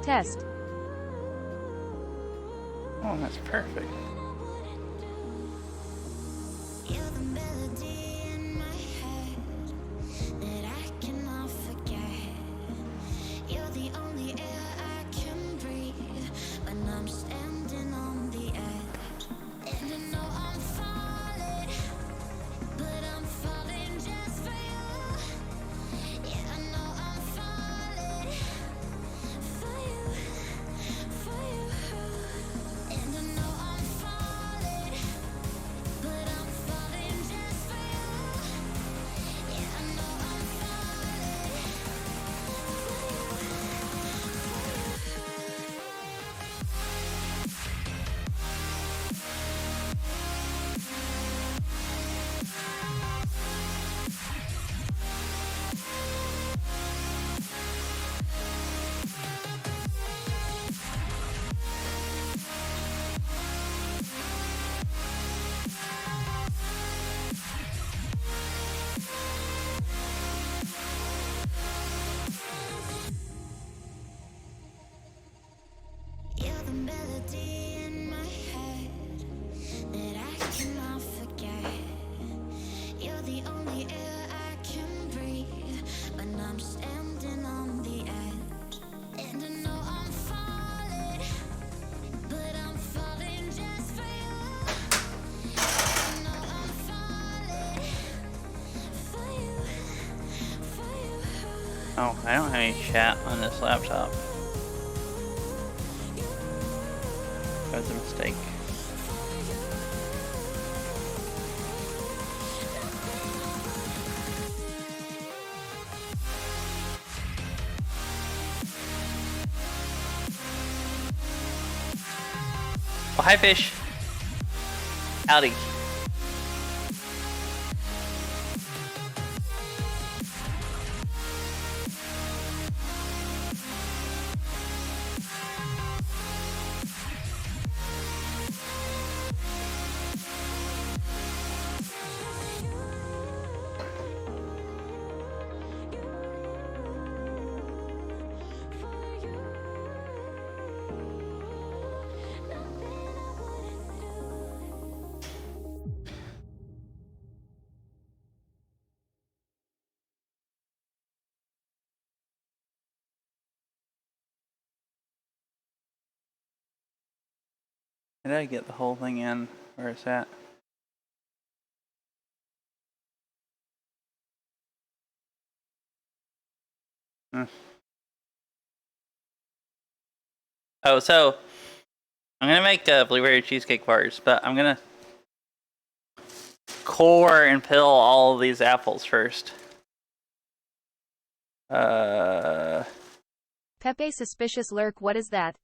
Test. Oh, that's perfect. You're the melody in my head that I cannot forget. You're the only air I can breathe when I'm standing on the edge. And I know I'm falling, but I'm falling just for you. Yeah, I know I'm falling for you, for you. And I know I'm falling, but I'm falling just for you. Yeah, I know I'm falling for You're the melody in my head that I cannot forget. You're the only air I can breathe when I'm standing on the edge. And I know I'm falling, but I'm falling just for you. I know I'm falling for you, for you. Oh, I don't have any chat on this laptop. That was a mistake. Oh, hi, fish. Howdy. Did I get the whole thing in? Where is that? Oh, so I'm gonna make blueberry cheesecake bars, but I'm gonna core and peel all of these apples first. Pepe suspicious lurk. What is that?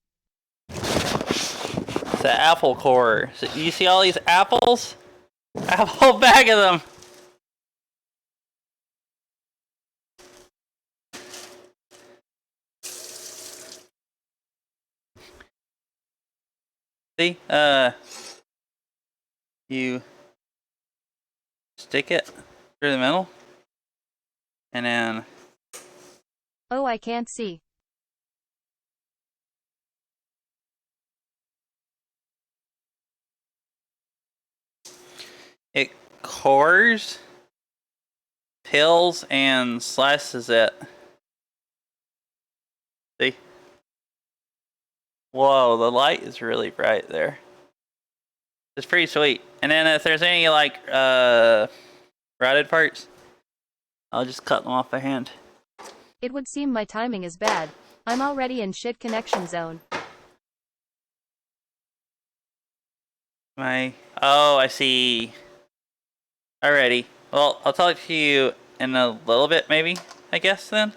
It's the apple core. So you see all these apples? I have a whole bag of them. See? You stick it through the middle, and then Oh, I can't see. it cores, peels, and slices it. See? Whoa, the light is really bright there. It's pretty sweet. And then if there's any like rotted parts, I'll just cut them off by hand. It would seem my timing is bad. I'm already in shit connection zone. Oh, I see. Alrighty. Well, I'll talk to you in a little bit, maybe, I guess, then.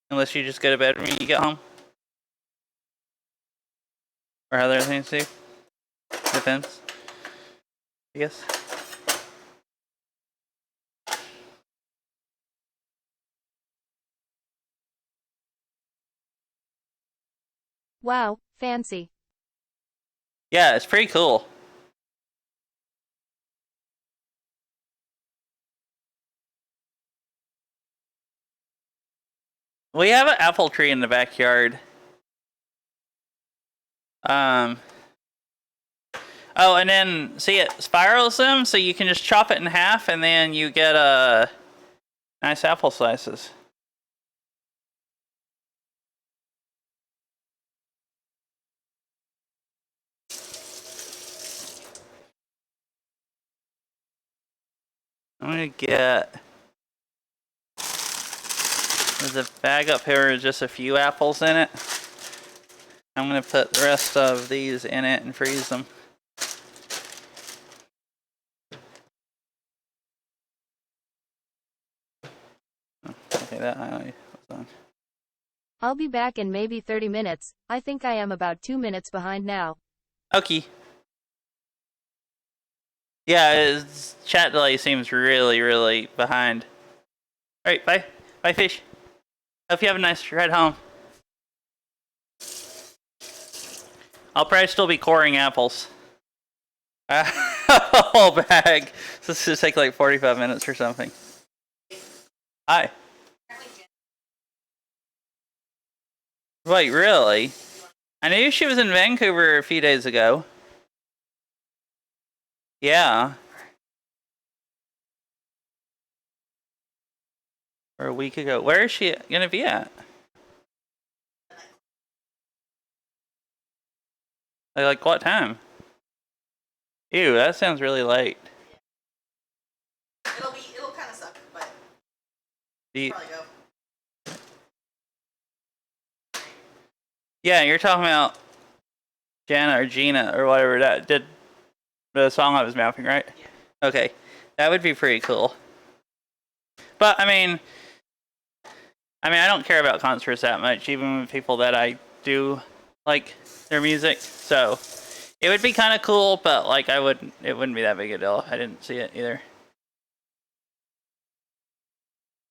Unless you just go to bed when you get home. Or other things to do. Depends. I guess. Wow, fancy. Yeah, it's pretty cool. We have an apple tree in the backyard. Oh, and then see it spirals them, so you can just chop it in half, and then you get nice apple slices. I'm gonna get. There's a bag up here with just a few apples in it. I'm gonna put the rest of these in it and freeze them. Okay, that was on. I'll be back in maybe 30 minutes. I think I am about 2 minutes behind now. Okay. Yeah, his chat delay seems really, really behind. Alright, bye. Bye, fish. Hope you have a nice ride home. I'll probably still be coring apples. A whole bag. So this should take like 45 minutes or something. Hi. Wait, really? I knew she was in Vancouver a few days ago. Yeah. Or a week ago. Where is she gonna be at? Like what time? Ew, that sounds really late. It'll kind of suck, but probably go. Yeah, you're talking about Jana or Gina or whatever that did the song I was mouthing, right? Yeah. Okay, that would be pretty cool. But I mean, I don't care about concerts that much, even with people that I do like their music. So it would be kind of cool, but like it wouldn't be that big a deal. I didn't see it either.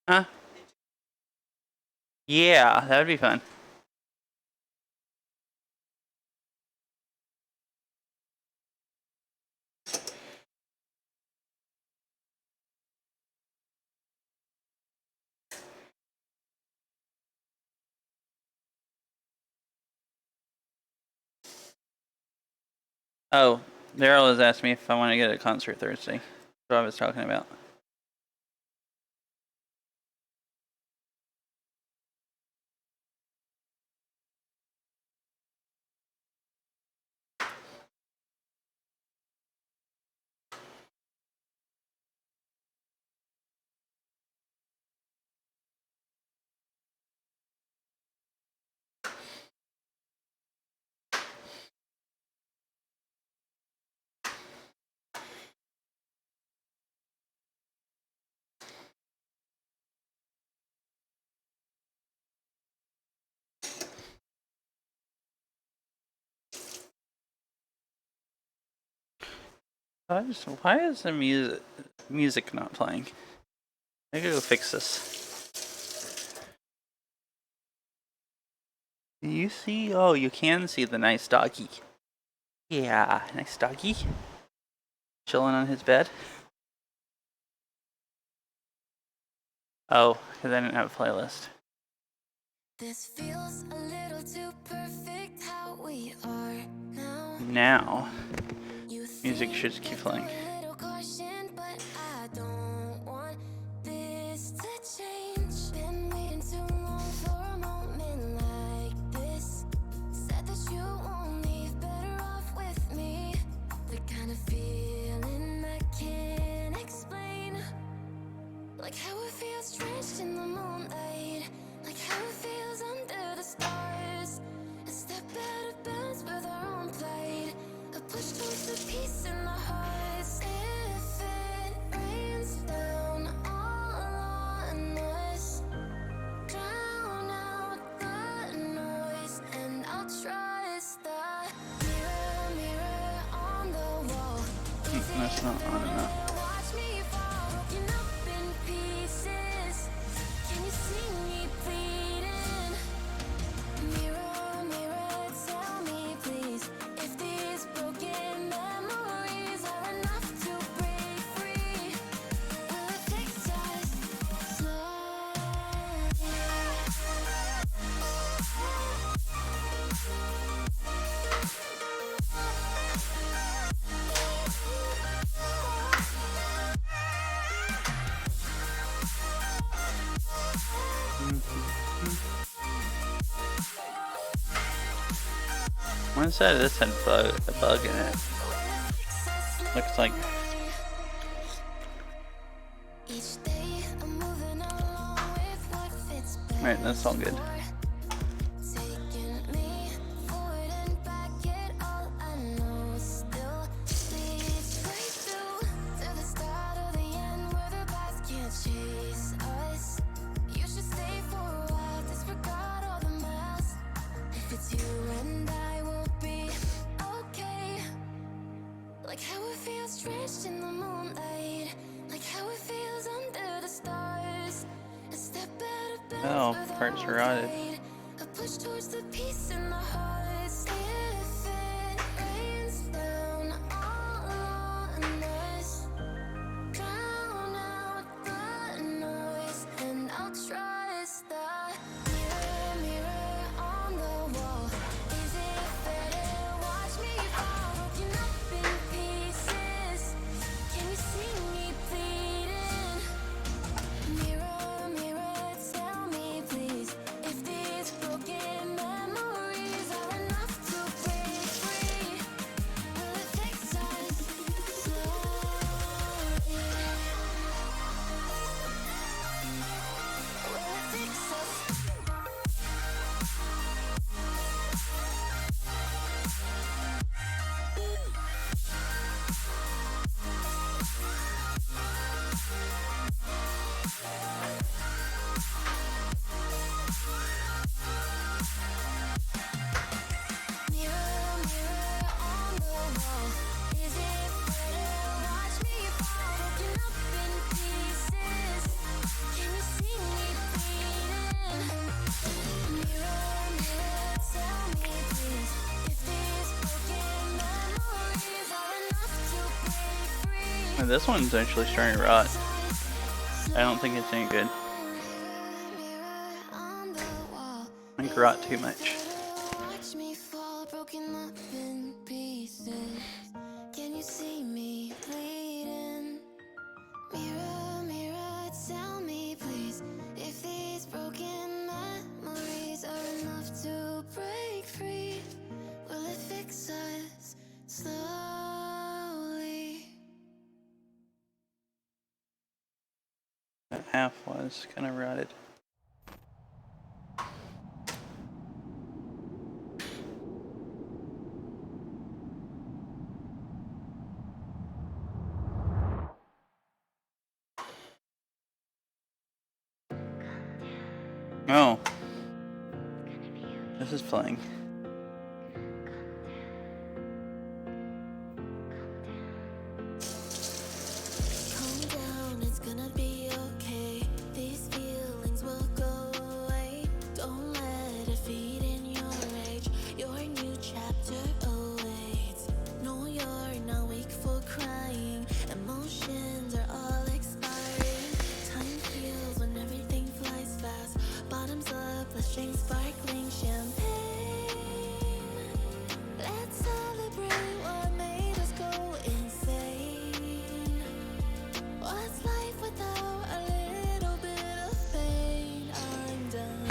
Huh? Yeah, that would be fun. Oh, Daryl has asked me if I want to get a concert Thursday. That's what I was talking about. Why is the music not playing? I gotta go fix this. Do you see? Oh, you can see the nice doggy. Yeah, nice doggy. Chilling on his bed. Oh, because I didn't have a playlist. This feels a little too perfect how we are now. Now, You music think should keep with playing. a little caution, but I don't want this to change. Been waiting too long for a moment like this. Said that you won't leave, better off with me. The kind of feeling I can't explain. Like how it feels drenched in the moonlight. Like how it feels under the stars. A step out of bounds with our own plight. A push towards the peace in the hearts. If it rains down all on us, drown out the noise, and I'll trust the mirror, mirror on the wall. That's not on enough. Watch me fall, broken up in pieces. Can you see me bleeding? Mirror, mirror, tell me please, if these broken memories are enough to break free. Will it fix us slowly? One side of this had a bug in it. Looks like. Each day I'm moving along with what fits best. Right, that's all good. Taking me forward and back, yet all I know still leads right through to the start of the end where the past can't chase us. You should stay for a while, disregard all the masks. If it's you and I will be okay. Like how it feels drenched in the moonlight, like how it feels under the stars. A step out of bed. Oh, parts are rotted. A push towards the peace in the hearts. If it rains down all on us, drown out the noise, and I'll trust the mirror, mirror on the wall. Is it better? Watch me fall, broken up in pieces. Can you see me bleeding? Mirror, mirror, tell me please, if these broken memories are enough to break free. Will it fix us slowly? Will it fix us? Mirror, mirror on the wall. Is it better? Watch me fall, broken up in pieces. Can you see me bleeding? Mirror, mirror, tell me please, if these broken memories are enough to break free. Oh, this one's actually starting to rot. I don't think it's any good. Mirror on the wall. I think rot too much. Watch me fall, broken up in pieces. Can you see me bleeding? Mirror, mirror, tell me please, if these broken memories are enough to break free. Will it fix us slowly? That half was kind of rotted. Oh. This is playing. Calm down, it's gonna be okay. These feelings will go away. Don't let it feed in your rage. Your new chapter awaits. No, you're not weak for crying. Emotions are all expiring. Time heals when everything flies fast. Bottoms up, let's drink sparkling champagne. Let's celebrate what made us go insane. What's life without a little bit of pain? I'm done.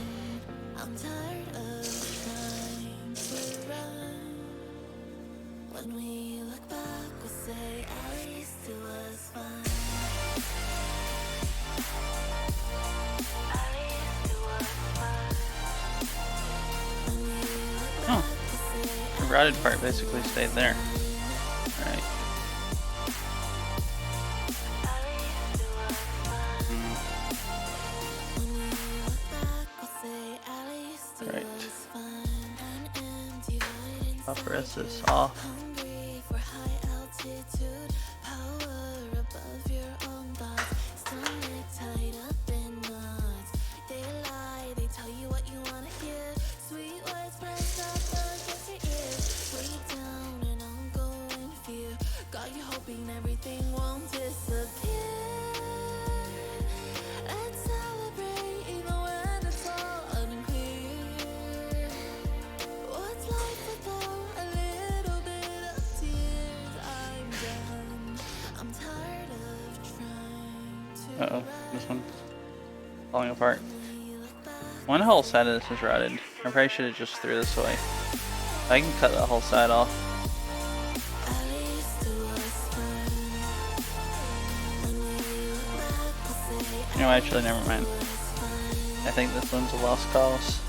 I'm tired of trying to run. When we look back, we'll say at least it was fun. At least it was fun. When we look Oh. back, we'll say The rotted part basically stayed there. Alright. Right. I'll press this off. Hungry for high altitude, power above your own thoughts. Stomach tied up in knots. They lie, they tell you what you wanna hear. Sweet words pressed up against your ears. Way down and ongoing fear. Got you hoping everything won't disappear. Let's celebrate even when it's all unclear. What's life without a little bit of tears? I'm done. I'm tired of trying to Uh-oh, this one falling apart. When we look back, One whole side of this is rotted. I probably should have just threw this away. I can cut the whole side off. No, actually, never mind. I think this one's a lost cause.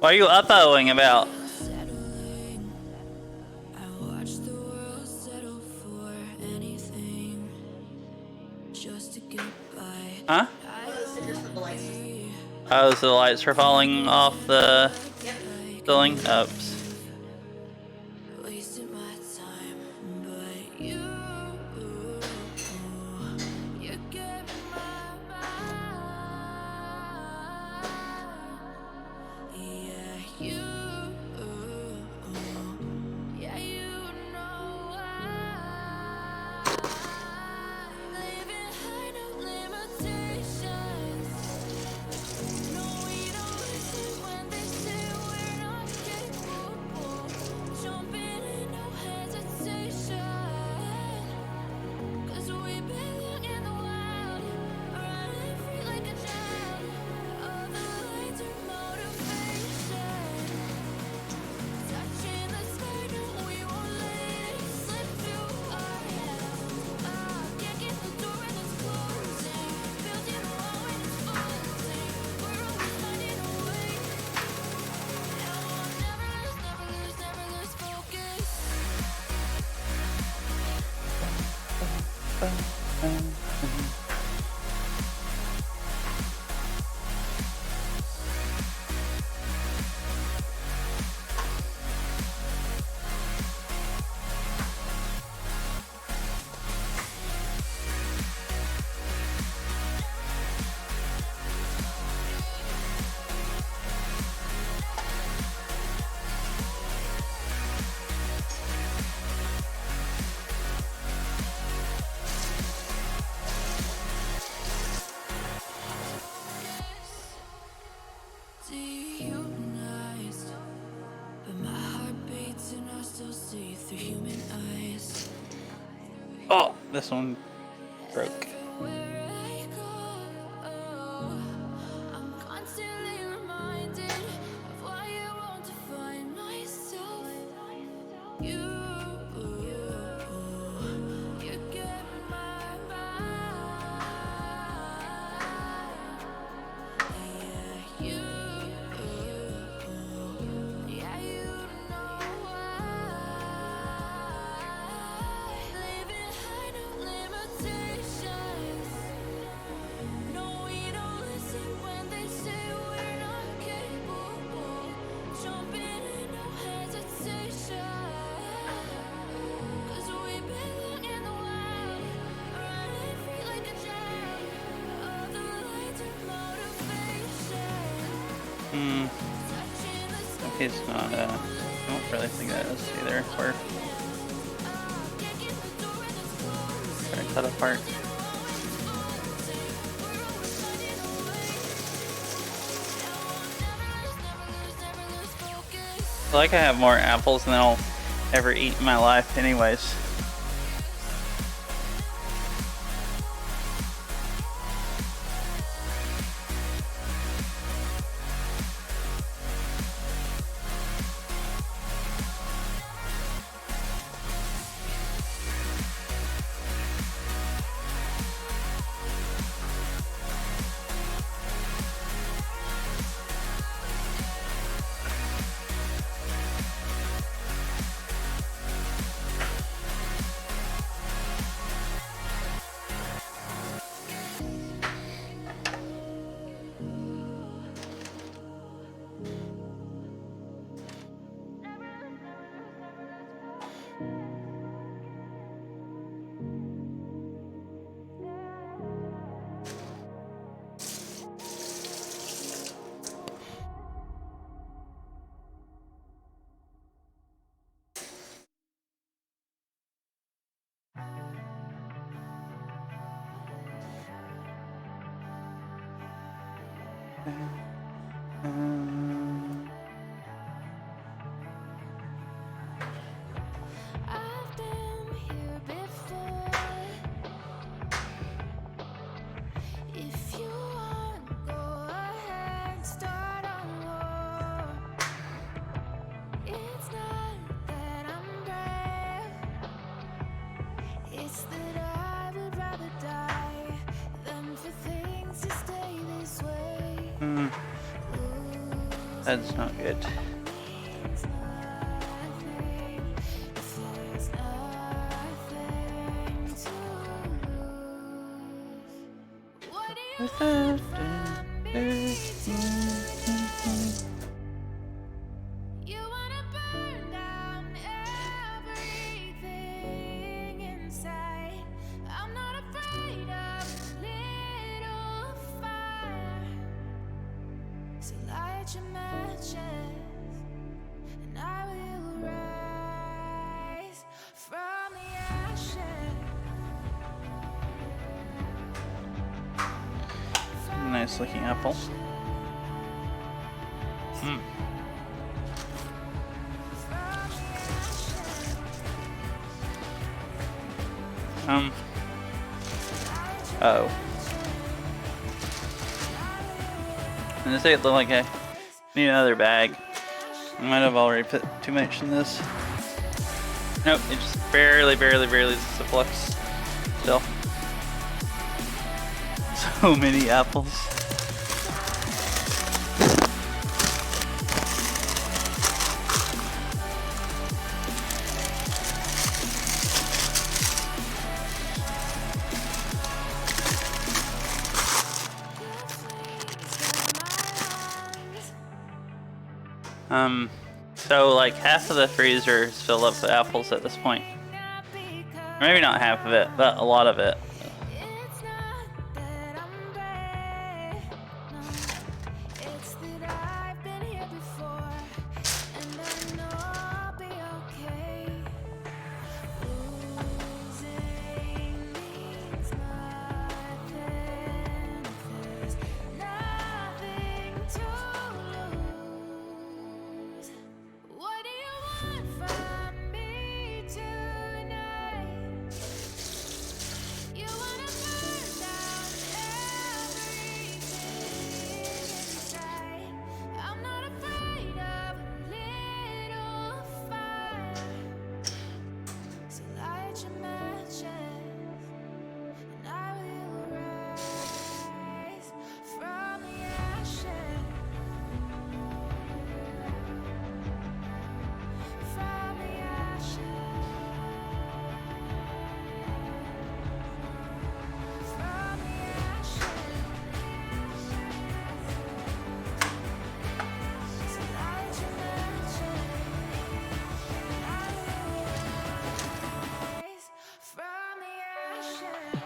What are you up-ohing about? I watch the world settle for anything just to get by. Huh? Stickers for the lights. Oh, so the lights are falling off the ceiling? Oops. Wasted my time, but you get my mind. Yeah, you know why. Living high, no limitations. No, we don't listen when they say we're not capable. Jumping in, no hesitation. 'Cause we belong in the wild, running free like a child. All the lights are motivation. Touching the sky, no, we won't let it slip through our hands. Can't get the door when it's closing. Building a wall when it's folding. We're always finding a way. And we'll never lose focus. Dehumanized, but my heart beats and I still see through human eyes. Oh, this one broke. Everywhere I go, I'm constantly reminded of why I want to find myself. You get my mind. Yeah, you know why. Living high, no limitations. No, we don't listen when they say we're not capable. Jumping in, no hesitation. 'Cause we belong in the wild, running free like a child. All the lights are motivation. Touching the sky. He's not, I don't really think that is either. We're Can't get the door when it's closing. trying to cut apart. I feel like I have more apples than I'll ever eat in my life anyways. I've been here before. If you want, go ahead, start a war. It's not that I'm brave, it's that I would rather die than for things to stay this way. That's not good. Means nothing if there's nothing to lose. What do you want from me tonight? You wanna burn down everything inside. I'm not afraid of a little fire. So light your matches, and I will rise from the ashes. Nice looking apple. Oh. I'm gonna say it looked like I need another bag. I might have already put too much in this. Nope, it just barely sufflux still. So many apples. So like half of the freezer is filled up with apples at this point. Maybe not half of it, but a lot of it. It's not that I'm brave, no. It's that I've been here before, and I know I'll be okay. Losing means nothing. There's nothing to lose. What do you want from me tonight? You wanna burn down everything inside. I'm not afraid of a little fire. So light your matches, and I will rise from the ashes. From the ashes. From the ashes. So light your matches, and I will rise from the ashes.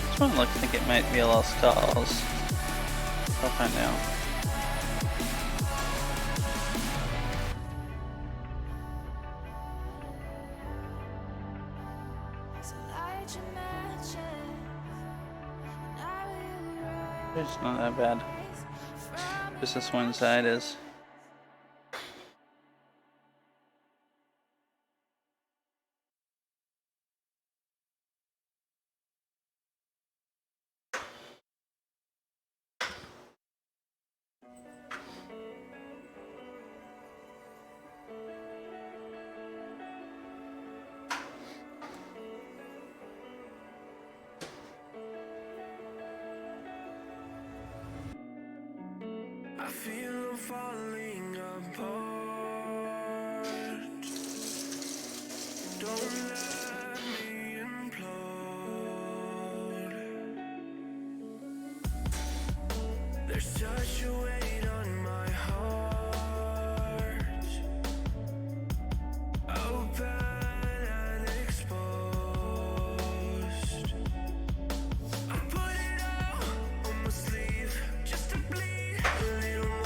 This one looks like it might be a lost cause. I'll find out. So light your matches, and I will It's not that bad. rise from Just this one side is. I feel I'm falling apart. Don't let me implode. There's such a weight on my heart. Open and exposed. I put it all on my sleeve just to bleed a little more.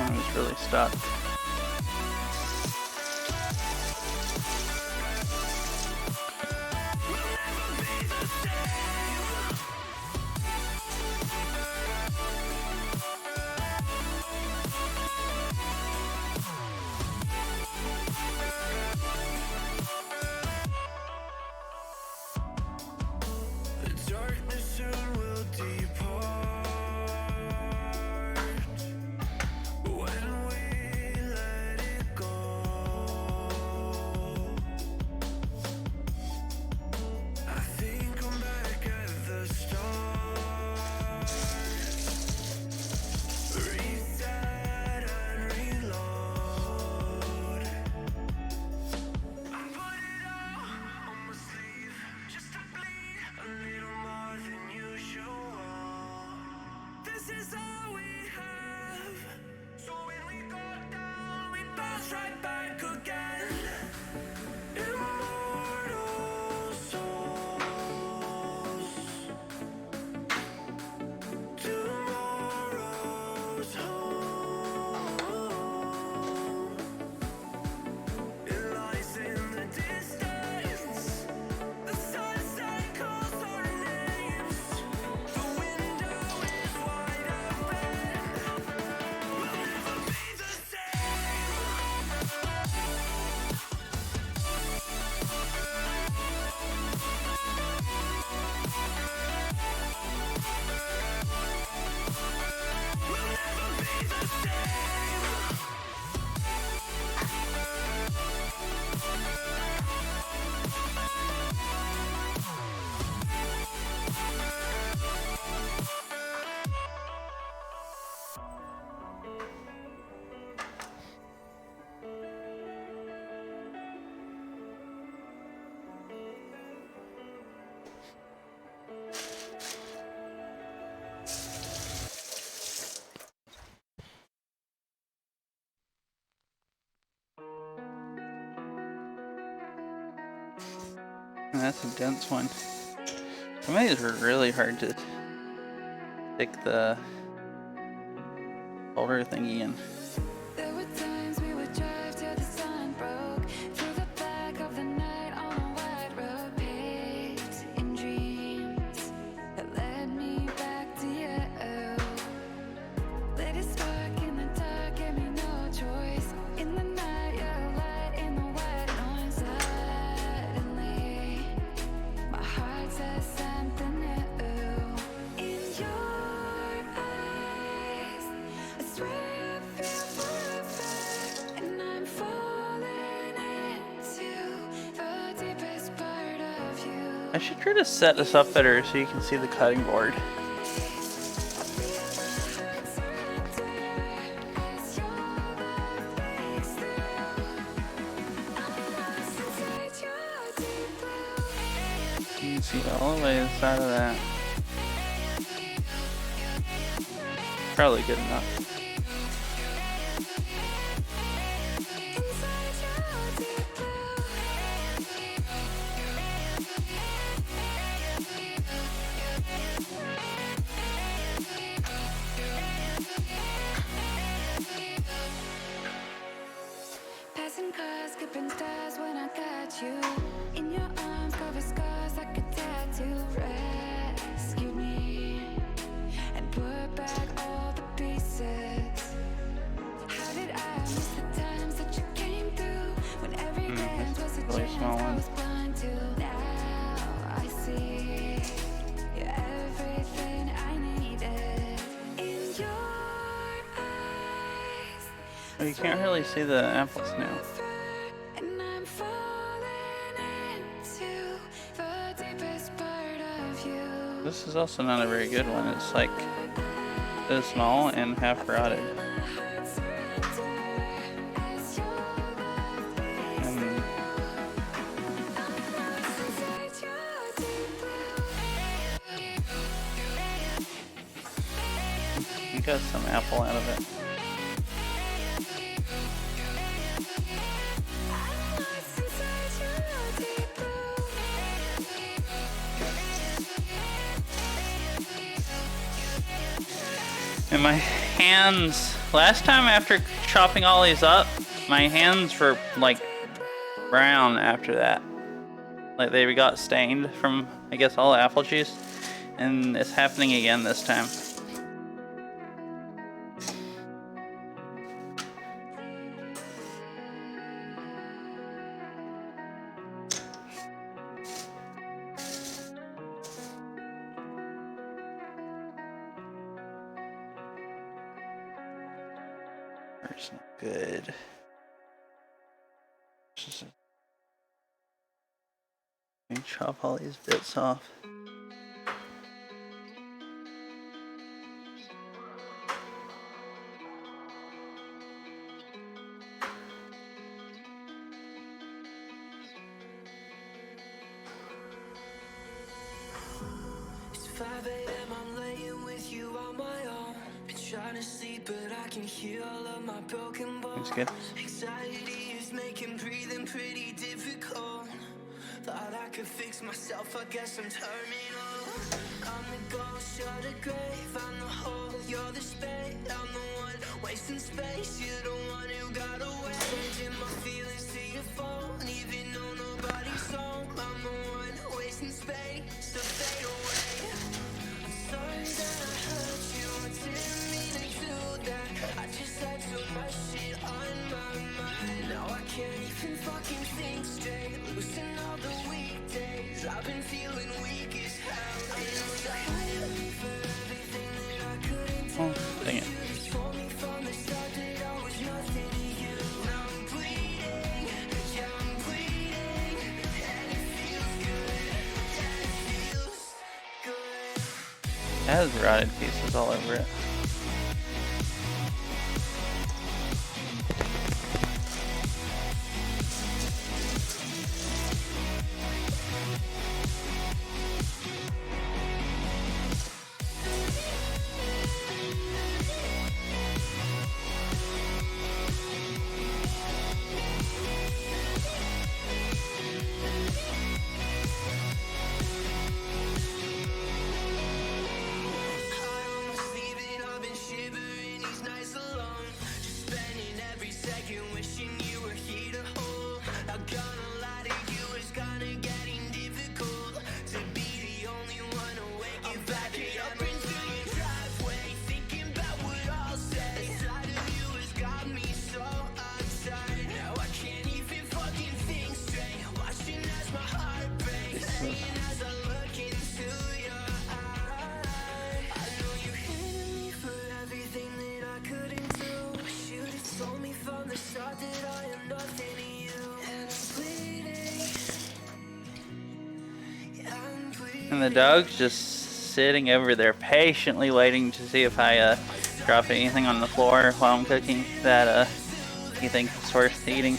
one was really stuck. The darkness soon will depart when we let it go. I think I'm back at the start. Reset and reload. I put it all on my sleeve just to bleed a little more than usual. This is all we have. So when we go down, we bounce right back again. Immortal souls. Tomorrow's home. It lies in the distance. The sunset calls our names. The window is wide open. We'll never be the same. We'll never be the same. And that's a dense one. Some of these were really hard to stick the folder thingy in. There were times we would drive till the sun broke through the black of the night on a wide road, paved in dreams that led me back to you. Lit a spark in the dark, gave me no choice. In the night, you're a light in the white noise. Suddenly, my heart says something new. In your eyes, I swear I feel forever, and I'm falling into the deepest part of you. I should try to set this up better so you can see the cutting board. You can see all the way inside of that. Probably good enough. Passing cars, skipping stars when I got you. In your arms, cover scars like a tattoo. Rescue me and put back all the pieces. How did I miss the times that you came through? When every dance was a really chance small I one. was blind to. Now I see you're everything I needed. In your eyes, Well, you can't really see the apples now. and I'm falling into the deepest part of you. This is also not a very good one. It's like this small and half rotted. And you got some apple out of it. And my hands last time after chopping all these up, my hands were like brown after that. Like they got stained from, I guess, all the apple juice. And it's happening again this time. It's not good. Let me chop all these bits off. It's 5 a.m. I'm laying with you on my own. Been trying to sleep, but I can hear all of my broken bones. That's good. Anxiety is making breathing pretty difficult. Thought I could fix myself, I guess I'm terminal. I'm the ghost, you're the grave, I'm the hole, you're the spade. I'm the one wasting space, you're the one who got away. Sending my feelings to your phone, even though nobody's home. I'm the one wasting space, so fade away. I'm sorry that I hurt you, I didn't mean to do that. I just had too much shit on my mind. Now I can't even fucking think straight. Losing all the weekdays, I've been feeling weak as hell. And you're hiding me for everything that I couldn't do. Oh, dang it. You told me from the start that I was nothing to you. Now I'm bleeding, yeah I'm bleeding. And it feels good, yeah it feels good. It has rotted pieces all over it. And the dog's just sitting over there patiently waiting to see if I drop anything on the floor while I'm cooking that he thinks is worth eating.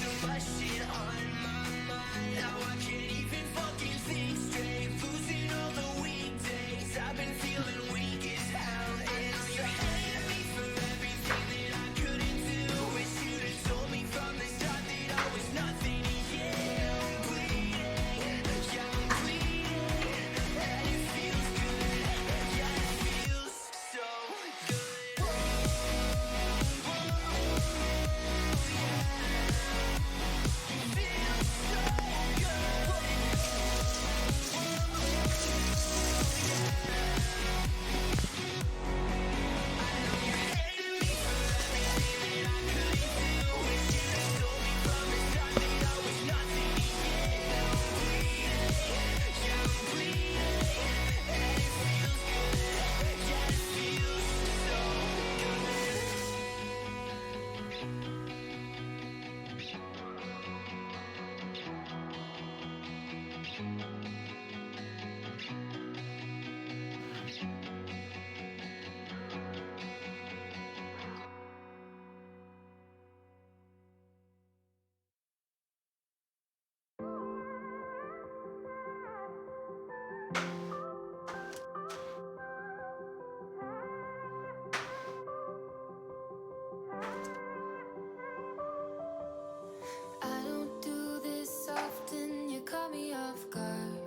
I don't do this often, you caught me off guard.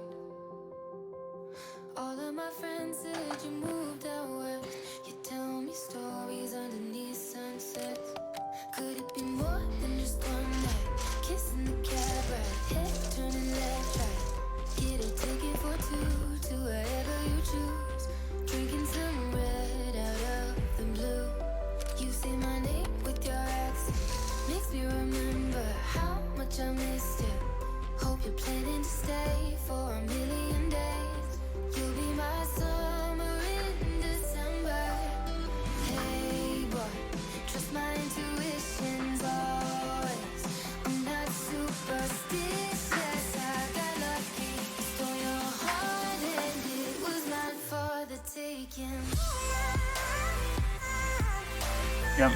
All of my friends said you moved out west. You tell me stories underneath sunset Yep.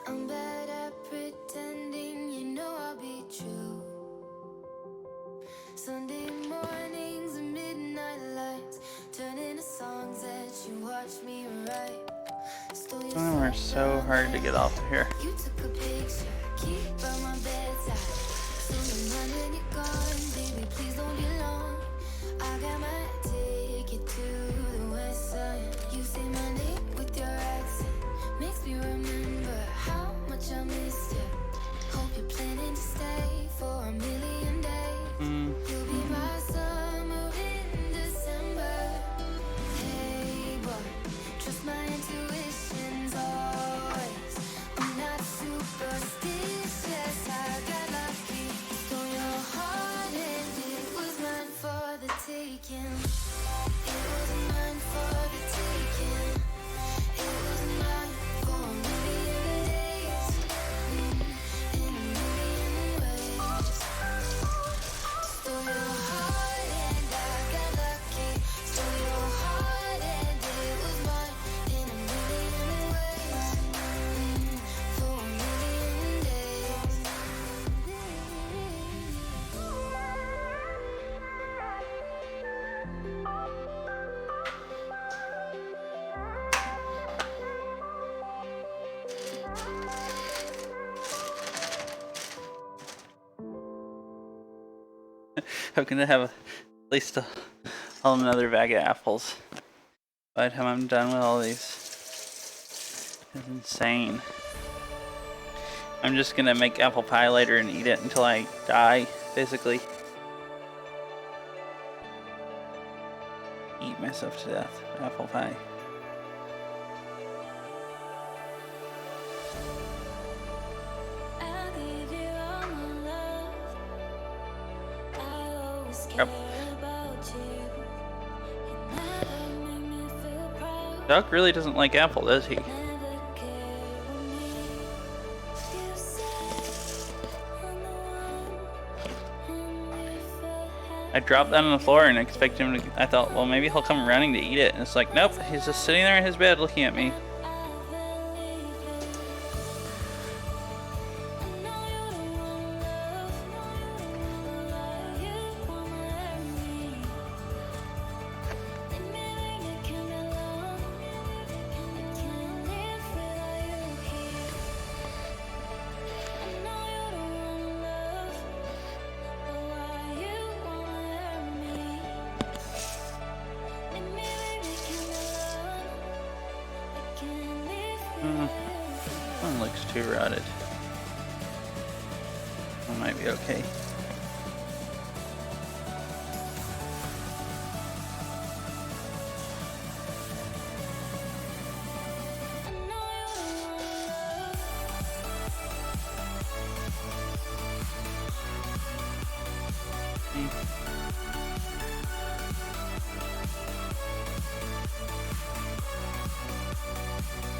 I'm bad at pretending, you know I'll be true. Sunday mornings and midnight lights turn into songs that you watch me write. Stole your Some of them are so hard to get off of here. You took a picture, keep by my bedside. So you mind when you're gone, baby, please don't be long. I got my ticket to the west side. You say my name with your accent, makes me remember how much I miss you. Hope you're planning to stay for a million days. You'll be my summer in December. Hey boy, trust my intuitions always. I'm not superstitious, I got lucky. Stole your heart and it was mine for the taking. It was mine for the taking. It was mine for a million days. In a million ways. Stole your heart and I got lucky. Stole your heart and it was mine in a million ways. For a million days. I'm gonna have at least a whole another bag of apples by the time I'm done with all these. It's insane. I'm just gonna make apple pie later and eat it until I die, basically. Eat myself to death. Apple pie. I'll give you all my love. I always Yep. care about you. You never make me feel proud. Duck really doesn't like apple, does he? Never care for me. You say I'm the one, and if I dropped that on the floor and expected him to. I thought, well, maybe he'll come running to eat it. And it's like, nope, he's just sitting there in his bed looking at me. I believe it. I know you don't want love, you wanna hurt me. And maybe it can be long, I can't live without you here. I know you don't want love, but why you wanna hurt me? And maybe it can be long, I can't live without you. One looks too rotted. That might be okay. I know you don't want love.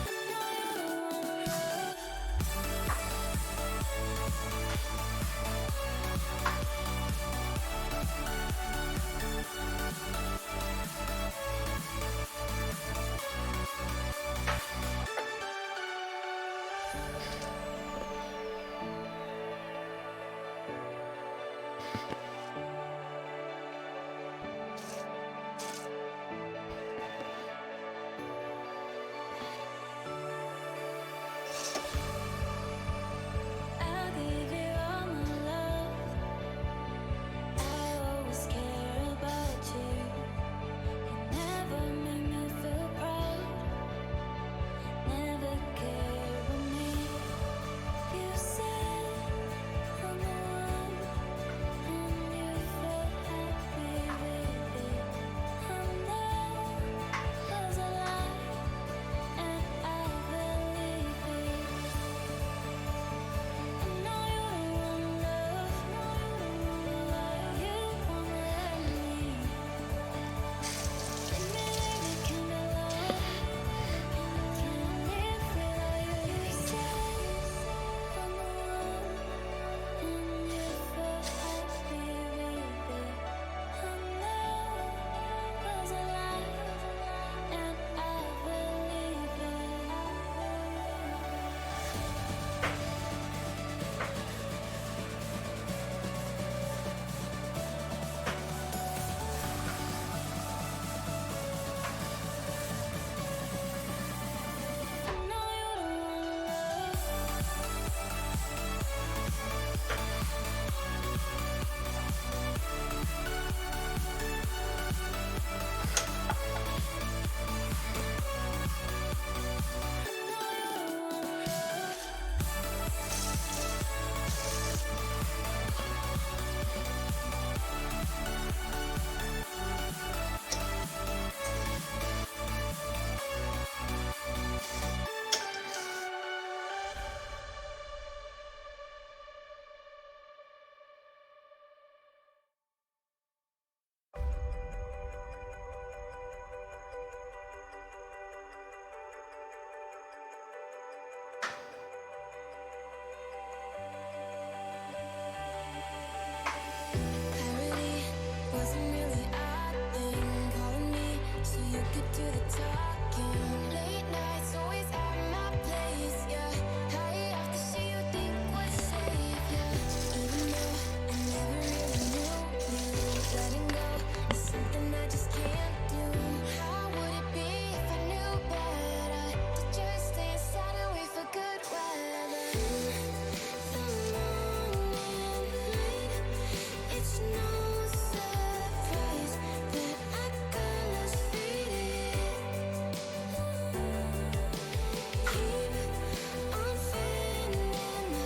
I know you don't want love.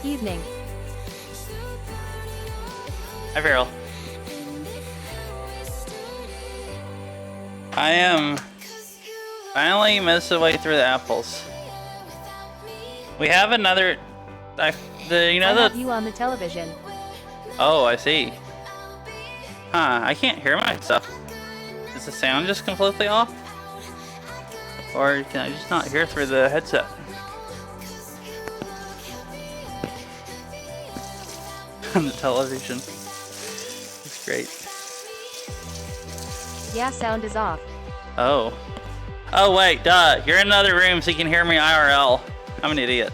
Evening. Hi, Farrell. I am finally most of the way through the apples. We have another. You I know have the. you on the television. Oh, I see. Huh? I can't hear myself. Is the sound just completely off, or can I just not hear through the headset? On the television. It's great. Yeah, sound is off. Oh. Oh wait, duh. You're in another room so you can hear me IRL. I'm an idiot.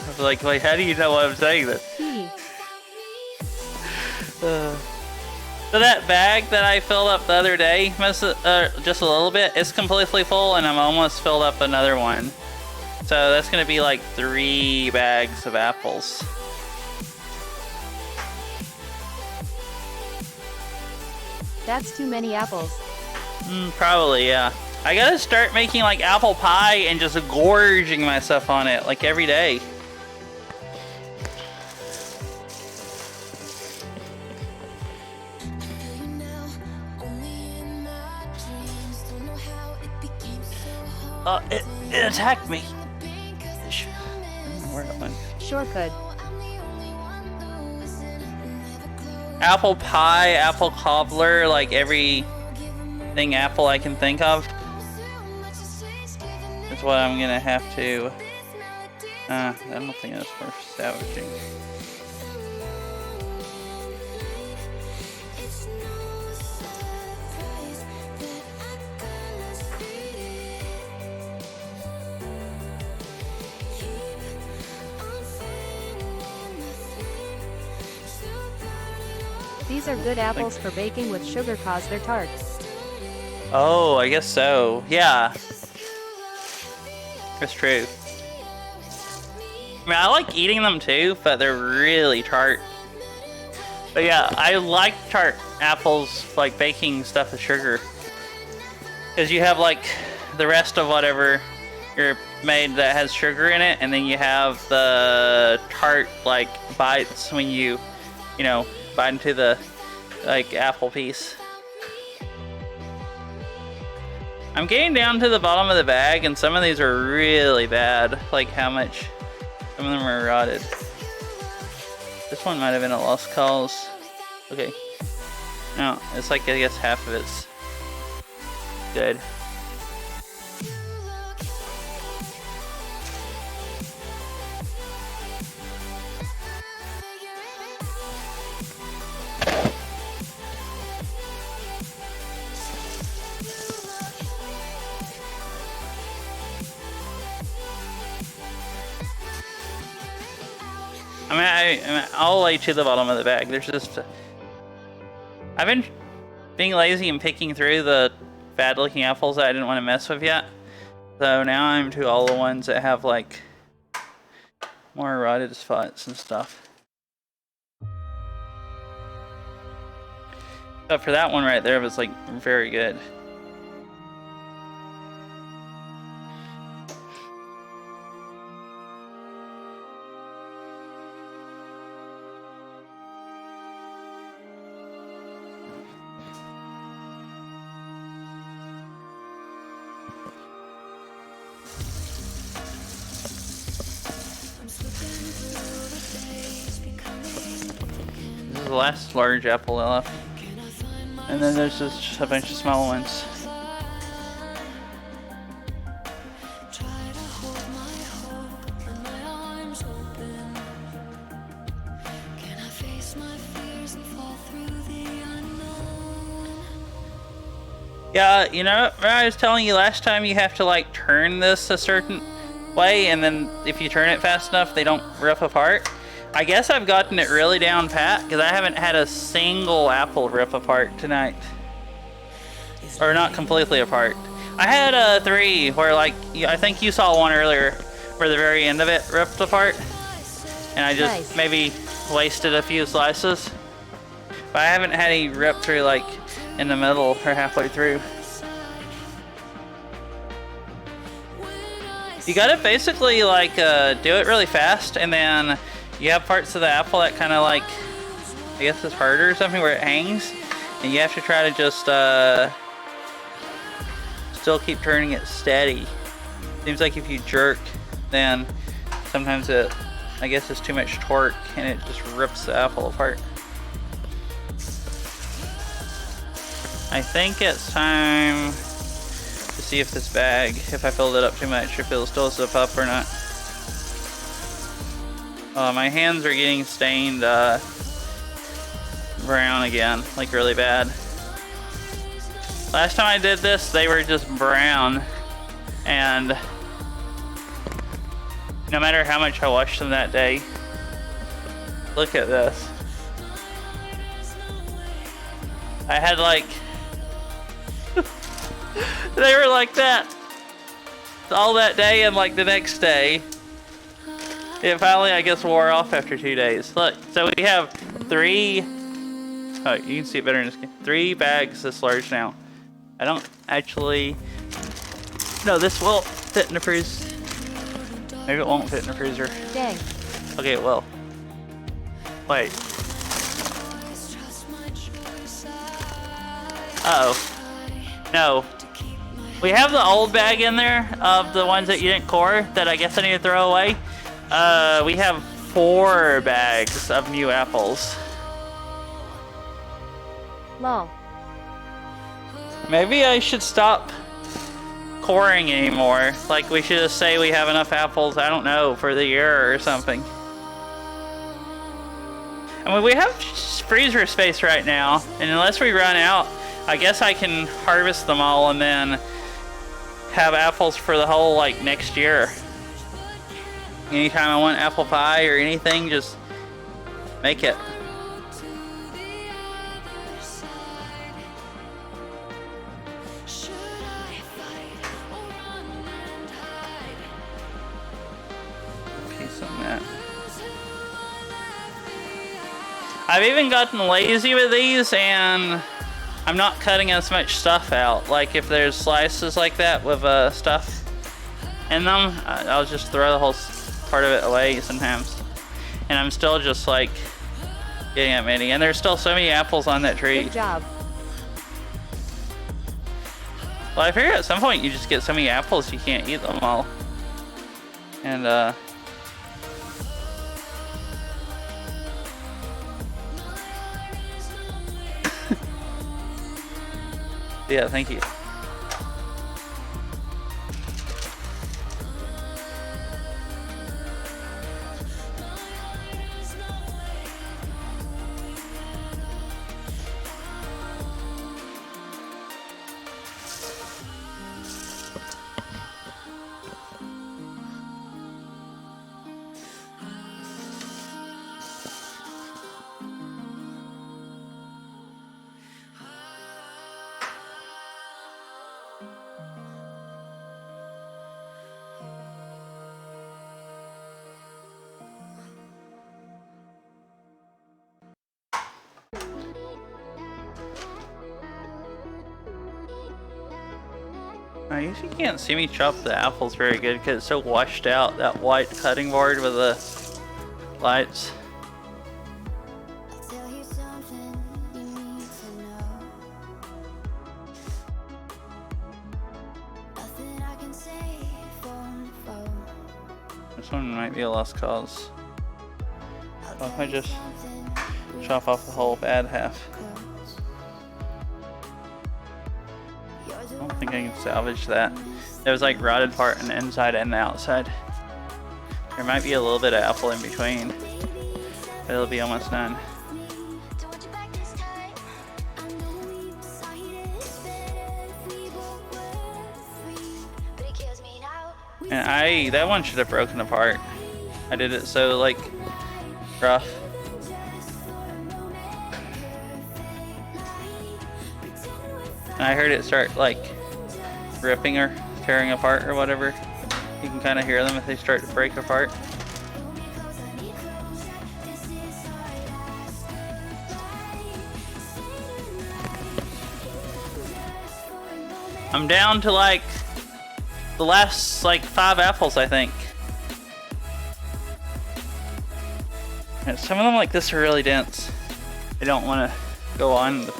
I was like, wait, how do you know what I'm saying then? Hee. So that bag that I filled up the other day, just a little bit, it's completely full and I'm almost filled up another one. So that's gonna be like 3 bags of apples. That's too many apples. Probably, yeah. I gotta start making like apple pie and just gorging myself on it like every day. You know, only in my dreams. Don't know how it became so hard. It attacked me. Because Where that went? Sure could. I'm the only one who isn't never close. Apple pie, apple cobbler, like everything apple I can think of. That's what I'm gonna have to. I don't think that's worth salvaging. It's no surprise that I cannot sleep. I'm feeling nothing. So bad These are good apples for baking with sugar cause they're tart. Oh, I guess so. Yeah. That's true. I mean, I like eating them too, but they're really tart. But yeah, I like tart apples, like baking stuff with sugar. Because you have like the rest of whatever you're made that has sugar in it, and then you have the tart like bites when you know, bite into the like apple piece. I'm getting down to the bottom of the bag, and some of these are really bad. Like how much? Some of them are rotted. This one might have been a lost cause. Okay. No, it's like I guess half of it's good. I'm all the way to the bottom of the bag. There's just... I've been being lazy and picking through the bad looking apples that I didn't want to mess with yet. So now I'm to all the ones that have like more rotted spots and stuff. But for that one right there, it was like very good. This is the last large apple left. And then there's just a bunch of small ones. Try to hold my hope and my arms open. Can I face my fears and fall through the unknown? Yeah, you know, I was telling you last time you have to like turn this a certain way, and then if you turn it fast enough, they don't rip apart. I guess I've gotten it really down pat, because I haven't had a single apple rip apart tonight. Or not completely apart. I had 3 where like, I think you saw one earlier where the very end of it ripped apart. And I just Nice. maybe wasted a few slices. But I haven't had any rip through like in the middle or halfway through. When I You gotta basically like do it really fast, and then you have parts of the apple that kind of like, I guess it's harder or something, where it hangs, and you have to try to just still keep turning it steady. Seems like if you jerk, then sometimes it, I guess it's too much torque and it just rips the apple apart. I think it's time to see if this bag, if I filled it up too much, if it'll still zip up or not. My hands are getting stained brown again, like really bad. Last time I did this, they were just brown, and no matter how much I washed them that day, look at this. I had like, they were like that all that day, and like the next day, it finally, I guess, wore off after 2 days. Look, so we have 3, oh, you can see it better in this game, 3 bags this large now. I don't actually, no, this will fit in the freezer. Maybe it won't fit in the freezer. Dang. Okay, it will. Wait. Uh-oh. No. We have the old bag in there of the ones that you didn't core that I guess I need to throw away. We have 4 bags of new apples. Lol. Maybe I should stop coring anymore. Like, we should just say we have enough apples, I don't know, for the year or something. I mean, we have freezer space right now, and unless we run out, I guess I can harvest them all and then have apples for the whole, like, next year. Anytime I want apple pie or anything, just make it. I've even gotten lazy with these, and I'm not cutting as much stuff out. Like if there's slices like that with stuff in them, I'll just throw the whole part of it away sometimes. And I'm still just like getting that many. And there's still so many apples on that tree. Good job. Well, I figure at some point you just get so many apples you can't eat them all. And yeah, thank you. I usually can't see me chop the apples very good because it's so washed out, that white cutting board with the lights. I'll tell you something you need to know. Nothing I can say on the phone. This one might be a lost cause. What if I just chop off the whole bad half? I don't think I can salvage that. There was like rotted part on the inside and the outside. There might be a little bit of apple in between, but it'll be almost done. Told you back this time. I know we decided it's better if we both were free. But it kills me now. And that one should have broken apart. I did it so like rough. And I heard it start like ripping or tearing apart or whatever. You can kind of hear them if they start to break apart. I'm down to like the last like 5 apples, I think. And some of them like this are really dense. I don't want to go on the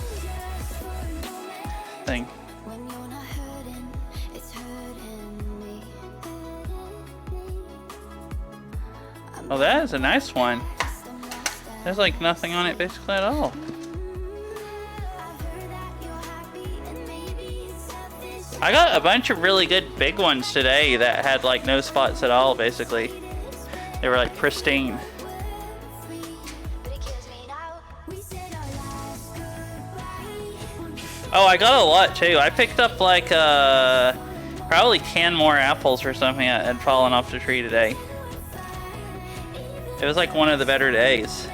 thing. When you're not hurting, it's hurting me. Oh, that is a nice one. There's like nothing on it basically at all. I got a bunch of really good big ones today that had like no spots at all basically. They were like pristine. Oh, I got a lot too. I picked up like probably 10 more apples or something that had fallen off the tree today. It was like one of the better days.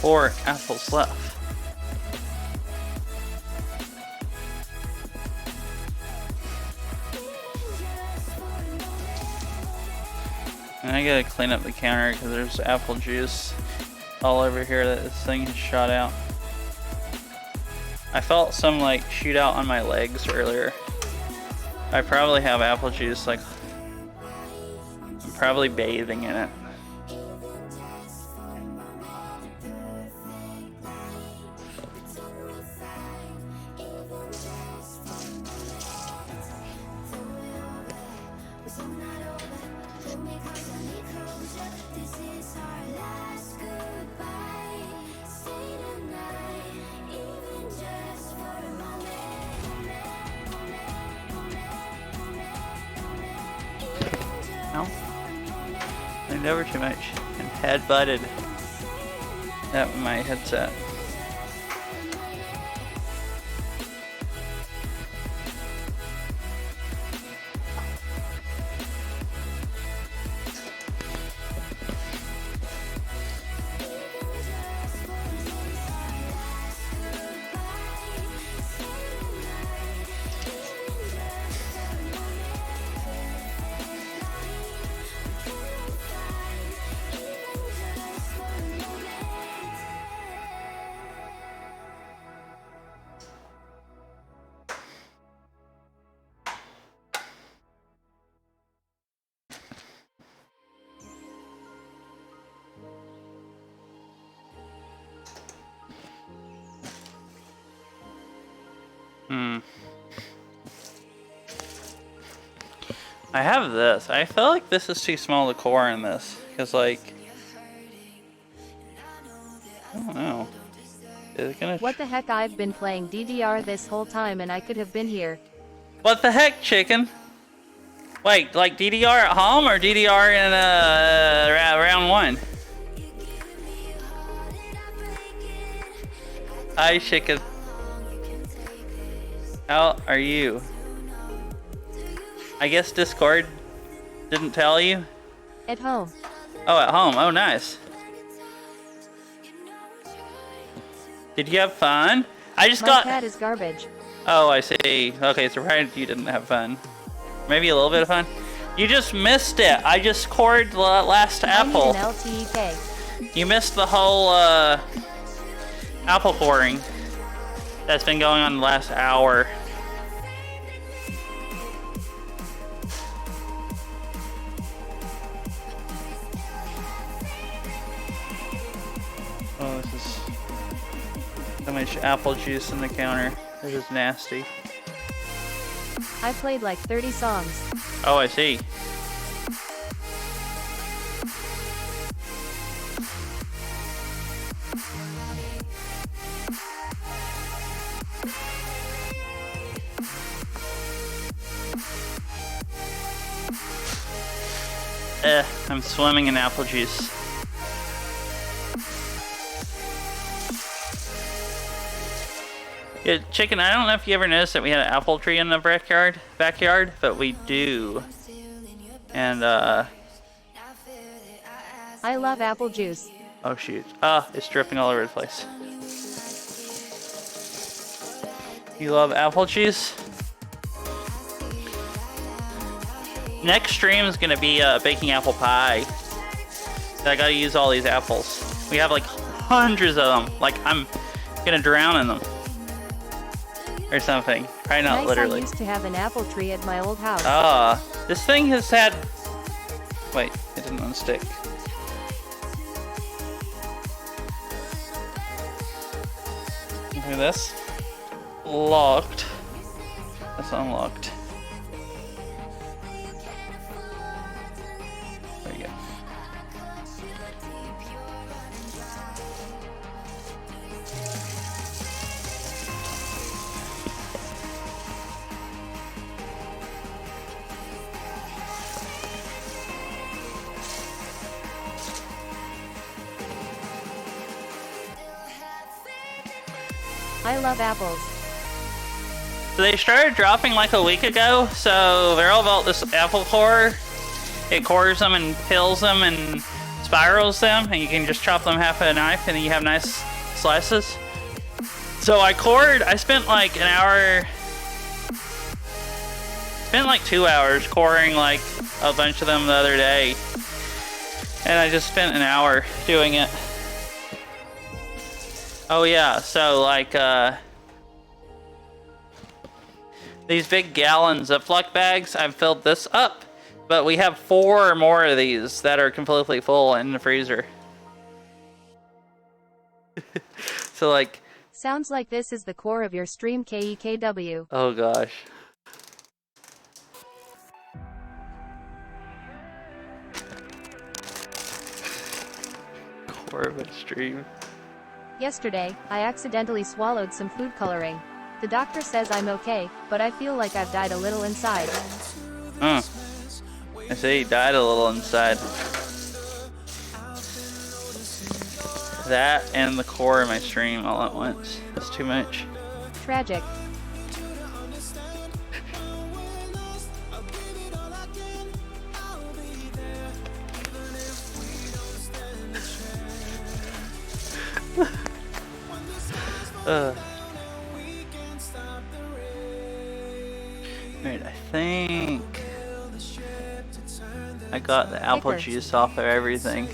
Four apples left. And I gotta clean up the counter because there's apple juice all over here that this thing has shot out. I felt some like shoot out on my legs earlier. I probably have apple juice, like I'm probably bathing in it. No, leaned over too much and head butted at my headset. I have this. I feel like this is too small to core in this. Because, like, I don't know. Is it gonna What the heck, I've been playing DDR this whole time and I could have been here. What the heck, chicken? Wait, like DDR at home or DDR in round 1? Hi, chicken. How are you? I guess Discord didn't tell you? At home. Oh, at home. Oh, nice. Did you have fun? I just My got... cat is garbage. Oh, I see. Okay, surprised you didn't have fun. Maybe a little bit of fun. You just missed it. I just cored the last apple. I need an LTEK. You missed the whole apple coring that's been going on the last hour. Oh, this is so much apple juice in the counter. This is nasty. I played like 30 songs. Oh, I see. I'm swimming in apple juice. Yeah, chicken, I don't know if you ever noticed that we had an apple tree in the backyard, but we do. And, I love apple juice. oh shoot. Ah, it's dripping all over the place. You love apple juice? Next stream is gonna be baking apple pie. I gotta use all these apples. We have like hundreds of them. Like I'm gonna drown in them. Or something. Probably not Nice, literally. I used to have an apple tree at my old house. This thing has had... Wait, it didn't unstick. Look at this. Locked. That's unlocked. There you go. I love apples. So they started dropping like a week ago, so they're all about this apple core. It cores them and peels them and spirals them, and you can just chop them half with a knife and then you have nice slices. So I spent like an hour, spent like 2 hours coring like a bunch of them the other day. And I just spent an hour doing it. Oh yeah, so like these big gallon Ziploc bags, I've filled this up, but we have 4 more of these that are completely full in the freezer. So like, Sounds like this is the core of your stream, KEKW. oh gosh. Core of a stream. Yesterday, I accidentally swallowed some food coloring. The doctor says I'm okay, but I feel like I've died a little inside. I see, he died a little inside. That and the core of my stream all at once. That's too much. Tragic. Alright, I think I got the apple Kicker. juice off of everything.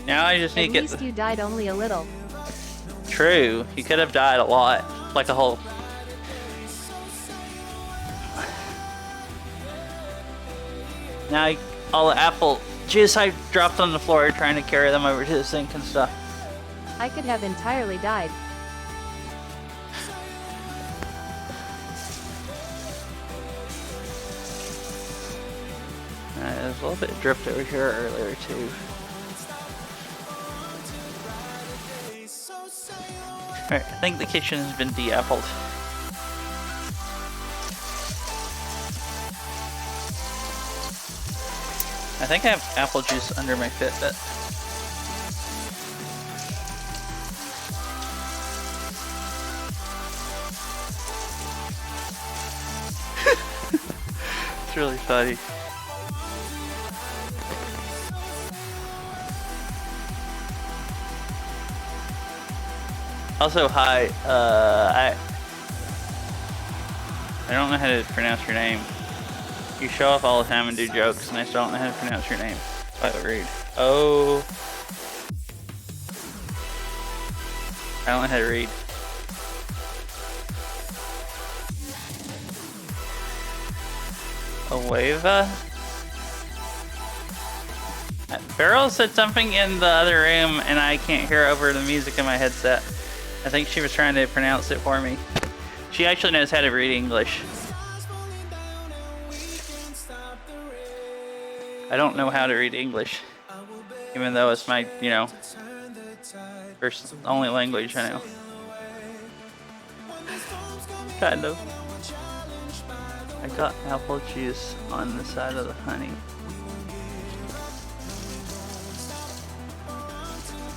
Now I just need At to get least the... you died only a little. True, you could have died a lot. Like a whole... Now all the apple juice I dropped on the floor trying to carry them over to the sink and stuff. I could have entirely died. There's a little bit of dripped over here earlier too. Alright, I think the kitchen has been de-appled. I think I have apple juice under my Fitbit. It's really funny. Also, hi, I don't know how to pronounce your name. You show up all the time and do jokes, and I still don't know how to pronounce your name. So I would read. Oh. I don't know how to read. Aweva? Beryl said something in the other room, and I can't hear over the music in my headset. I think she was trying to pronounce it for me. She actually knows how to read English. I don't know how to read English, even though it's my, you know, first only language I know. Kind of. I got apple juice on the side of the honey.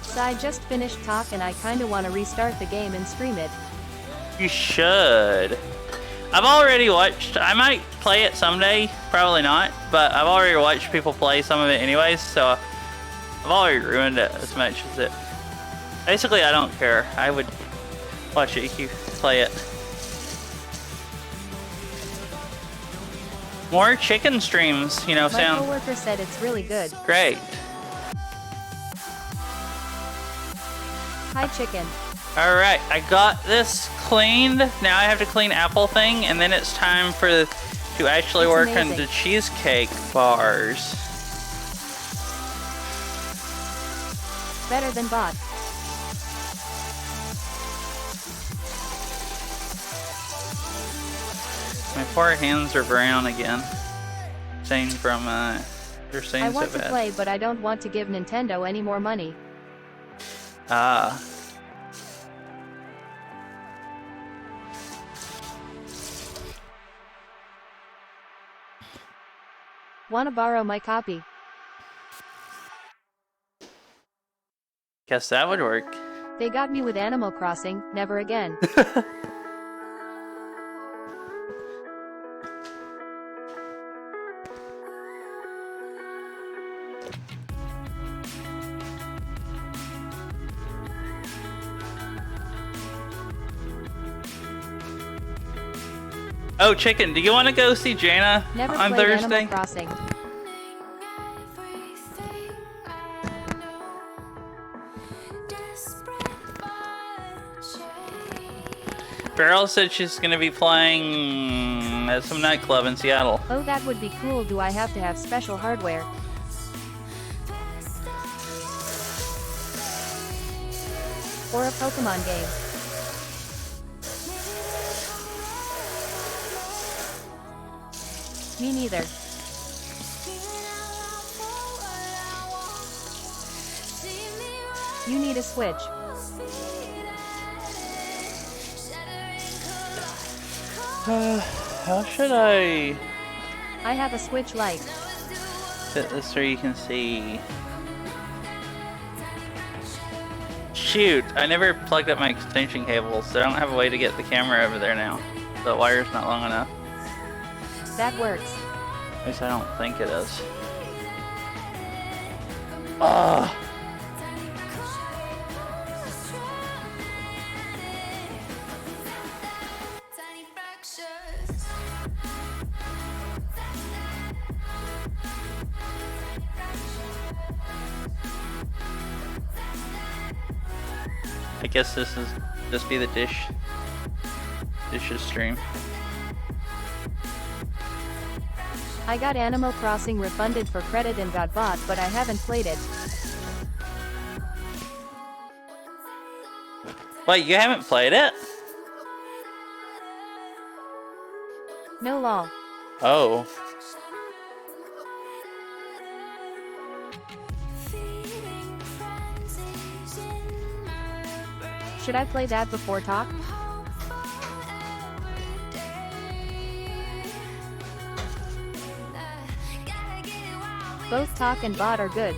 So I just finished talk and I kinda wanna restart the game and stream it. You should. I've already watched, I might play it someday, probably not, but I've already watched people play some of it anyways, so I've already ruined it as much as it. Basically, I don't care. I would Watch it, you play it. More chicken streams, you know, My sound coworker said it's really good. great. Hi, chicken. Alright, I got this cleaned. Now I have to clean apple thing, and then it's time to actually It's work on amazing. the cheesecake bars. Better than bot. My poor hands are brown again. Same from, they're saying I so want to bad. play, but I don't want to give Nintendo any more money. Ah. Wanna borrow my copy? Guess that would work. They got me with Animal Crossing, never again. Oh, chicken, do you want to go see Jana Never on played Thursday? Animal Crossing. Everything I know, desperate for change. Beryl said she's going to be playing at some nightclub in Seattle. Oh, that would be cool. Do I have to have special hardware? Or a Pokemon game? Me neither. You need a Switch. How should I I have a Switch Lite. fit this so you can see? Shoot, I never plugged up my extension cable, so I don't have a way to get the camera over there now. The wire's not long enough. That works. At least I don't think it is. Ah. Tiny fractures. I guess this is just be the dishes stream. I got Animal Crossing refunded for credit and got bought, but I haven't played it. Wait, you haven't played it? No lol. Oh. Feeding frenzies in my brain. Should I play that before talk? Both talk and bot are good.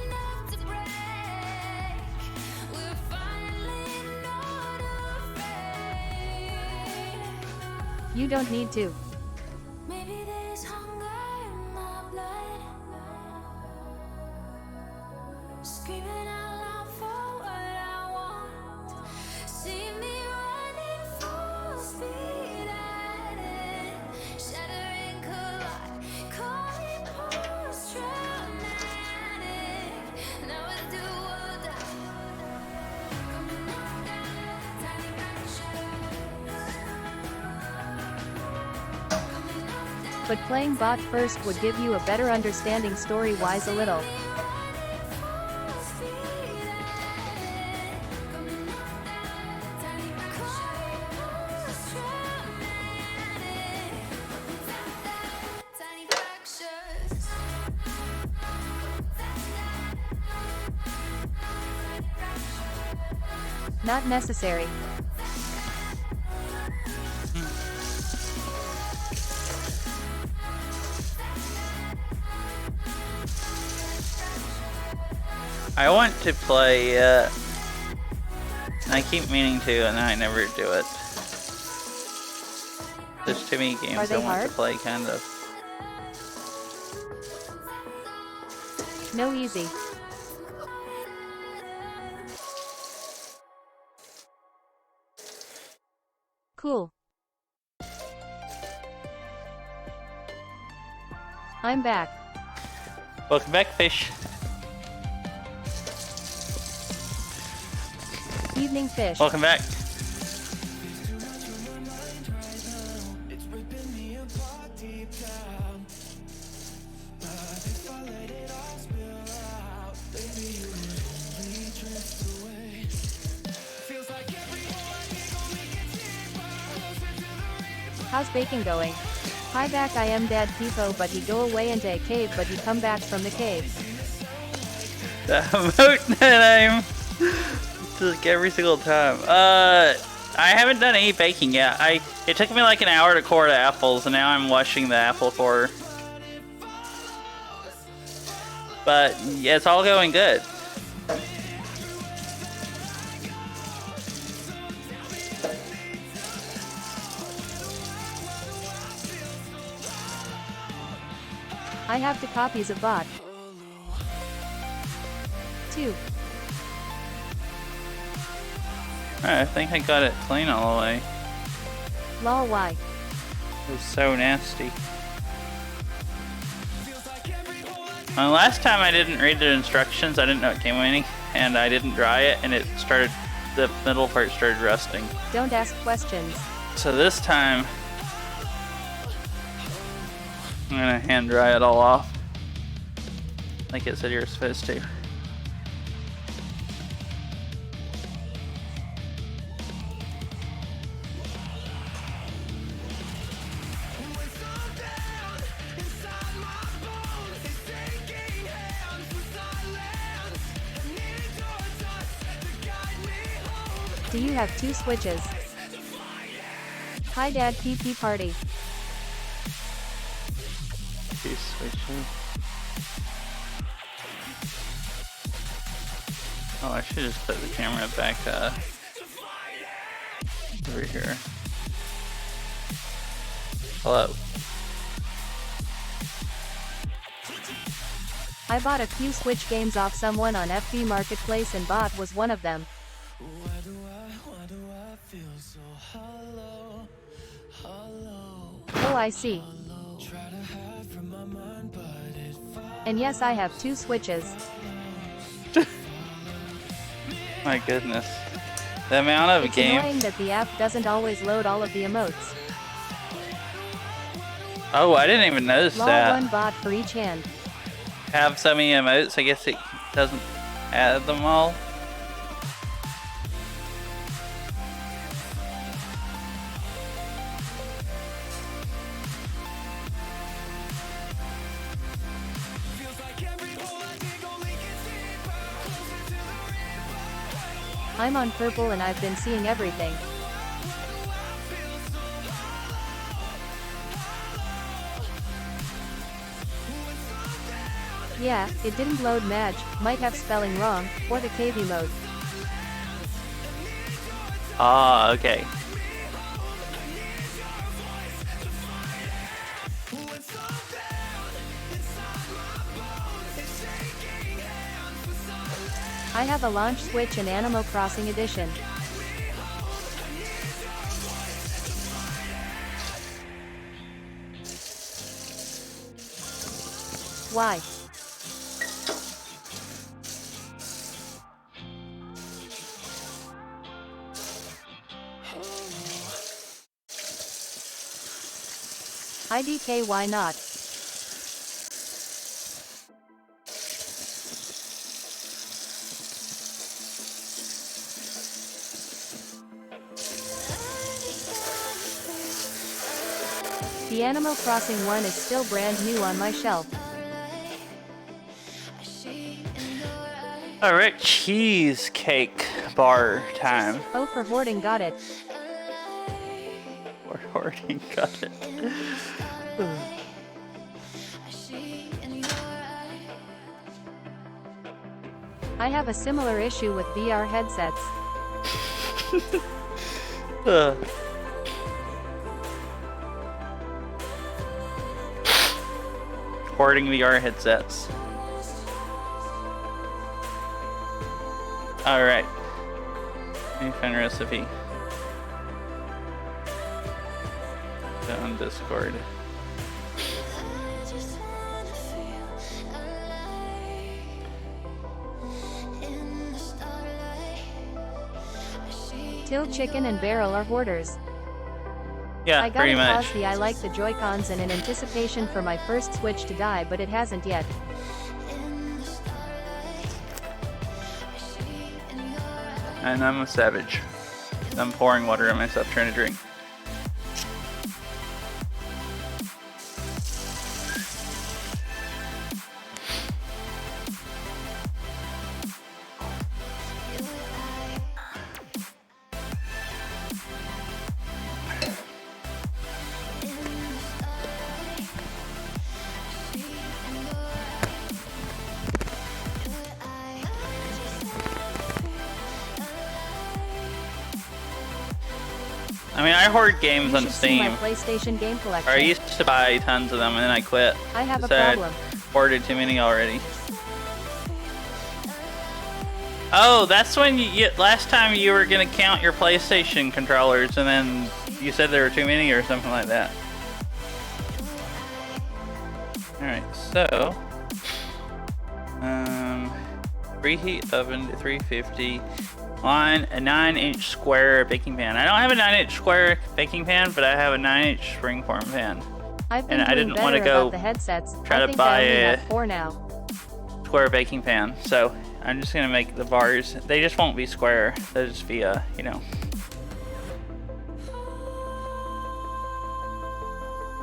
You don't need to. Maybe there's hunger in my blood. Screaming out loud for what I want. See me running full speed at it. Shattering collide. Calling post-traumatic. Now it's do or die. Coming off down, tiny But playing bot first would give you a better understanding story-wise a little. tiny fractures. Not necessary. I want to play it. I keep meaning to, and I never do it. There's too many Are games they I want hard? to play, kind of. No easy. Cool. I'm back. Welcome back, fish. Evening fish. Welcome back. How's baking going? Hi back, I am Dad Pipo, but he go away into a cave, but he come back from the cave. The emote that I'm like every single time. I haven't done any baking yet. It took me like an hour to core the apples, and now I'm washing the apple core. But yeah, it's all going good. I have 2 copies of bot. 2. Alright, I think I got it clean all the way. Lol, why? It was so nasty. Last time I didn't read the instructions, I didn't know it came with any, and I didn't dry it, and the middle part started rusting. Don't ask questions. So this time, I'm gonna hand dry it all off, like it said you're supposed to. Do you have 2 switches? Hi Dad, PP party. Two switches. Oh, I should just put the camera back over here. Hello. I bought a few Switch games off someone on FB Marketplace and bot was one of them. Oh, I see. And yes, I have 2 Switches. My goodness. The amount of It's game. annoying that the app doesn't always load all of the emotes. Oh, I didn't even notice Lol, that. 1 bot for each hand. Have so many emotes, I guess it doesn't add them all. I'm on purple and I've been seeing everything. Yeah, it didn't load match, might have spelling wrong, or the KV mode. Ah, okay. I have a launch Switch and Animal Crossing edition. Why? IDK, why not? The Animal Crossing one is still brand new on my shelf. Alright, cheesecake bar time. Oh, for hoarding, got it. We're hoarding, got it. I have a similar issue with VR headsets. Hoarding VR headsets. Alright. Let me find a recipe. on Discord. I just wanna feel alive in the starlight. I see Till Chicken and Barrel are hoarders. Yeah, I pretty gotta much. pause the I like the Joy-Cons and in anticipation for my first Switch to die, but it hasn't yet. in the starlight. I see in your eyes. And I'm a savage. I'm pouring water on myself trying to drink. I mean, I hoard games You on should see my Steam. PlayStation game collection. Or I used to buy tons of them and then I quit. I have a Decided problem. I hoarded too many already. Oh, that's when last time you were gonna count your PlayStation controllers and then you said there were too many or something like that. Alright, so preheat oven to 350 on a 9-inch square baking pan. I don't have a 9-inch square baking pan, but I have a 9-inch springform pan. I've been and I doing didn't better wanna go about the headsets. try I to think buy I only a- have 4 now. Square baking pan. So I'm just gonna make the bars. They just won't be square. They'll just be you know.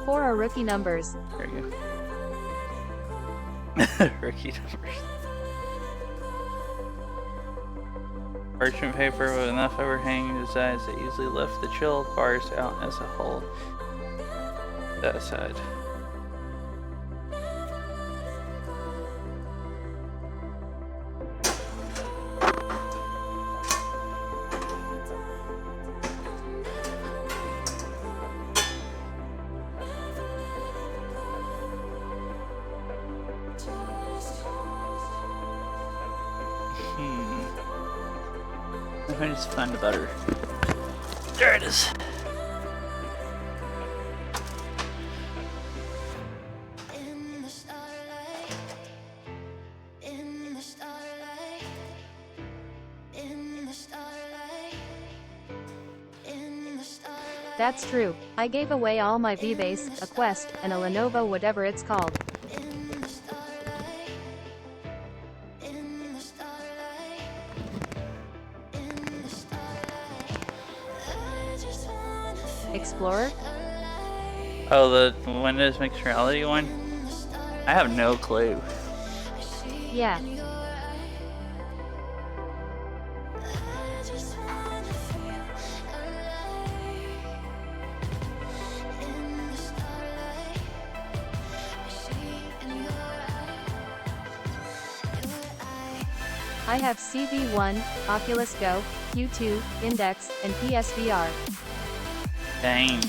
4 are rookie numbers. There you go. Rookie numbers. Parchment paper with enough overhang designs that easily lift the chilled bars out as a whole. That side. I just find the butter. There it is. In the starlight, in the starlight, in the starlight, in the starlight, That's true. I gave away all my V-Base, a Quest, and a Lenovo whatever it's called. in the starlight, in the starlight, in the starlight. I just wanna feel Explorer? Oh, the Windows Mixed Reality one? I have no clue. Yeah. I just wanna feel alive in the starlight. I see in your eyes. I have CV1, Oculus Go, Q2, Index, and PSVR. Dang.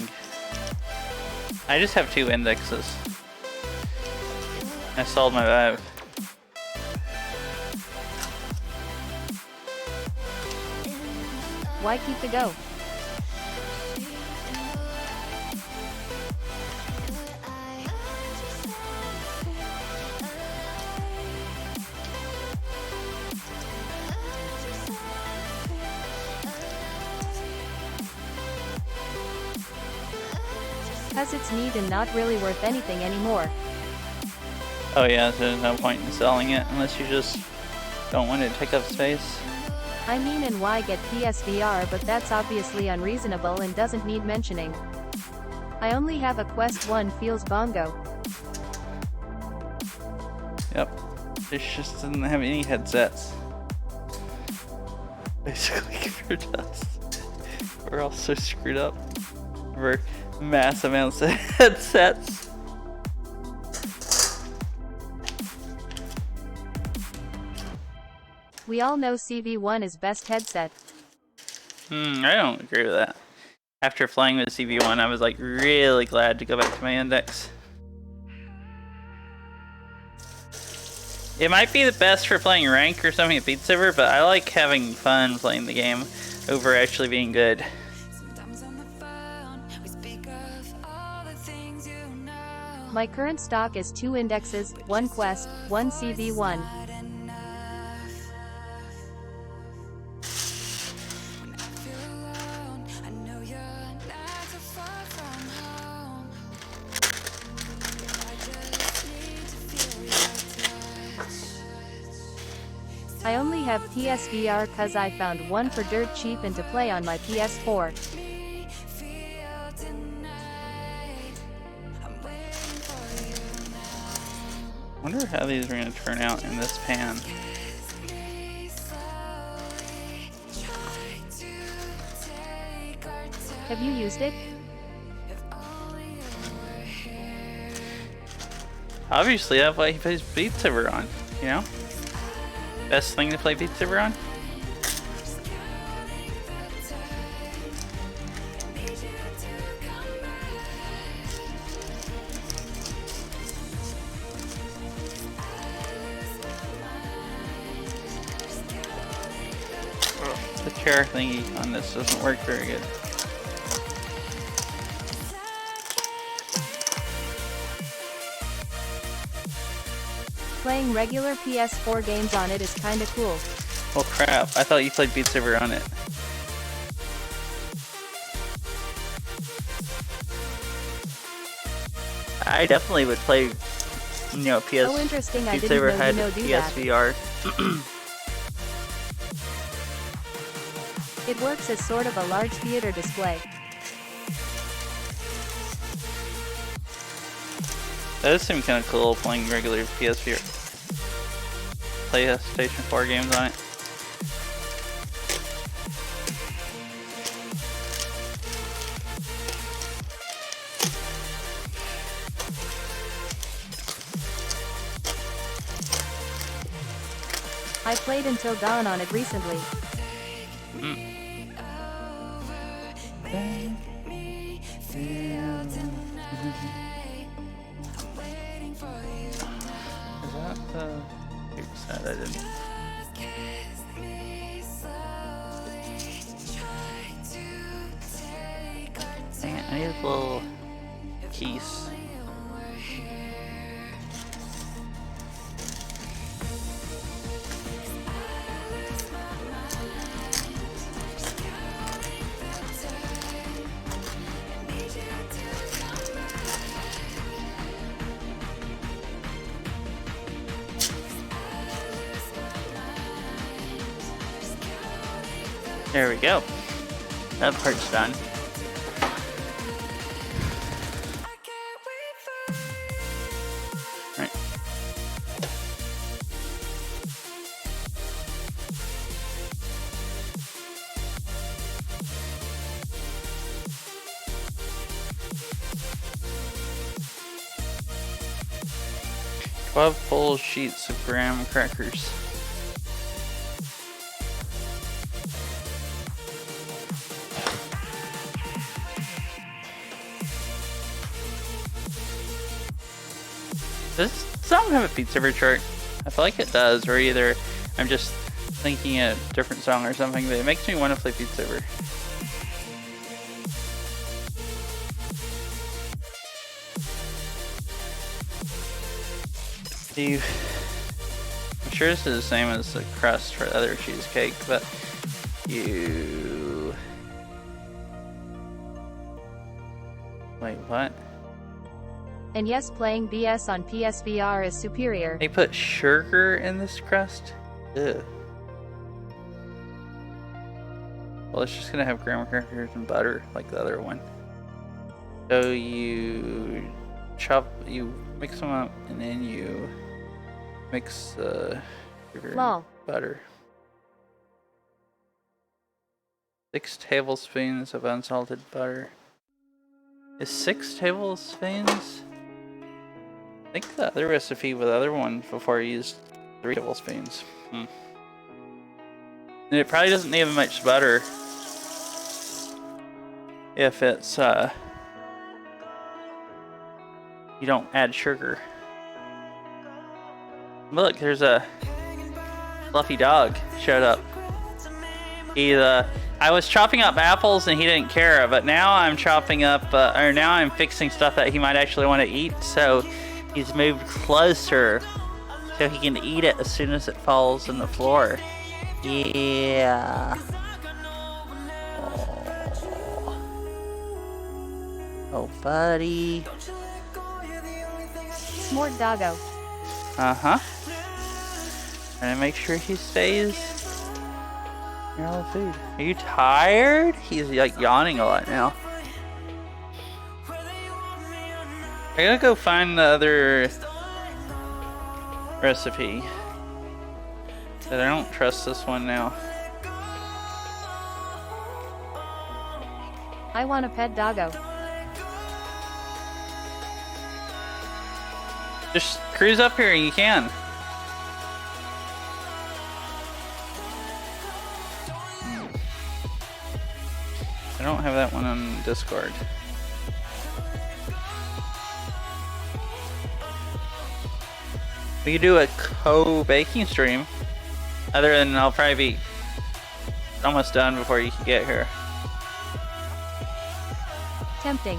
I just have 2 indexes. I sold my Vive. Why keep the Go? Cause it's neat and not really worth anything anymore. Oh yeah, there's no point in selling it unless you just don't want it to take up space. I mean, and why get PSVR, but that's obviously unreasonable and doesn't need mentioning. I only have a Quest 1 feels bongo. Yep. This just doesn't have any headsets. Basically compared to us. We're all so screwed up. We're mass amounts of headsets. We all know CV1 is best headset. I don't agree with that. After playing with CV1, I was like really glad to go back to my Index. It might be the best for playing rank or something at Beat Saber, but I like having fun playing the game over actually being good. Sometimes on the phone, we speak of all My current stock is 2 indexes, 1 quest, 1 CV1. I only have PSVR cause I found one for dirt cheap and to play on my PS4. Wonder how these are gonna turn out in this pan. Have you used it? Obviously, that's why he plays Beat Saber on, you know? Best thing to play Beat Saber on? The chair thingy on this doesn't work very good. Playing regular PS4 games on it is kinda cool. Oh crap, I thought you played Beat Saber on it. I definitely would play, you know, Oh, interesting, I Beat didn't Saber know had you know do that. PSVR. It works as sort of a large theater display. That does seem kind of cool playing regular PSVR. PlayStation 4 games on it. I played Until Dawn on it recently. Is that the... Oops, that I didn't... Dang it, I need a little keys. There we go. That part's done. Right. Twelve full sheets of graham crackers. Does this song have a Beat Saber chart? I feel like it does, or either I'm just thinking a different song or something, but it makes me want to play Beat Saber. I'm sure this is the same as the crust for the other cheesecake, but wait, what? And yes, playing BS on PSVR is superior. They put sugar in this crust? Ew. Well, it's just gonna have graham crackers and butter like the other one. So you mix them up, and then you mix the sugar Lol. and butter. 6 tablespoons of unsalted butter. Is 6 tablespoons? I think the other recipe with the other one before I used 3 tablespoons. And it probably doesn't need much butter if it's you don't add sugar. Look, there's a fluffy dog showed up. I was chopping up apples and he didn't care, but now I'm chopping up, or now I'm fixing stuff that he might actually want to eat. So he's moved closer so he can eat it as soon as it falls on the floor. Yeah. Oh, buddy. Smart doggo. Uh-huh. Trying to make sure he stays near all the food. Are you tired? He's like yawning a lot now. I gotta go find the other recipe. But I don't trust this one now. I want a pet doggo. Just cruise up here and you can. I don't have that one on Discord. We could do a co-baking stream. Other than I'll probably be almost done before you can get here. Tempting.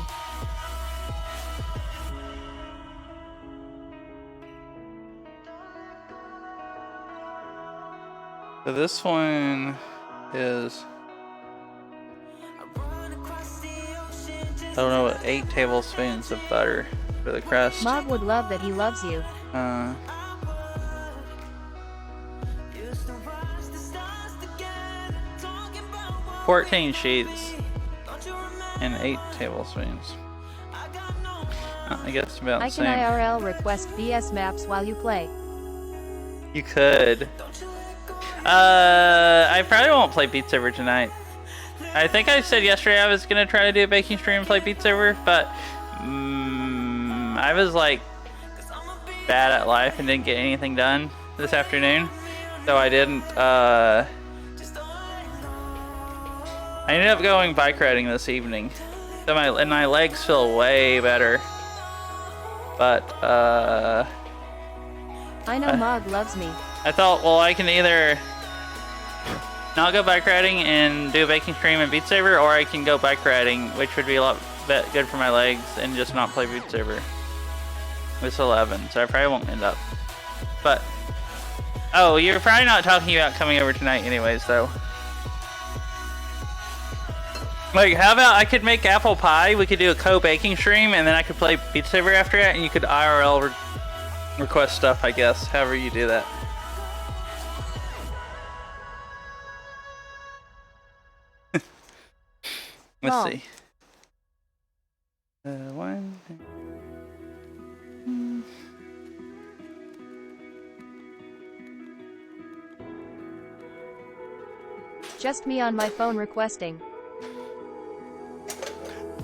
So this one is, I don't know, 8 tablespoons of butter for the crust. Mog would love that he loves you. 14 sheets and 8 tablespoons. I guess about I the can same. IRL request BS maps while you play. You could. I probably won't play Beat Saber tonight. I think I said yesterday I was gonna try to do a baking stream and play Beat Saber, but I was like bad at life and didn't get anything done this afternoon, so I didn't. I ended up going bike riding this evening, so my legs feel way better. But I know Mog loves me. I thought, well, I can either not go bike riding and do a baking stream and Beat Saber, or I can go bike riding, which would be a lot good for my legs, and just not play Beat Saber. It's 11, so I probably won't end up. But, oh, you're probably not talking about coming over tonight anyways, though. Like, how about I could make apple pie, we could do a co-baking stream, and then I could play Beat Saber after that, and you could IRL request stuff, I guess, however you do that. Let's Wrong. see. One. Just me on my phone requesting.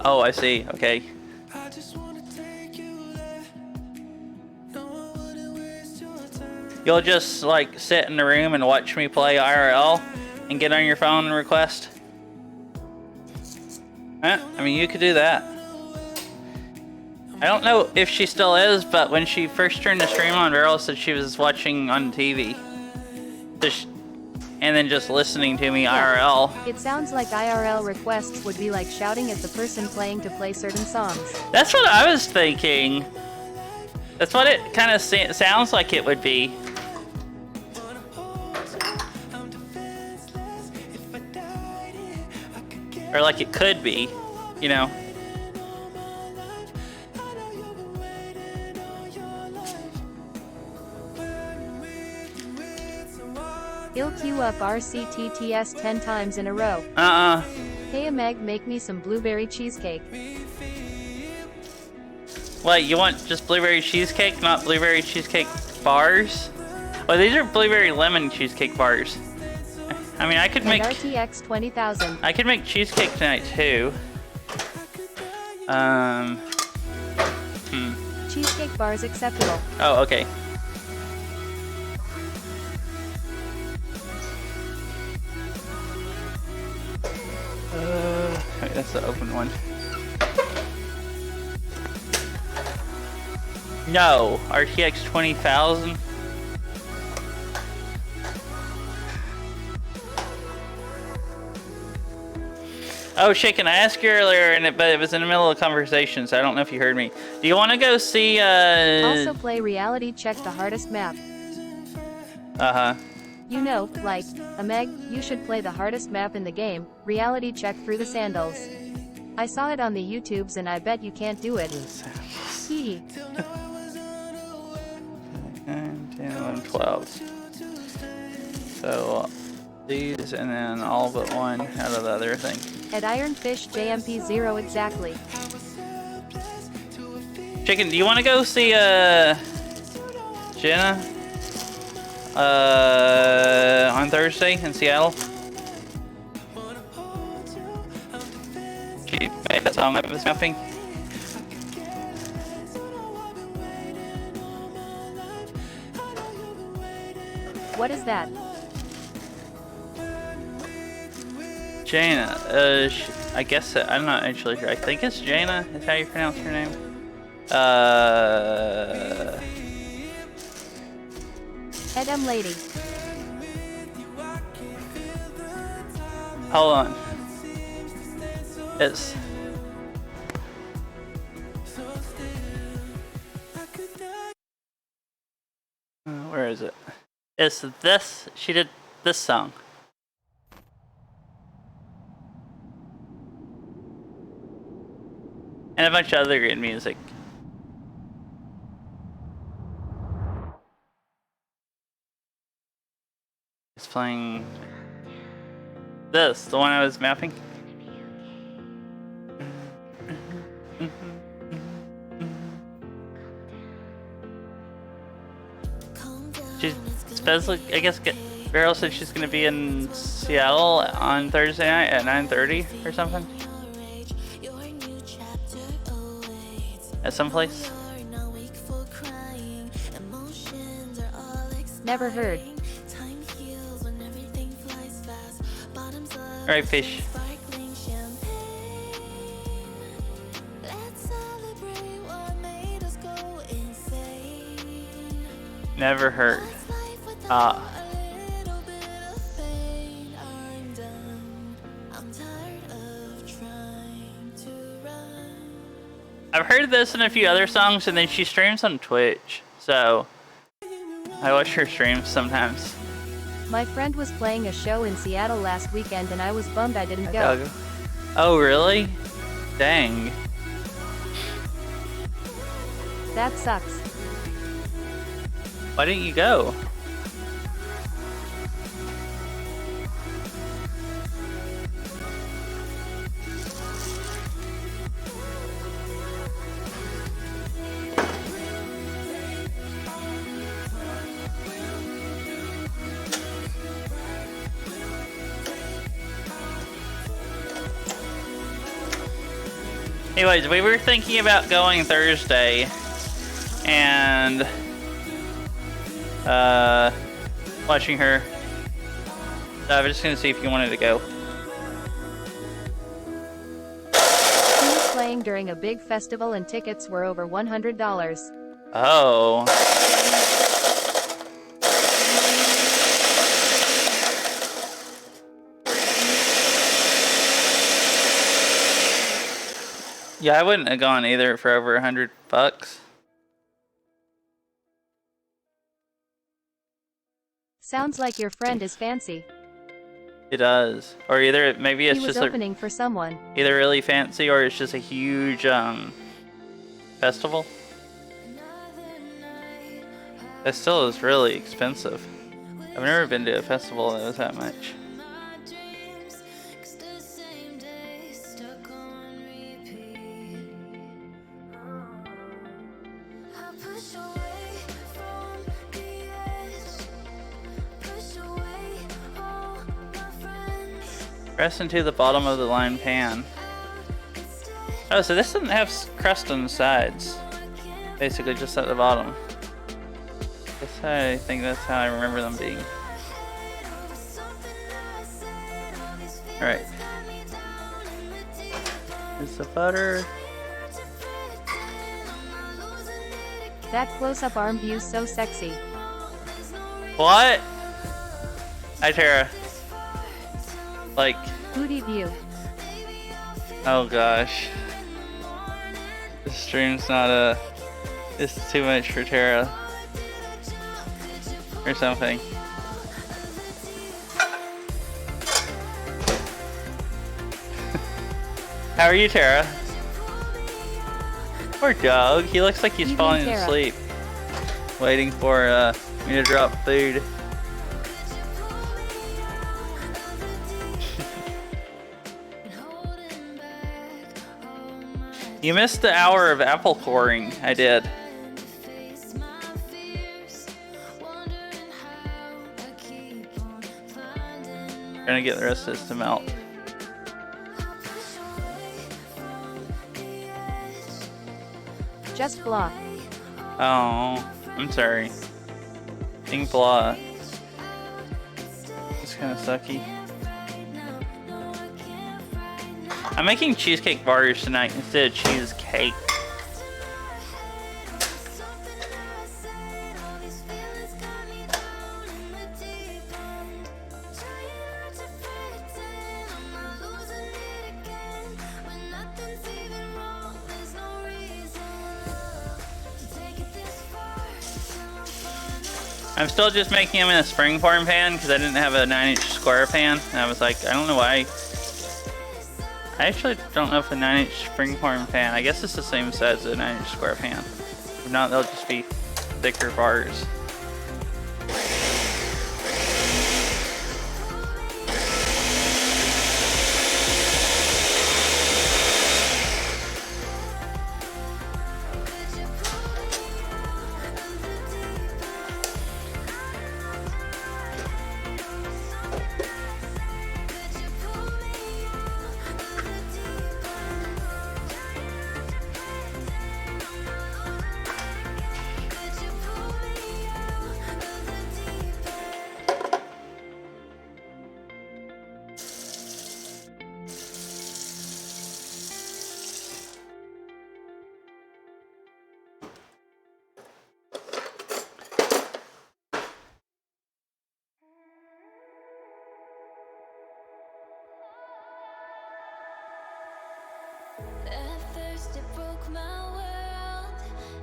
Oh, I see. Okay. I just wanna take you there. No, I wouldn't waste your time. You'll just like sit in the room and watch me play IRL and get on your phone and request? Huh? I mean, you could do that. I don't know if she still is, but when she first turned the stream on, Beryl said she was watching on TV. And then just listening to me IRL. It sounds like IRL requests would be like shouting at the person playing to play certain songs. That's what I was thinking. That's what it kind of sounds like it would be. I'm defenseless. If I died here, I could get Or like it could be, you know. I know you've been waiting all your life. When with someone He'll queue up RCTTS 10 times in a row. Hey Meg, make me some blueberry cheesecake. What, you want just blueberry cheesecake, not blueberry cheesecake bars? Well, these are blueberry lemon cheesecake bars. I mean, I could And make RTX 20,000. I could make cheesecake tonight too. Cheesecake bars acceptable. Oh, okay. Wait, that's the open one. No, RTX 20,000. Oh, Shaken, I asked you earlier, but it was in the middle of a conversation, so I don't know if you heard me. Do you want to go see, Also play reality check the hardest map. Uh-huh. You know, like, Meg, you should play the hardest map in the game, reality check through the sandals. I saw it on the YouTubes and I bet you can't do it. Hee. 9, 10, 11, 12. So, these and then all but one out of the other thing. At Ironfish JMP0 exactly. Chicken, do you want to go see, Jenna? On Thursday in Seattle? She made that song I was mapping. What is that? Jaina, I guess, I'm not actually sure. I think it's Jaina, is how you pronounce her name. Edm lady. Hold on. It's... where is it? It's this, she did this song. And a bunch of other good music. It's playing this, the one I was mapping. She's supposedly, I guess, Beryl said she's gonna be in Seattle on Thursday night at 9:30 or something. At some place. Never heard. Alright, fish. Never heard. Ah. I've heard this and a few other songs, and then she streams on Twitch, so I watch her streams sometimes. My friend was playing a show in Seattle last weekend and I was bummed I didn't go. Oh, really? Dang. That sucks. Why didn't you go? Anyways, we were thinking about going Thursday and watching her. So I was just gonna see if you wanted to go. He was playing during a big festival and tickets were over $100. Oh. Yeah, I wouldn't have gone either for over $100. Sounds like your friend is fancy. It does. Or either maybe it's He was just opening for someone. either really fancy or it's just a huge festival. That still is really expensive. I've never been to a festival that was that much. Press into the bottom of the line pan. Oh, so this doesn't have crust on the sides. Basically just at the bottom. I think that's how I remember them being. Alright. Here's the butter. That close-up arm view's so sexy. What? Hi, Tara. Like, Booty view. Oh gosh. This stream's not a... This is too much for Tara. Or something. How are you, Tara? Poor dog. He looks like he's Evening, falling Tara. asleep. Waiting for me to drop food. You missed the hour of apple coring. I did. Trying to get the rest of this to melt. Just blah. Oh, I'm sorry. Being blah. It's kind of sucky. I'm making cheesecake bars tonight instead of cheesecake. I'm still just making them in a springform pan because I didn't have a 9-inch square pan. And I was like, I don't know why. I actually don't know if a 9-inch springform pan, I guess it's the same size as a 9-inch square pan. If not, they'll just be thicker bars. At first it broke my world.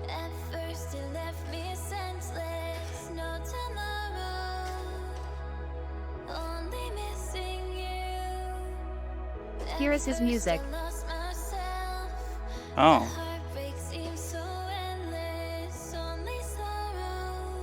At first it left me senseless. No tomorrow, only missing you. Here is his music. Lost myself. Oh. Heartbreak seems so endless. Only sorrow.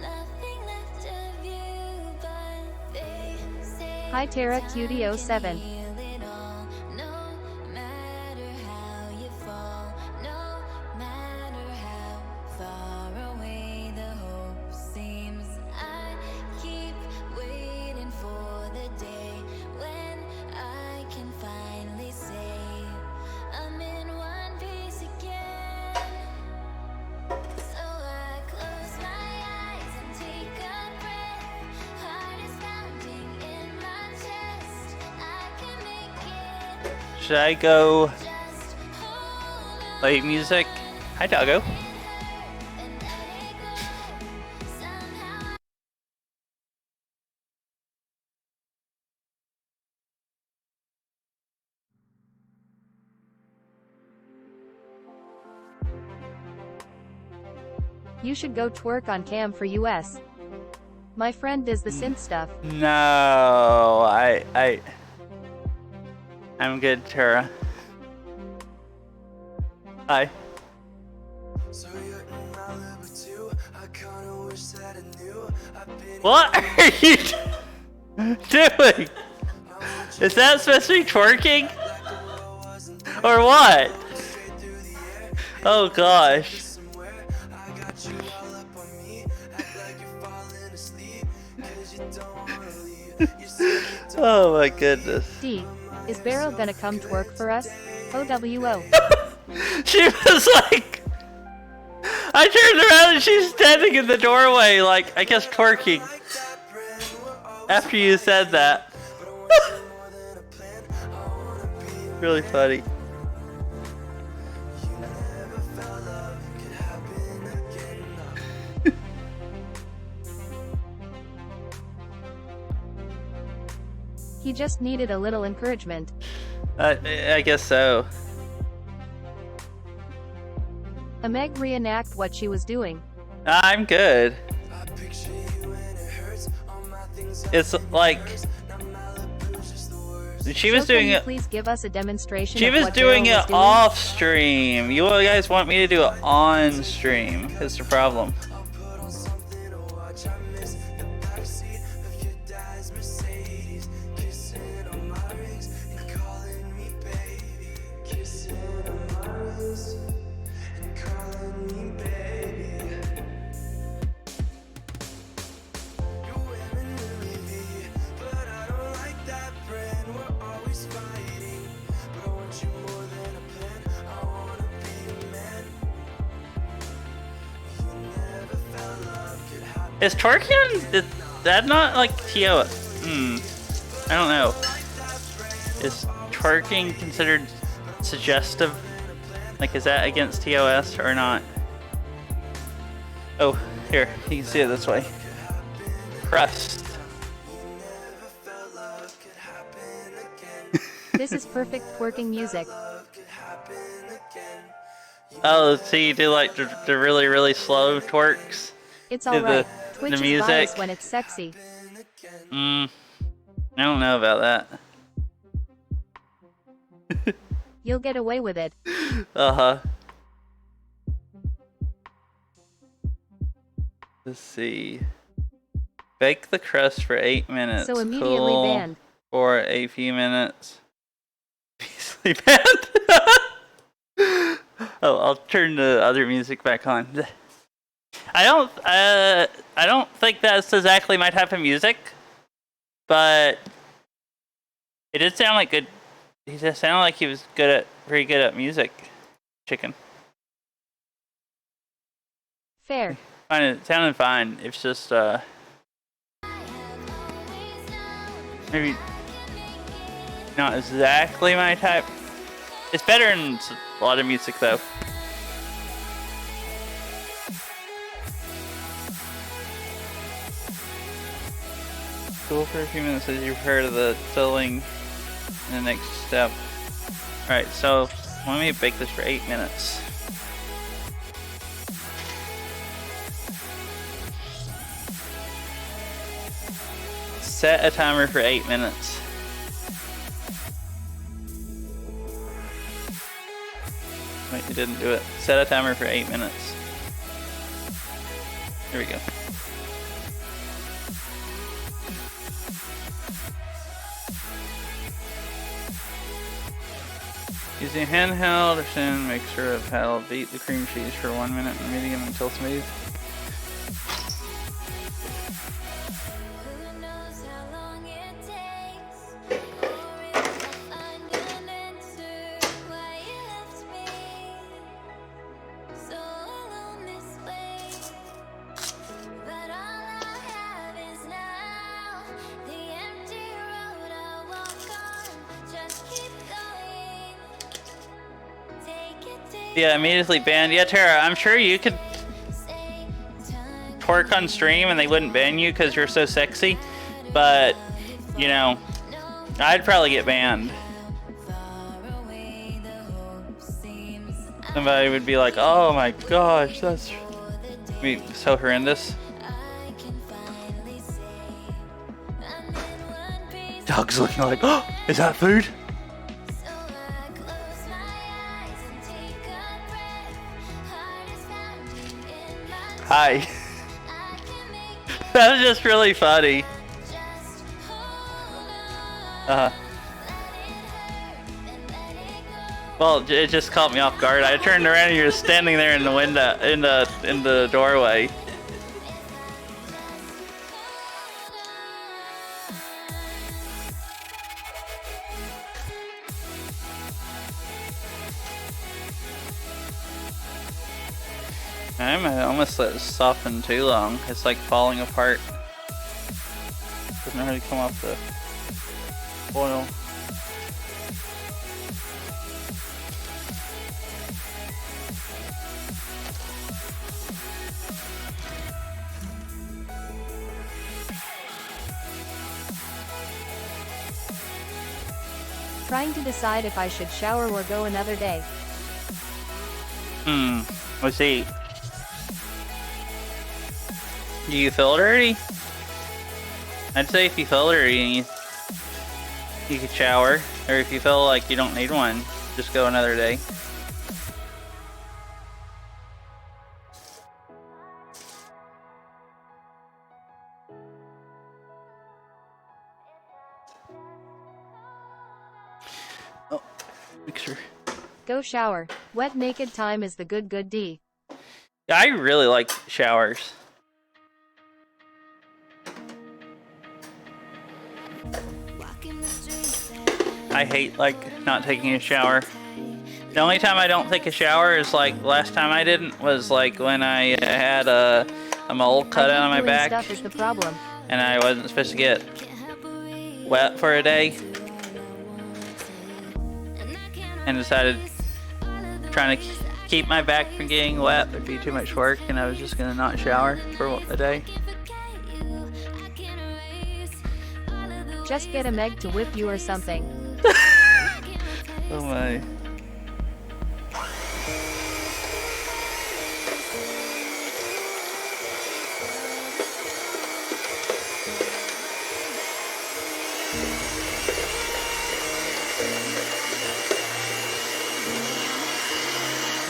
Nothing left of you, but they say Hi Tara Cutie07. heal it all. No matter how you fall, no matter how far away the hope seems. I keep waiting for the day when I can finally say I'm in one piece again. So I close my eyes and take a breath. Heart is pounding in my chest. I can make it. Should I go Just hold on. play music? Hi, doggo. And let it go. Somehow You should go twerk on cam for US. My friend does the synth stuff. No, I'm good, Tara. Hi. So you're in my liver too. I kinda wish that I knew. I've been What are you doing? Is that supposed to be twerking? like the world wasn't there. Or what? Straight through the air. Oh gosh. Somewhere I got you all up on me. Act like you're falling asleep. 'Cause you don't wanna leave. You say you don't. Oh my goodness. D. Is Beryl gonna come twerk for us? OWO. She was like, I turned around and she's standing in the doorway, like, I guess twerking. Like that bread, we're always After you said that. but I want you more than a plan. I wanna be Really funny. You never felt love could happen again. He just needed a little encouragement. I guess so. A Meg reenact what she was doing. I'm good. I picture you and it hurts. All my things are It's like now Malibu's just the worst. she was So can doing you it. please give us a demonstration She of was what doing Daryl was it doing? off stream. You guys want me to do it on stream? Is the problem? I'll put on something to watch. I miss the backseat of your dad's Mercedes, kissing on my rings and calling me baby, kissing on my rings and calling me baby. You're wearing Louis V, but I don't like that brand. We're always fighting, but I want you more than a pen. I wanna be a man. You never felt love could happen. Is Twerking? Is that not like TO? I don't know. Is twerking considered suggestive? Like, is that against TOS or not? Oh, here, you can see it this way. Crust. This is perfect twerking music. Oh, so you do like the really, really slow twerks? It's The- alright. the Twitch is music. biased when it's sexy. I don't know about that. You'll get away with it. Uh-huh. Let's see. Bake the crust for 8 minutes. So immediately Cool banned. For a few minutes. Easily banned. Oh, I'll turn the other music back on. I don't think that's exactly my type of music, but it did sound like good. He just sounded like he was very good at music. Chicken. Fair. Fine, it sounded fine. It's just maybe not exactly my type. It's better in a lot of music though. Cool for a few minutes as you've heard of the filling in the next step. Alright, so let me bake this for 8 minutes. Set a timer for 8 minutes. Wait, you didn't do it. Set a timer for 8 minutes. Here we go. Using handheld or thin mixture of paddle, beat the cream cheese for 1 minute in medium until smooth. Who knows how long it takes, or if I'll find an answer why you left me so alone this way. But all I have is now, the empty road I walk on. Just keep going. Take it, Yeah, immediately banned. Yeah, Tara, I'm sure you could same time. twerk on stream and they wouldn't ban you because you're so sexy. But, you know, I'd probably get banned. Far away, the hope seems Somebody would be like, oh my gosh, that's be so horrendous. I can finally say I'm in one piece. Dog's looking like, oh, is that food? So I close my eyes and take a breath. Heart is pounding in my Hi. chest. I can make That was just really funny. it just hold on. Uh, Let it hurt and let it go. well, it just caught me off guard. I turned around and you were standing there in the window, in the doorway. I might almost let it soften too long. It's like falling apart. Doesn't know how to come off the foil. Trying to decide if I should shower or go another day. Let's see. Do you feel dirty? I'd say if you feel dirty, you could shower. Or if you feel like you don't need one, just go another day. Oh, make sure. Go shower. Wet naked time is the good D. Yeah, I really like showers. Walking the streets I hate like not taking a shower. The only time I don't take a shower is like last time I didn't was like when I had a mole cut out on my back Stuff is the problem. and I wasn't supposed to get wet for a day and decided trying to keep my back from getting wet would be too much work and I was just gonna not shower for a day. Just get a Meg to whip you or something. Oh my.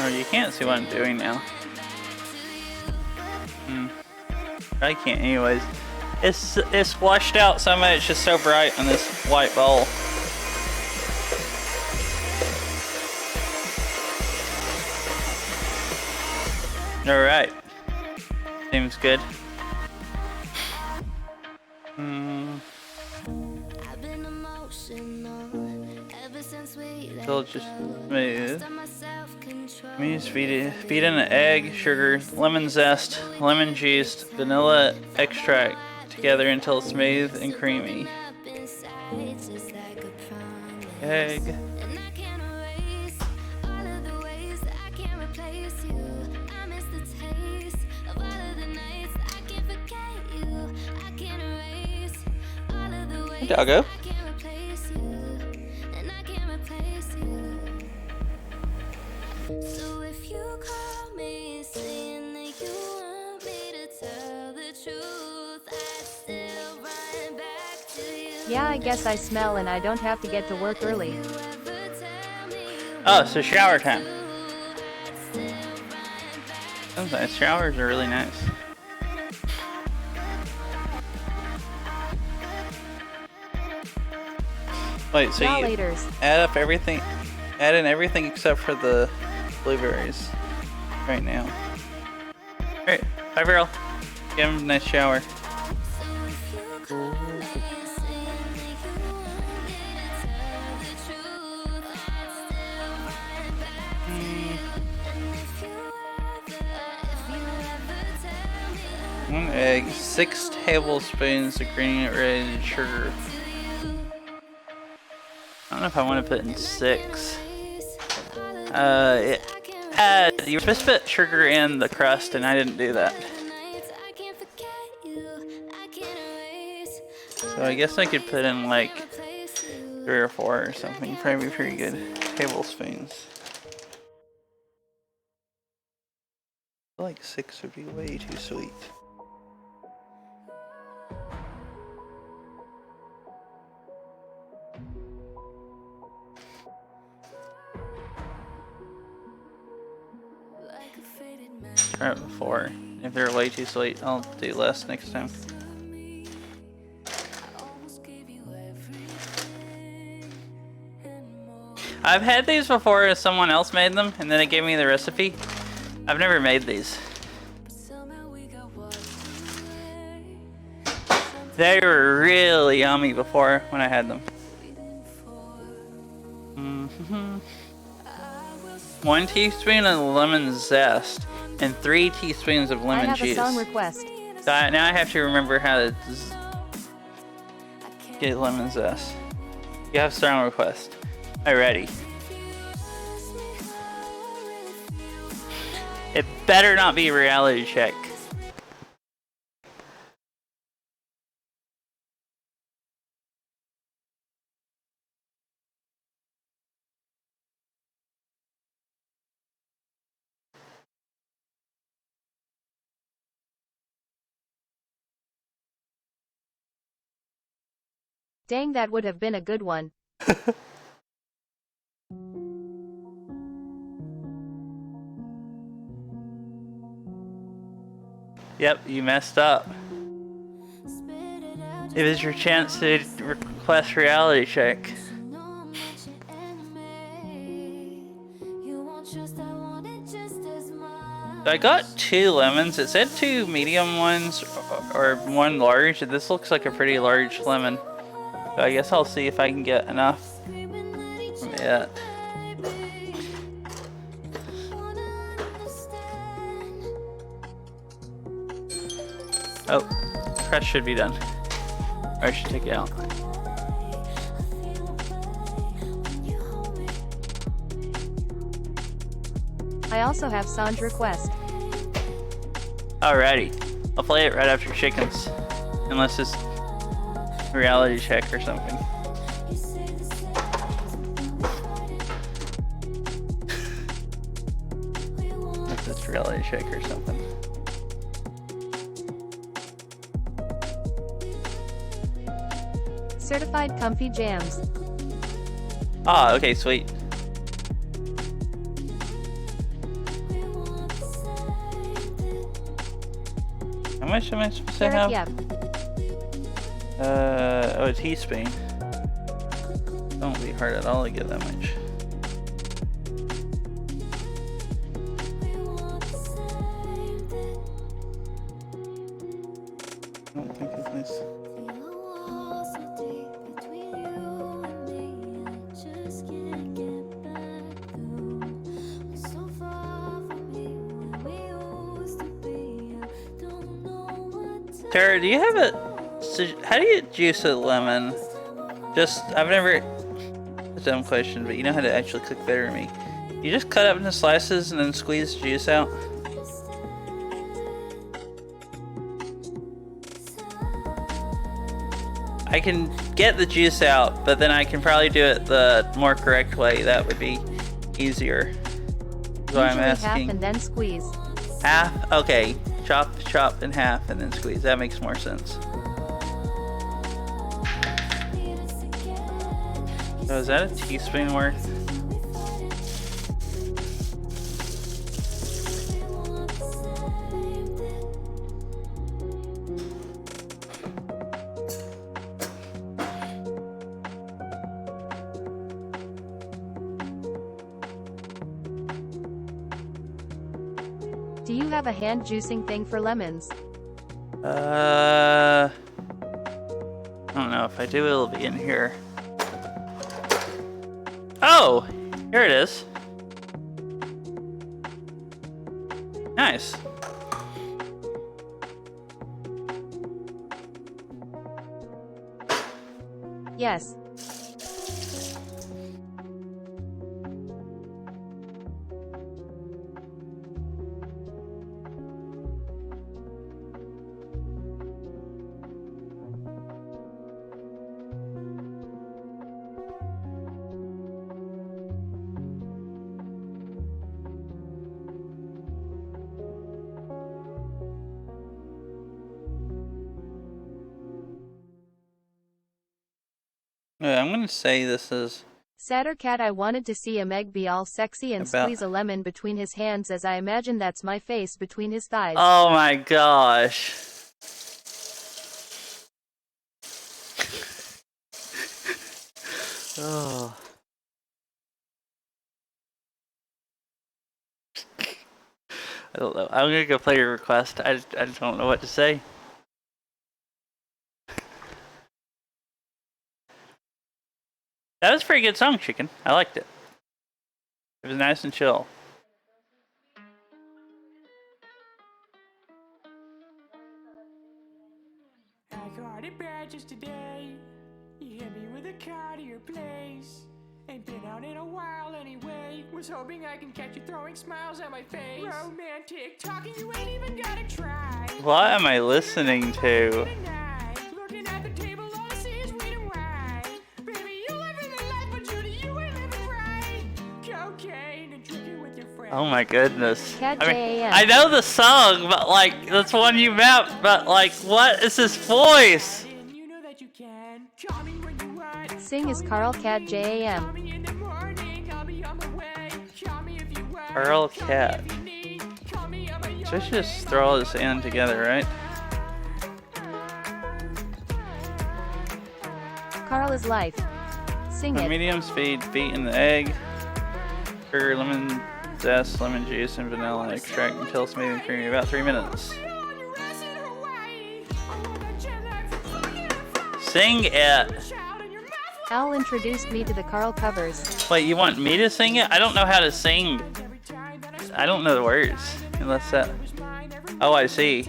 Oh, you can't see what I'm doing now. I can't anyways. It's washed out so much, it's just so bright on this white bowl. Alright. Seems good. I've been emotional ever since we Still just smooth. self-control. Me just feed in an egg, sugar, lemon zest, lemon juice, vanilla extract together until smooth and creamy. Egg. And I can't erase all of the ways that I can't replace you. I miss the taste of all of the nights I can't forget you. I can't erase all of the ways Doggo. I can't replace you. And I can't replace you. So if you call me saying that you want me to tell the truth, I'd still run back to you. Yeah, I guess I smell and I don't have to get to work early. Oh, so shower time. Sometimes showers are really nice. Wait, so Yeah, you laters. add in everything except for the blueberries right now. Alright, bye girl. Give him a nice shower. One egg, 6 tablespoons of granulated sugar. I don't know if I want to put in 6. You're supposed to put sugar in the crust, and I didn't do that. So I guess I could put in like 3 or 4 or something. Probably pretty good. Tablespoons. I feel like 6 would be way too sweet. Try it before. If they're way too sweet, I'll do less next time. I've had these before as someone else made them, and then they gave me the recipe. I've never made these. They were really yummy before when I had them. 1 teaspoon of lemon zest and 3 teaspoons of I lemon have juice. a song request. So now I have to remember how to get lemon zest. You have a song request. Alrighty. It better not be a reality check. Dang, that would have been a good one. Yep, you messed up. It was your chance to request reality check. So I got 2 lemons. It said 2 medium ones or 1 large. This looks like a pretty large lemon. So I guess I'll see if I can get enough from it. Oh, press should be done. Or I should take it out. I also have Sanj request. Alrighty. I'll play it right after chickens. Unless it's reality check or something. Unless it's reality check or something. Certified comfy jams. Ah, okay, sweet. How much am I supposed to have? Yep. Oh, a teaspoon. Don't be hard at all to get that much. I don't think it's nice. Tara, do you have a... So how do you juice a lemon? Just, I've never... It's a dumb question, but you know how to actually cook better than me. You just cut up into slices and then squeeze the juice out? I can get the juice out, but then I can probably do it the more correct way. That would be easier. So I'm Usually asking. half and then squeeze. Half? Okay. Chop in half and then squeeze. That makes more sense. So is that a teaspoon worth? Do you have a hand juicing thing for lemons? I don't know. If I do, it'll be in here. Oh! Here it is. Nice. Yes. I'm gonna say this is... Sattercat, I wanted to see a Meg be all sexy and About- squeeze a lemon between his hands as I imagine that's my face between his thighs. Oh my gosh. Oh. I don't know. I'm gonna go play your request. I don't know what to say. That was a pretty good song, Chicken. I liked it. It was nice and chill. I got it bad just today. You hit me with a car to your place. Ain't been out in a while anyway. Was hoping I can catch you throwing smiles at my face. Romantic talking, you ain't even gotta try. What am I listening to? Tonight, looking at the table, all I see is red and white. Baby, you living the life, but Judy, you ain't living right. Cocaine and drinking with your friends. Oh my goodness. Cat I mean, JAM. I know the song, but like, that's one you mapped, but like, what is his voice? And you know that you can. Call me when you Sing is Carl Cat JAM. Carl Cat. So I should just throw all this in together, right? Carl is life. Sing it. Medium speed, beat in the egg. Sugar, lemon zest, lemon juice, and vanilla extract until smooth and creamy. About 3 minutes. Sing it! Al introduced me to the Carl covers. Wait, you want me to sing it? I don't know how to sing. I don't know the words. Unless that... Oh, I see.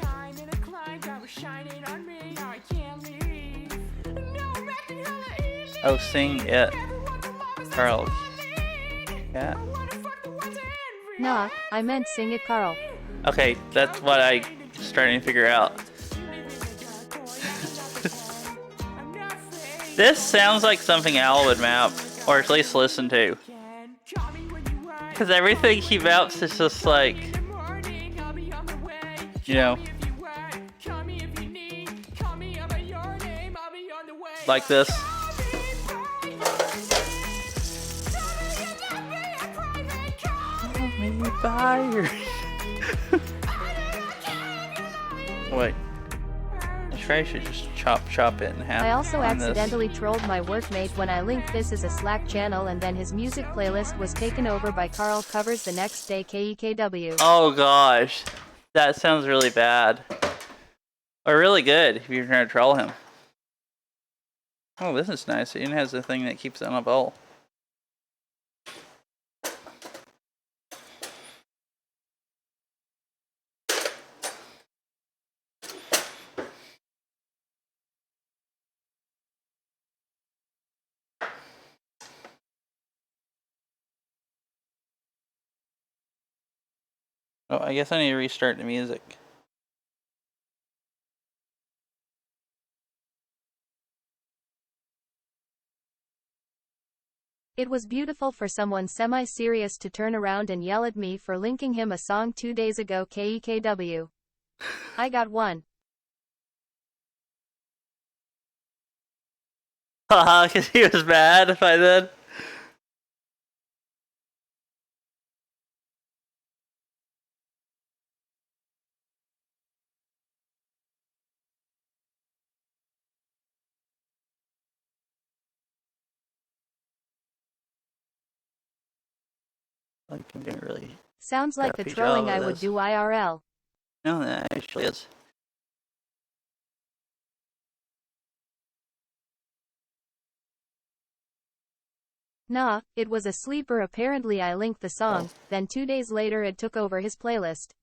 Oh, sing it. Carl. Yeah. Nah, I meant sing it Carl. Okay, that's what I was starting to figure out. This sounds like something Al would map, or at least listen to. Because everything he maps is just like, you know, like this. Wait. I should just chop it in half. I also on this. accidentally trolled my workmate when I linked this as a Slack channel and then his music playlist was taken over by Carl covers the next day KEKW. Oh gosh. That sounds really bad. Or really good if you're trying to troll him. Oh, this is nice. It even has the thing that keeps it on a bowl. Oh, I guess I need to restart the music. It was beautiful for someone semi-serious to turn around and yell at me for linking him a song 2 days ago KEKW. I got one. Haha, because he was mad by then. Like, I'm doing really... Sounds like the crappy trolling job I of would this. do IRL. No, that actually is. Nah, it was a sleeper. Apparently I linked the song, then 2 days later it took over his playlist.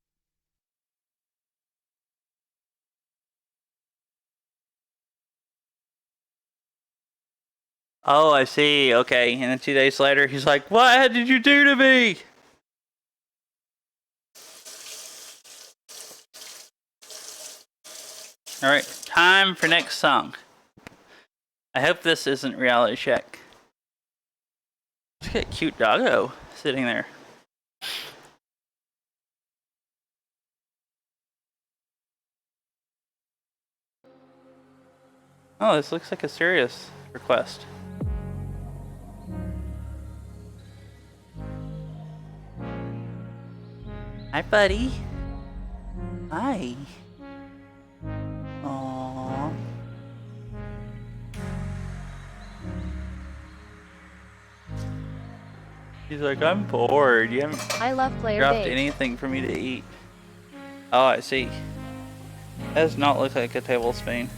Oh, I see. Okay, and then 2 days later, he's like, "What did you do to me?" All right, time for next song. I hope this isn't Reality Check. Look at that cute doggo sitting there. Oh, this looks like a serious request. Hi, buddy. Hi. Aww. He's like, I'm bored. You haven't I love player dropped Dave. anything for me to eat. Oh, I see. That does not look like a tablespoon.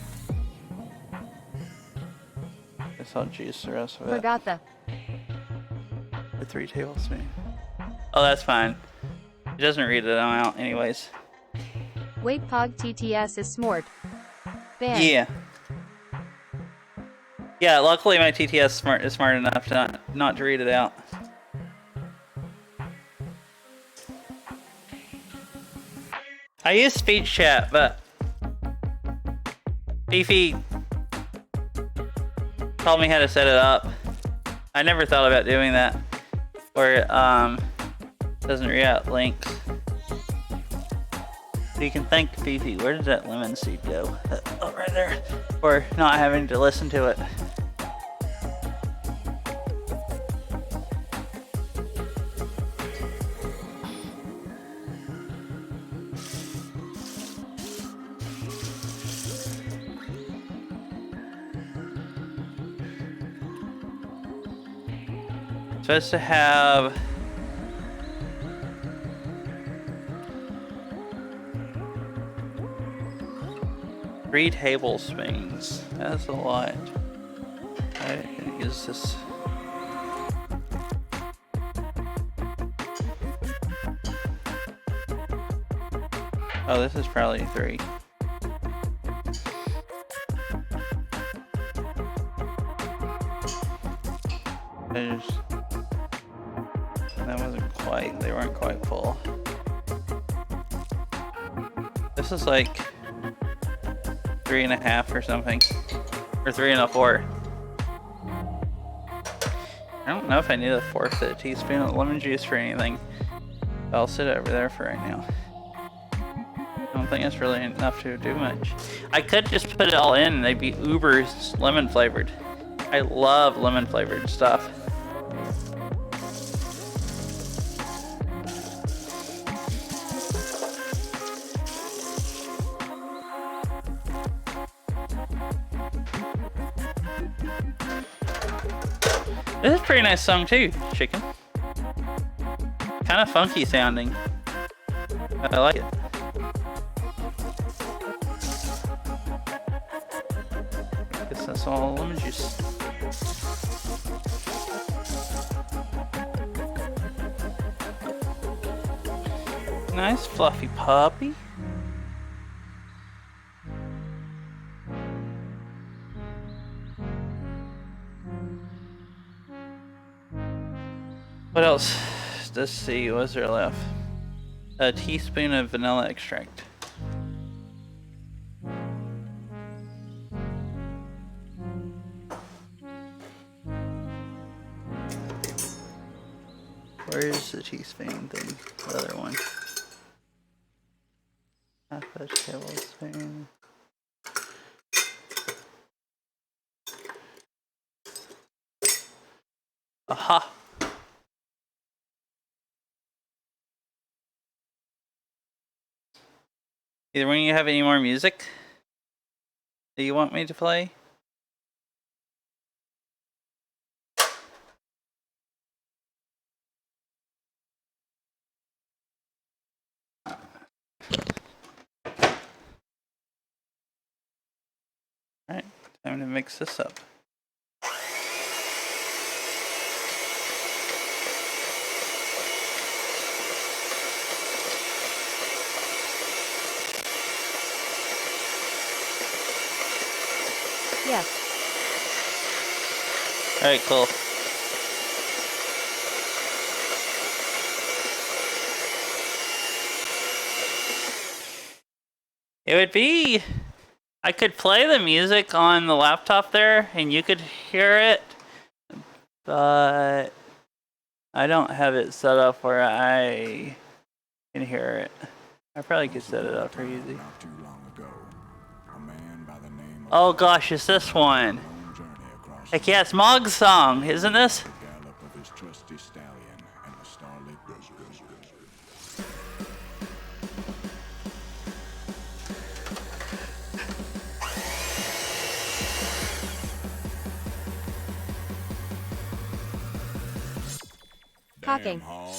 Guess I'll juice the rest of it. Forgot the. The 3 tablespoons. Oh, that's fine. It doesn't read it out anyways. Wait, Pog TTS is smart. Ban. Yeah. Yeah, luckily my TTS is smart enough to not to read it out. I use speech chat, but Fifi told me how to set it up. I never thought about doing that, where it doesn't read out links. So you can thank Fifi. Where did that lemon seed go? Oh, right there. For not having to listen to it. Supposed to have 3 tablespoons. That's a lot. I use this. Oh, this is probably 3. That wasn't quite, they weren't quite full. This is like 3.5 or something. Or 3 1/4. I don't know if I need a 1/4 teaspoon of lemon juice for anything. I'll sit over there for right now. I don't think it's really enough to do much. I could just put it all in and they'd be uber lemon flavored. I love lemon flavored stuff. This is a pretty nice song too, Chicken. Kind of funky sounding. I like it. Guess that's all lemon juice. Nice fluffy puppy. What else? Let's see, what's there left? A teaspoon of vanilla extract. Where's the teaspoon thing? The other one. Half a tablespoon. Aha! Either one of you have any more music that you want me to play? Alright, time to mix this up. Yes. Alright, cool. It would be... I could play the music on the laptop there and you could hear it, but I don't have it set up where I can hear it. I probably could set it up pretty easy. Not too long ago, a man by the name of Oh gosh, it's this one. long journey across Heck yeah, it's Mog's song, isn't this? the gallop of his trusty stallion and the starlit desert. Hawking. Hall.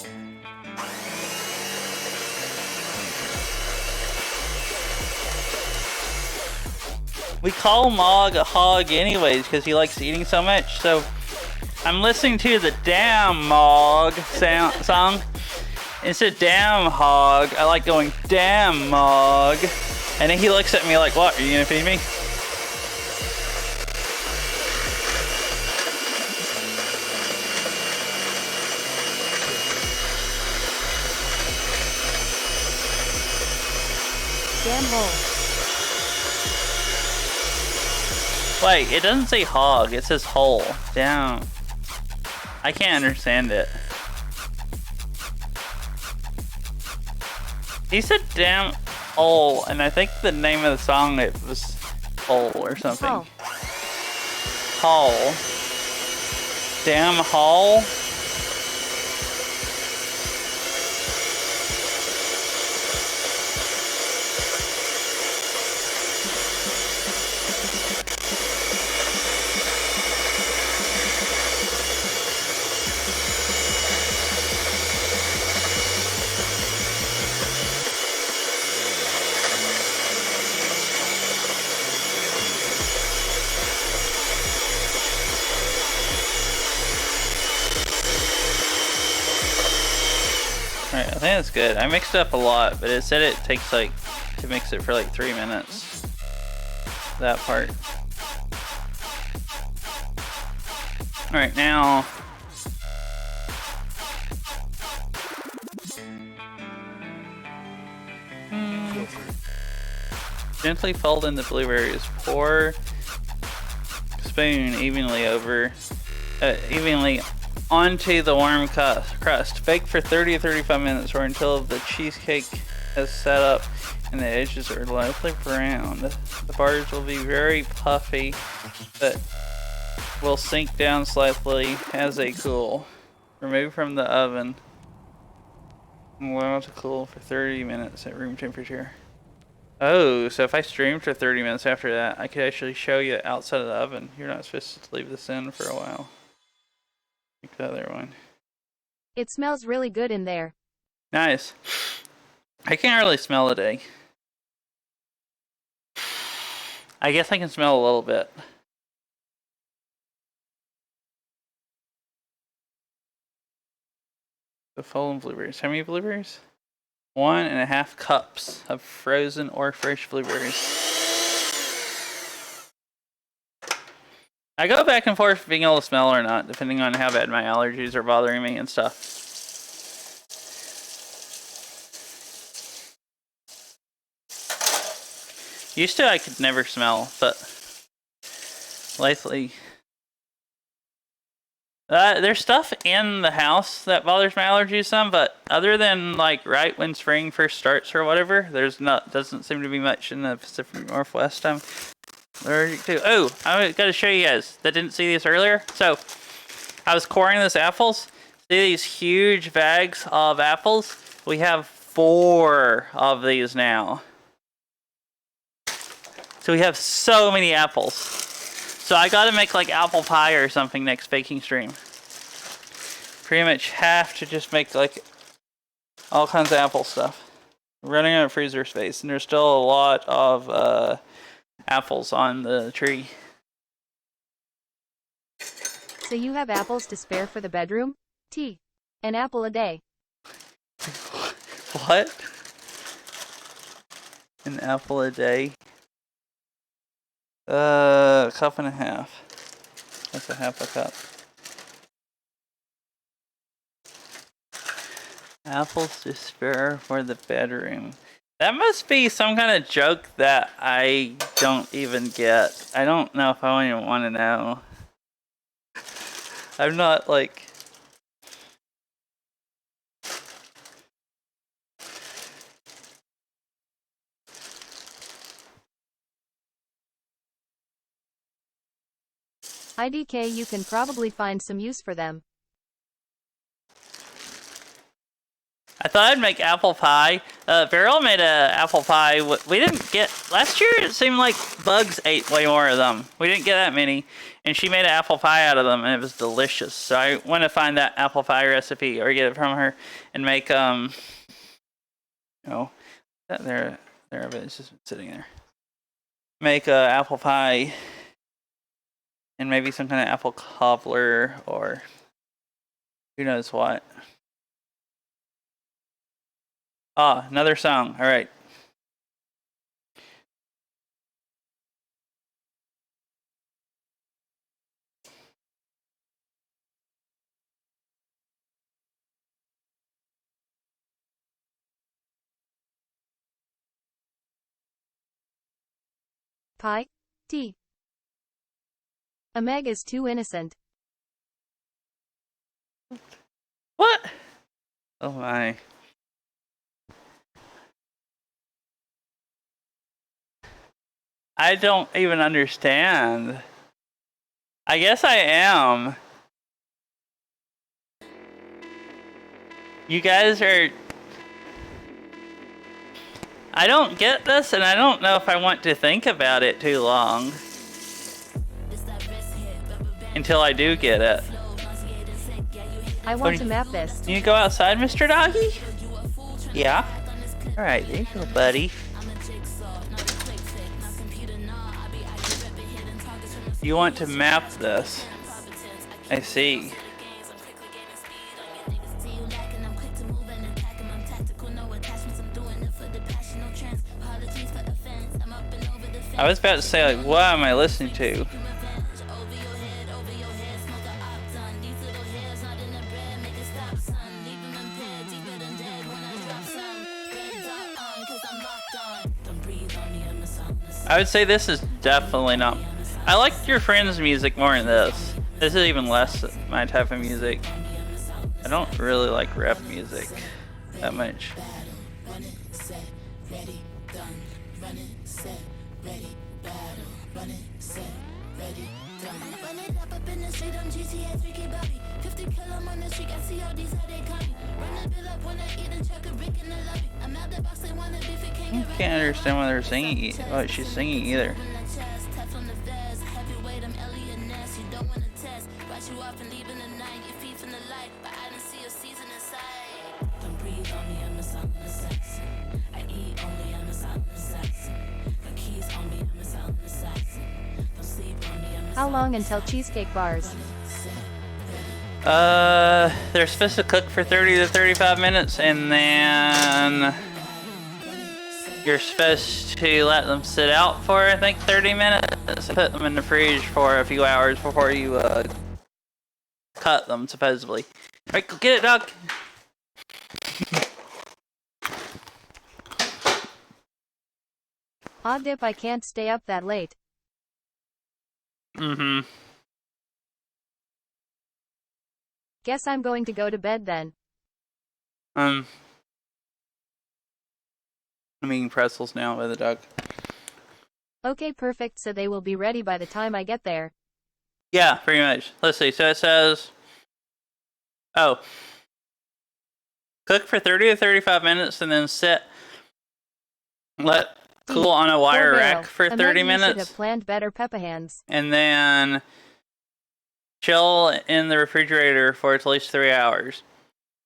We call Mog a hog anyways because he likes eating so much. So I'm listening to the Damn Mog song. Instead of Damn Hog, I like going Damn Mog. And then he looks at me like, what, are you gonna feed me? Damn hole. Wait, it doesn't say hog, it says hole. Damn. I can't understand it. He said damn hole, and I think the name of the song it was hole or something. Oh. Hole. Damn hole. Alright, I think that's good. I mixed it up a lot, but it said it takes like to mix it for like 3 minutes. That part. Alright, now. Gently fold in the blueberries. Pour spoon evenly onto the warm crust. Bake for 30 to 35 minutes or until the cheesecake has set up and the edges are lightly browned. The bars will be very puffy, but will sink down slightly as they cool. Remove from the oven. Allow to cool for 30 minutes at room temperature. Oh, so if I streamed for 30 minutes after that, I could actually show you outside of the oven. You're not supposed to leave this in for a while. Like the other one. It smells really good in there. Nice. I can't really smell a egg. I guess I can smell a little bit. The fallen blueberries. How many blueberries? 1.5 cups of frozen or fresh blueberries. I go back and forth being able to smell or not, depending on how bad my allergies are bothering me and stuff. Used to I could never smell, but lately there's stuff in the house that bothers my allergies some, but other than like right when spring first starts or whatever, doesn't seem to be much in the Pacific Northwest I'm allergic to. Oh, I gotta show you guys that didn't see these earlier. So I was coring those apples. See these huge bags of apples? We have 4 of these now. So we have so many apples. So I gotta make like apple pie or something next baking stream. Pretty much have to just make like all kinds of apple stuff. I'm running out of freezer space, and there's still a lot of apples on the tree. So you have apples to spare for the bedroom? An apple a day. What? An apple a day? A cup and a half. That's a half a cup. Apples to spare for the bedroom. That must be some kind of joke that I don't even get. I don't know if I even want to know. I'm not like... IDK, you can probably find some use for them. I thought I'd make apple pie. Beryl made a apple pie. We didn't get... Last year it seemed like bugs ate way more of them. We didn't get that many. And she made an apple pie out of them, and it was delicious. So I want to find that apple pie recipe or get it from her and make, oh, there of it. It's just sitting there. Make a apple pie and maybe some kind of apple cobbler or who knows what. Ah, another song. All right. Pie? Meg is too innocent. What? Oh my. I don't even understand. I guess I am. You guys are... I don't get this, and I don't know if I want to think about it too long. Until I do get it. I want to map this. Can you go outside, Mr. Doggy? Yeah? Alright, there you go, buddy. You want to map this. I see. I was about to say, like, what am I listening to? I would say this is definitely not. I like your friend's music more than this. This is even less my type of music. I don't really like rap music that much. I can't understand what they're singing, what she's singing either. How long until cheesecake bars? They're supposed to cook for 30 to 35 minutes, and then you're supposed to let them sit out for, I think, 30 minutes. Put them in the fridge for a few hours before you cut them, supposedly. Alright, go get it, dog. Odd dip, I can't stay up that late. Mm-hmm. Guess I'm going to go to bed then. I'm eating pretzels now with the dog. Okay, perfect, so they will be ready by the time I get there. Yeah, pretty much. Let's see. So it says, oh, cook for 30 to 35 minutes and then let cool on a wire rack for 30 You should minutes. have planned better, Peppa Hands. And then chill in the refrigerator for at least 3 hours.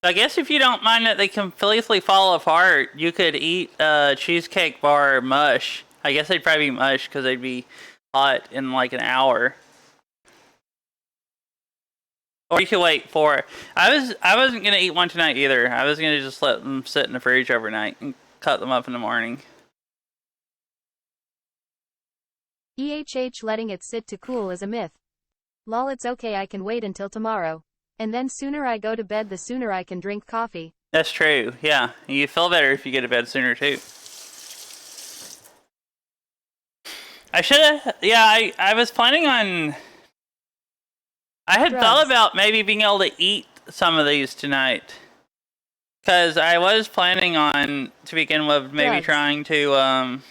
So I guess if you don't mind that they completely fall apart, you could eat a cheesecake bar mush. I guess they'd probably be mush because they'd be hot in like an hour. Or you could wait for. I wasn't gonna eat one tonight either. I was gonna just let them sit in the fridge overnight and cut them up in the morning. Letting it sit to cool is a myth. Lol, it's okay, I can wait until tomorrow. And then sooner I go to bed, the sooner I can drink coffee. That's true, yeah. You feel better if you get to bed sooner too. I should've, yeah, I was planning on, I had thought about maybe being able to eat some of these tonight. Because I was planning on, to begin with, maybe trying to,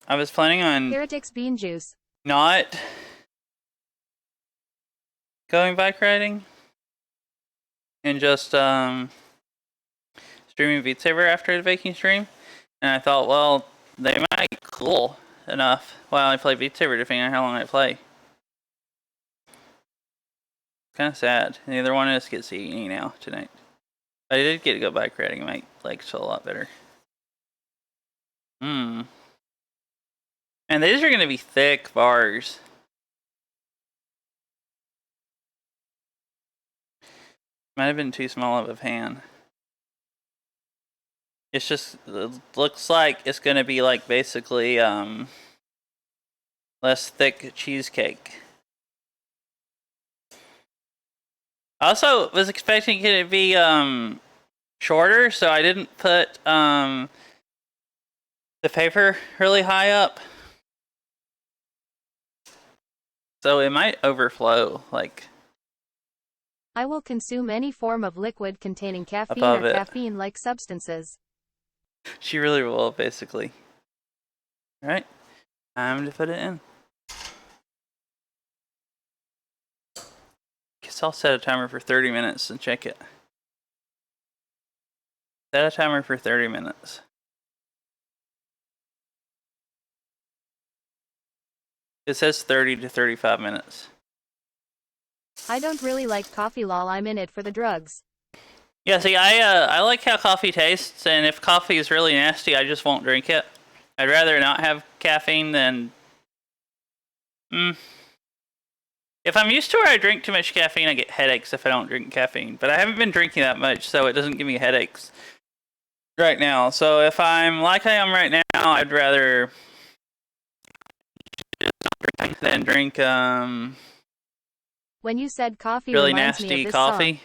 I was planning on Heretics bean juice. not going bike riding and just streaming Beat Saber after the baking stream. And I thought, well, they might be cool enough while I play Beat Saber, depending on how long I play. Kind of sad. Neither one of us gets to eat any now tonight. But I did get to go bike riding. My legs feel a lot better. And these are going to be thick bars. Might have been too small of a pan. It's just, it looks like it's going to be like basically less thick cheesecake. I also was expecting it to be shorter, so I didn't put the paper really high up. So it might overflow, like. I will consume any form of liquid containing caffeine Above or it. caffeine-like substances. She really will, basically. Alright, time to put it in. Guess I'll set a timer for 30 minutes and check it. Set a timer for 30 minutes. It says 30 to 35 minutes. I don't really like coffee, lol, I'm in it for the drugs. Yeah, see, I like how coffee tastes, and if coffee is really nasty, I just won't drink it. I'd rather not have caffeine than... If I'm used to where I drink too much caffeine, I get headaches if I don't drink caffeine. But I haven't been drinking that much, so it doesn't give me headaches. right now. So if I'm like I am right now, I'd rather than drink When you said coffee really reminds me nasty of this coffee.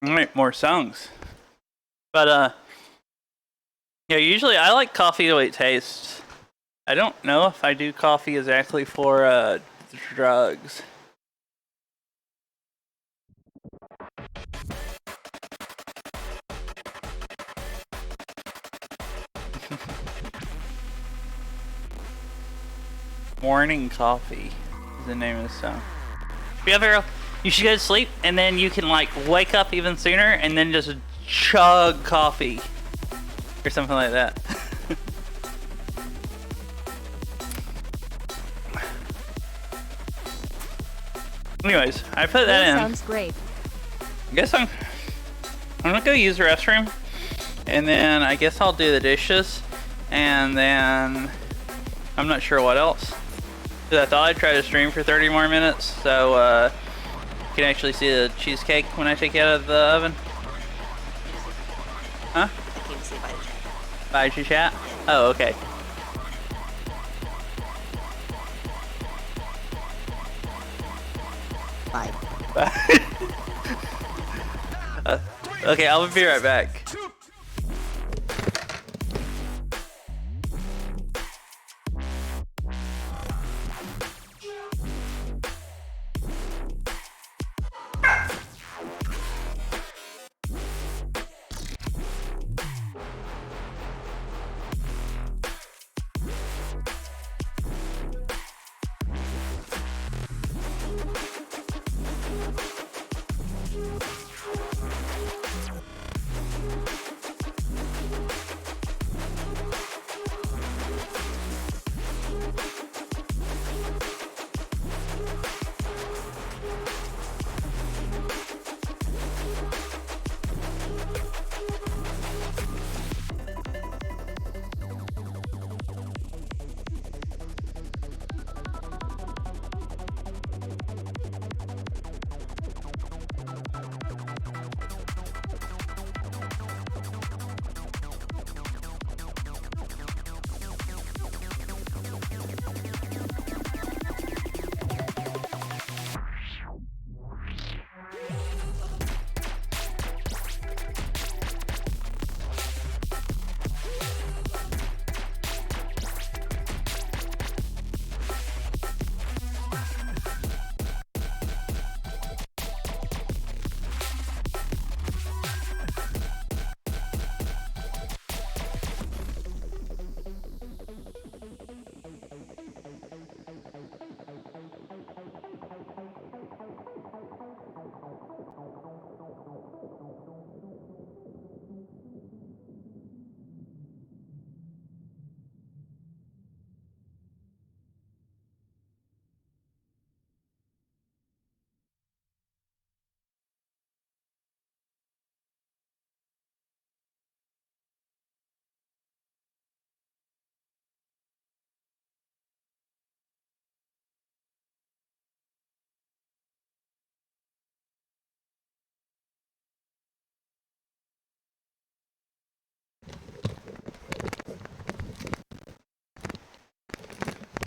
song. I like more songs. But yeah, usually I like coffee the way it tastes. I don't know if I do coffee exactly for drugs. Morning Coffee is the name of the song. You should go to sleep and then you can like wake up even sooner and then just chug coffee or something like that. Anyways, I put that in. Sounds great. I guess I'm gonna go use the restroom and then I guess I'll do the dishes and then I'm not sure what else. Because I thought I'd try to stream for 30 more minutes, so you can actually see the cheesecake when I take it out of the oven. Huh? I came to say bye to chat. Bye to chat? Oh, okay. Bye. Okay, I'll be right back.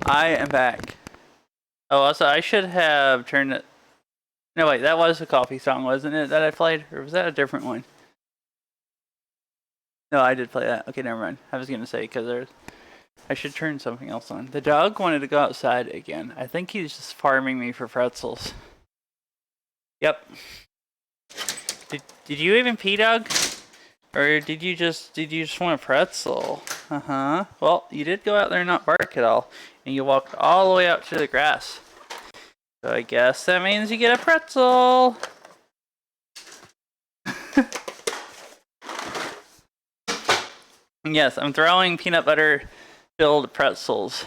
I am back. Oh, also, I should have turned it. No, wait, that was a coffee song, wasn't it, that I played? Or was that a different one? No, I did play that. Okay, never mind. I was going to say, because I should turn something else on. The dog wanted to go outside again. I think he's just farming me for pretzels. Yep. Did you even pee, dog? Or did you just want a pretzel? Uh-huh. Well, you did go out there and not bark at all. And you walked all the way out to the grass. So I guess that means you get a pretzel. Yes, I'm throwing peanut butter filled pretzels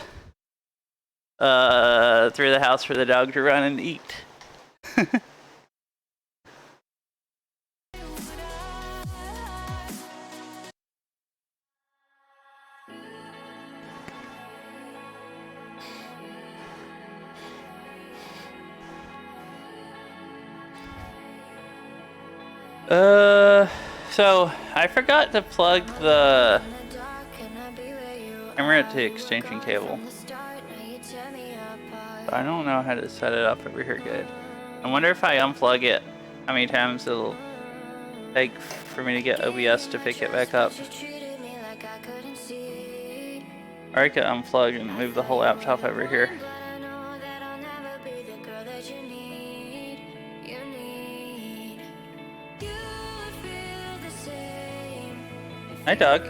through the house for the dog to run and eat. So I forgot to plug the camera to extension cable. But I don't know how to set it up over here good. I wonder if I unplug it, how many times it'll take for me to get OBS to pick it back up. Or I could unplug and move the whole laptop over here. Hi, dog.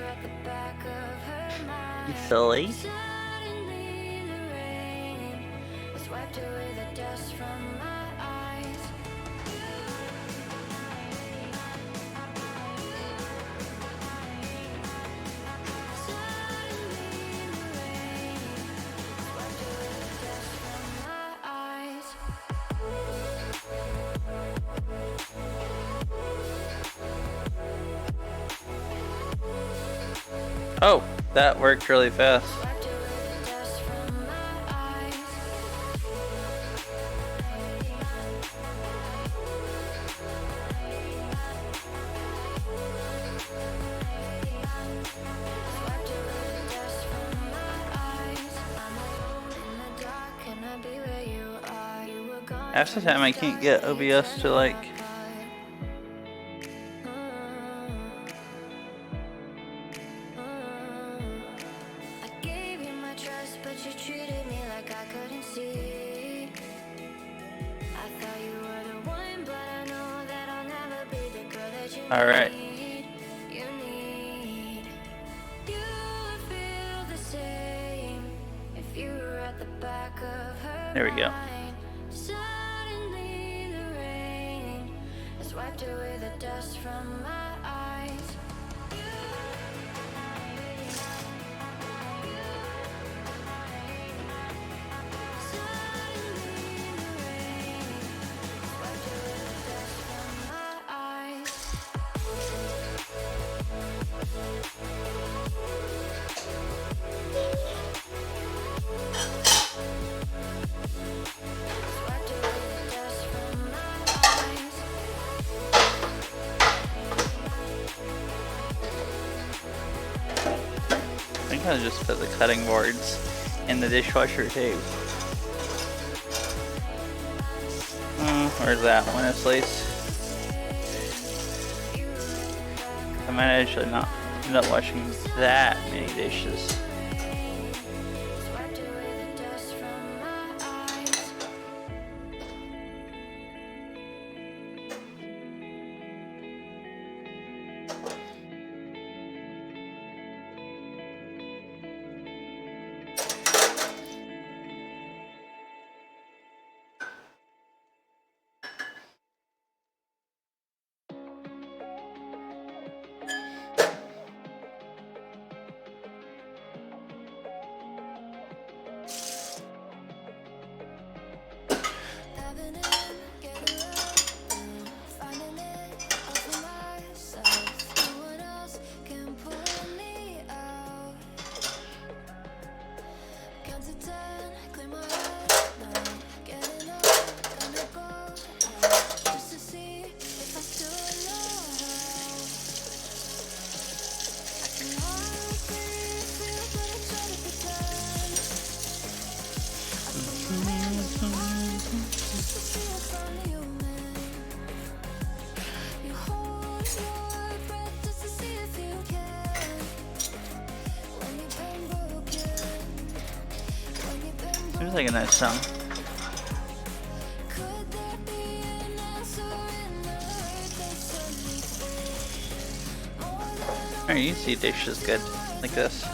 You silly. Oh, that worked really fast. Half the time I can't get OBS to like all right. There we go. Wiped away the dust from my eyes. I think I'll just put the cutting boards in the dishwasher too. Where's that one at least? I might actually not end up washing that many dishes. Seems like a nice song. Alright, you see dishes good, like this.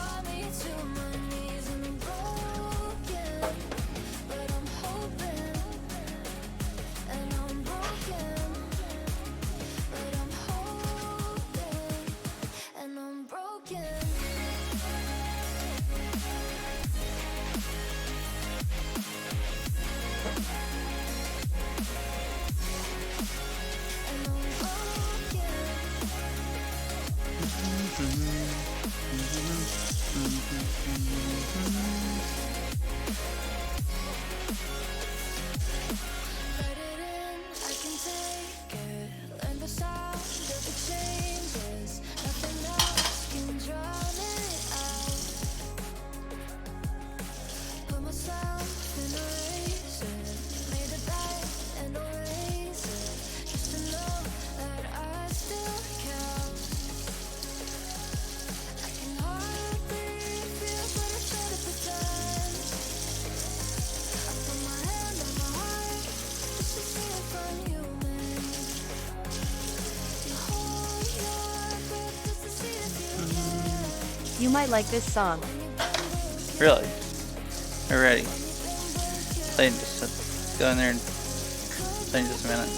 You might like this song. Really? We're ready. Play just go in there and play in just a minute.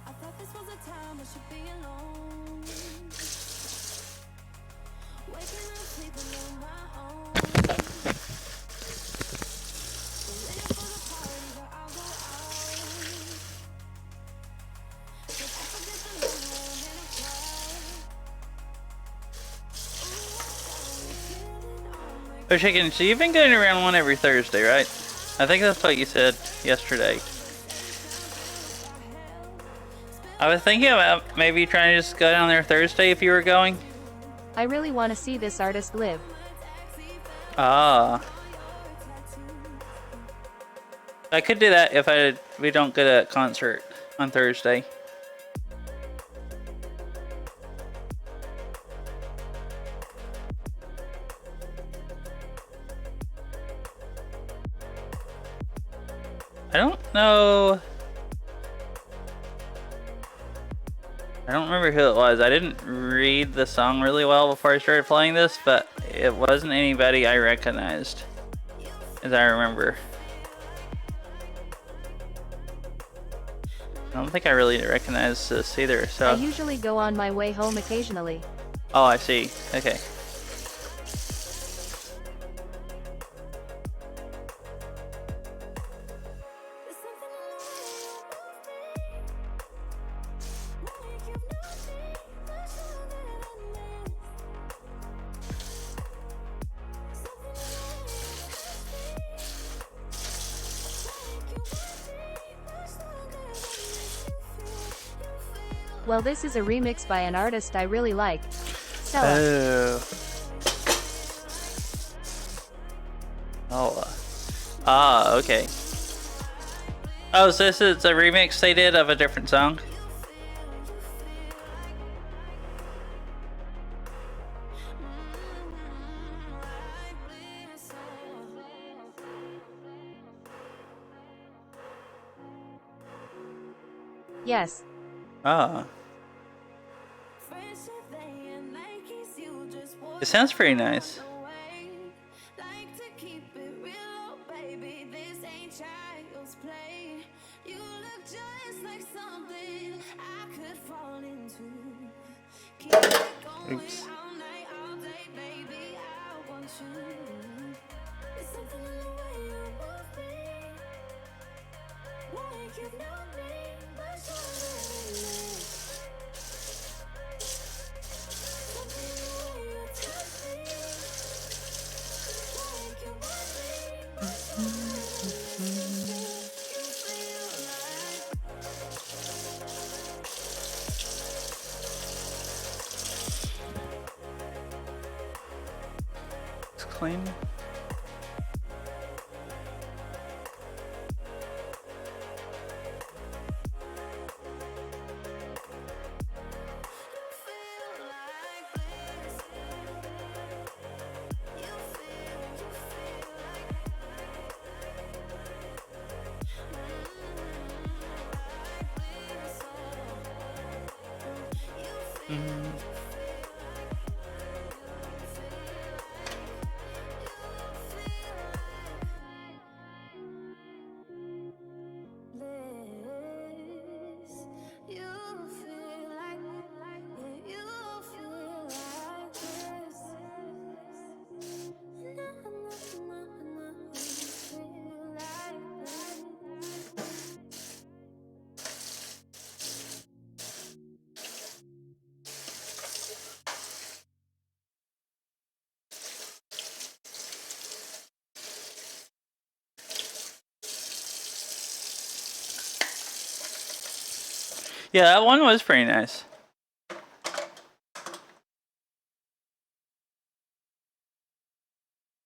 I thought this was a time I should be alone. Waking up, sleeping on my own. Waiting for the party where I'll go out. But I forget the number and I cry. Oh, Chicken, so you've been going around one every Thursday, right? I think that's what you said yesterday. I was thinking about maybe trying to just go down there Thursday if you were going. I really want to see this artist live. Ah. I could do that if we don't get a concert on Thursday. I don't know. I don't remember who it was. I didn't read the song really well before I started playing this, but it wasn't anybody I recognized, as I remember. I don't think I really recognize this either, I so... usually go on my way home occasionally. Oh, I see. Okay. Well, this is a remix by an artist I really like. Stella. Oh. Oh. Ah, okay. Oh, so this is a remix they did of a different song? Yes. Ah. It sounds pretty nice. Oops. It's clean. Yeah, that one was pretty nice.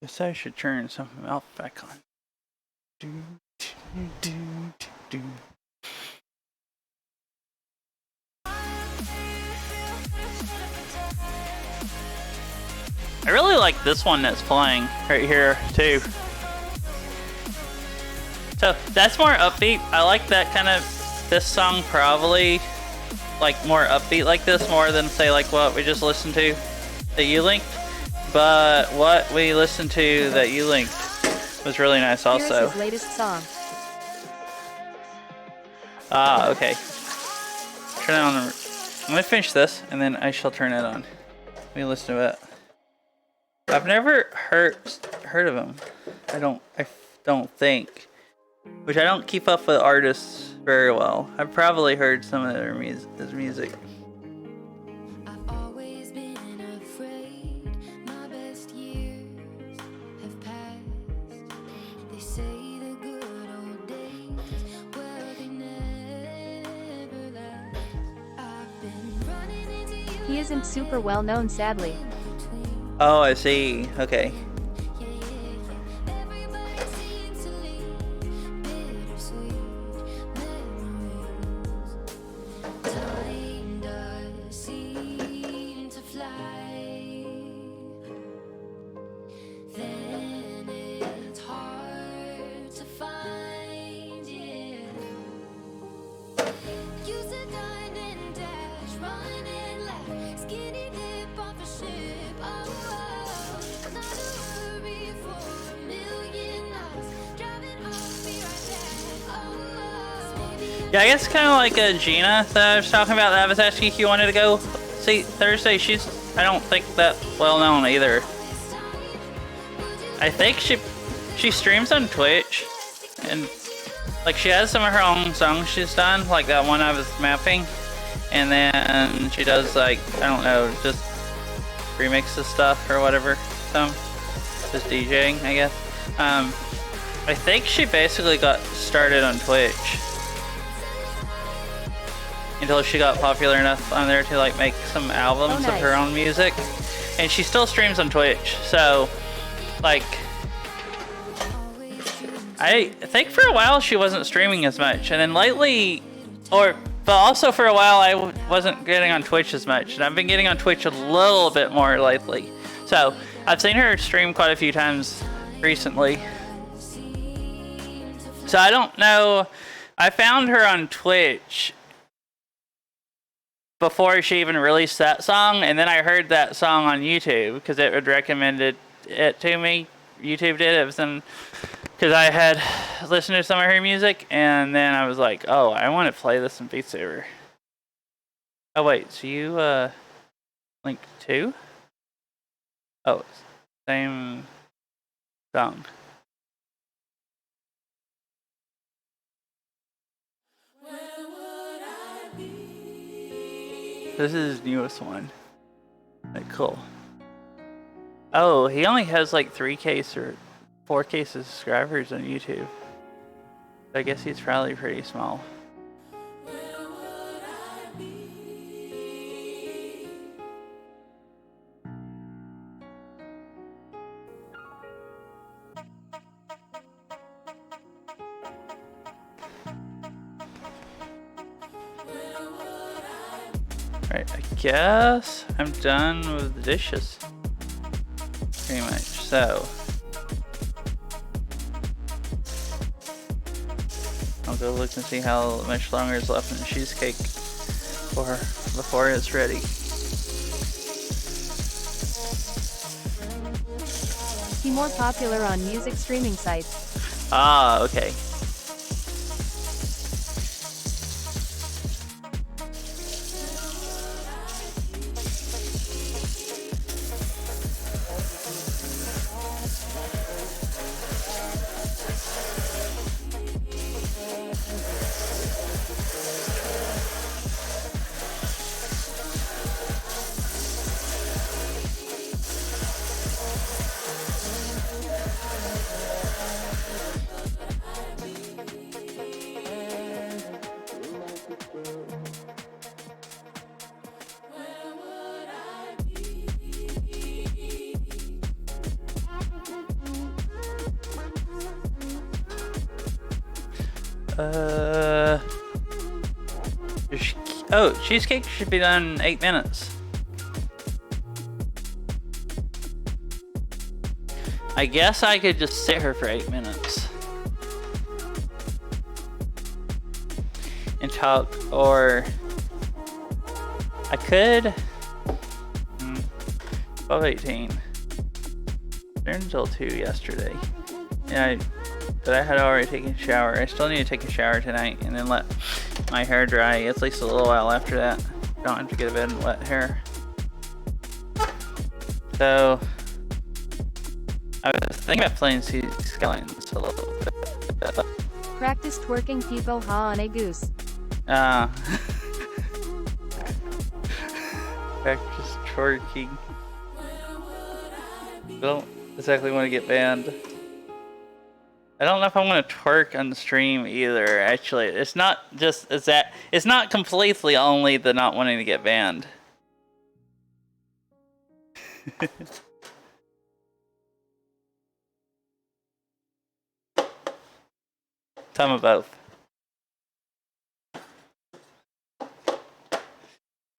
Guess I should turn something else back on. Do, do, do, do, do. I really like this one that's playing right here too. So that's more upbeat. I like that kind of, this song probably like more upbeat like this more than say like what we just listened to that you linked. But what we listened to that you linked was really nice also. Here's his latest song. Ah, okay. Turn it on. I'm gonna finish this and then I shall turn it on. Let me listen to it. I've never heard of him. I don't think. Which I don't keep up with artists very well. I've probably heard some of his music. I've always been afraid my best years have passed. They say the good old days, well, they never last. I've been running into you. He isn't super well known, sadly. Oh, I see. Okay. Everybody seems to leave bittersweet memories. Time does seem to fly. Then it's hard to find, yeah. Used to dine and dash, run and laugh, skinny dip off a ship. Oh, not a worry for a million knots. Driving home, be right back. Oh, Yeah, I guess kind of like Gina that I was talking about that I was asking if you wanted to go see Thursday. I don't think that well known either. I think she streams on Twitch and like she has some of her own songs she's done, like that one I was mapping, and then she does like, I don't know, just remixes stuff or whatever, just DJing, I guess. I think she basically got started on Twitch until she got popular enough on there to like make some albums Oh, of her nice. own music, and she still streams on Twitch. So, like, I think for a while she wasn't streaming as much, and then lately, but also for a while I wasn't getting on Twitch as much, and I've been getting on Twitch a little bit more lately. So I've seen her stream quite a few times recently. So I don't know. I found her on Twitch before she even released that song, and then I heard that song on YouTube because it would recommended it to me. YouTube did. It was in because I had listened to some of her music, and then I was like, oh, I want to play this in Beat Saber. Oh wait, so you linked two? Oh, same song. This is his newest one. Like, cool. Oh, he only has like 3K or 4K subscribers on YouTube. I guess he's probably pretty small. Right, I guess I'm done with the dishes. Pretty much, so. I'll go look and see how much longer is left in the cheesecake before it's ready. He more popular on music streaming sites. Ah, okay. Oh, cheesecake should be done in 8 minutes. I guess I could just sit here for 8 minutes and talk, or I could. 12:18. There until 2 yesterday. Yeah, but I had already taken a shower. I still need to take a shower tonight and then let my hair dry at least a little while after that. Don't have to get a bed in wet hair. So I was thinking about playing Cities Skylines a little bit. Practice twerking Peepo Ha on a goose. Practice twerking. I don't exactly want to get banned. I don't know if I want to twerk on the stream either. Actually, it's not just it's not completely only the not wanting to get banned. Some of both.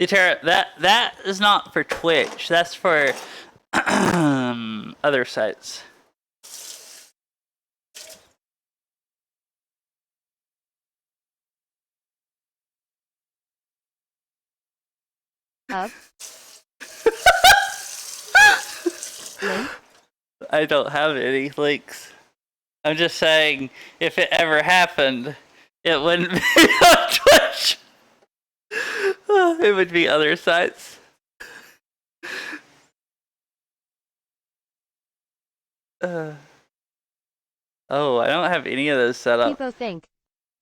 Tara, that is not for Twitch. That's for other sites. Up. Link. I don't have any links. I'm just saying, if it ever happened, it wouldn't be on Twitch. It would be other sites. Oh, I don't have any of those set up. Peepo think.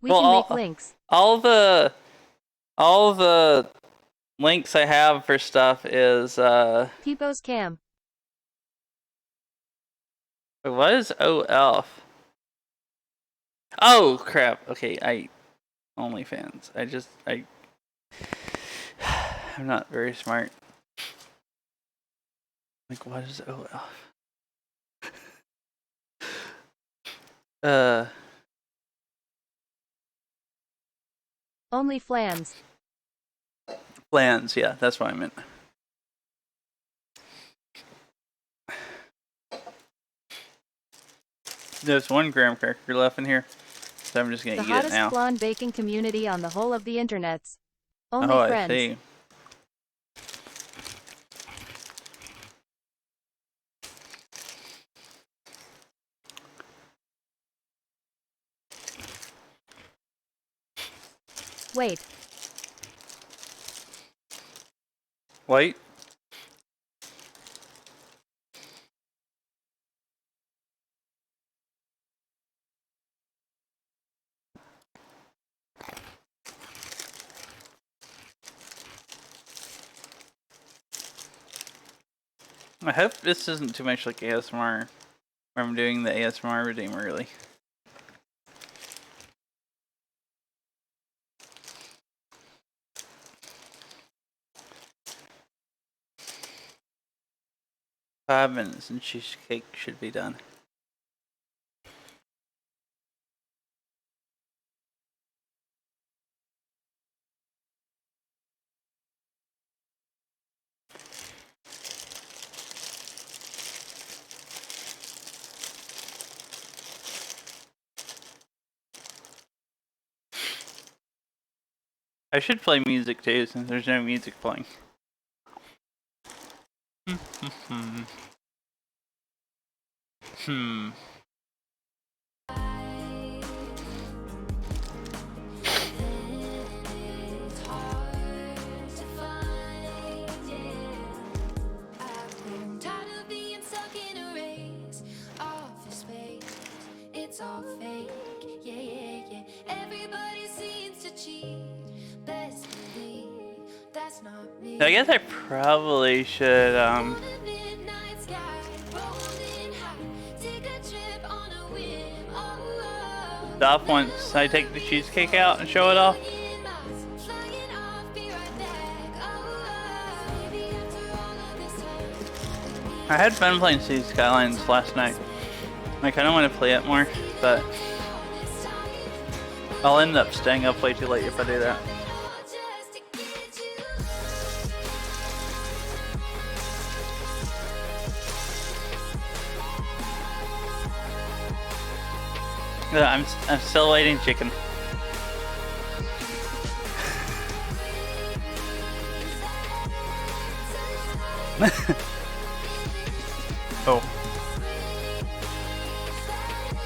We Well, can make links. All the links I have for stuff is Peepo's cam. what is OF? Oh crap. Okay, OnlyFans. I'm not very smart. Like, what is OF? Only flans. Plans, yeah, that's what I meant. There's 1 graham cracker left in here, so I'm just gonna The eat it hottest now. blonde baking community on the whole of the internets. Only Oh, I friends. see. Wait. Wait. I hope this isn't too much like ASMR, where I'm doing the ASMR redeem early. Five minutes and cheesecake should be done. I should play music too, since there's no music playing. Tired of being stuck in a race, office space, it's all fake. Yeah, yeah, yeah. Everybody seems to cheat. Best believe that's not me. I guess I probably should On a midnight sky, rolling high, take a trip on a whim. Oh, stop once I take the cheesecake out and show it off. in miles, flying off, be right back. Oh, maybe after all of this time. I had fun playing Cities Skylines last night. I kind of want to play it more, but I'll end up staying up way too late if I do that. just to get you. Yeah, I'm still eating chicken. Oh.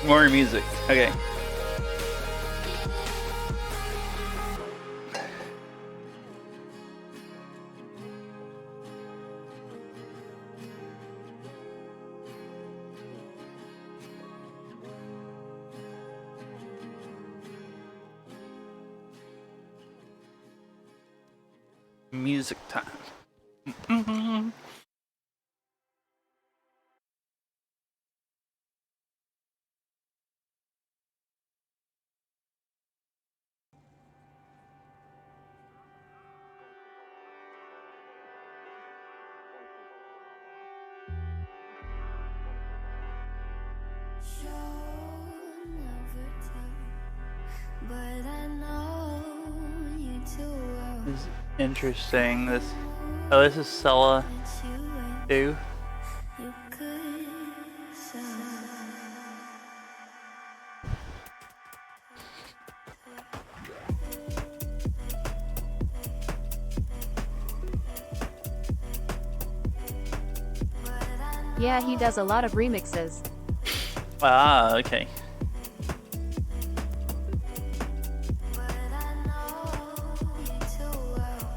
More music. Okay. Music time. But I know you too well. This is interesting. This is Sella 2. You could so. Yeah, he does a lot of remixes. Ah, okay. But I know you too well.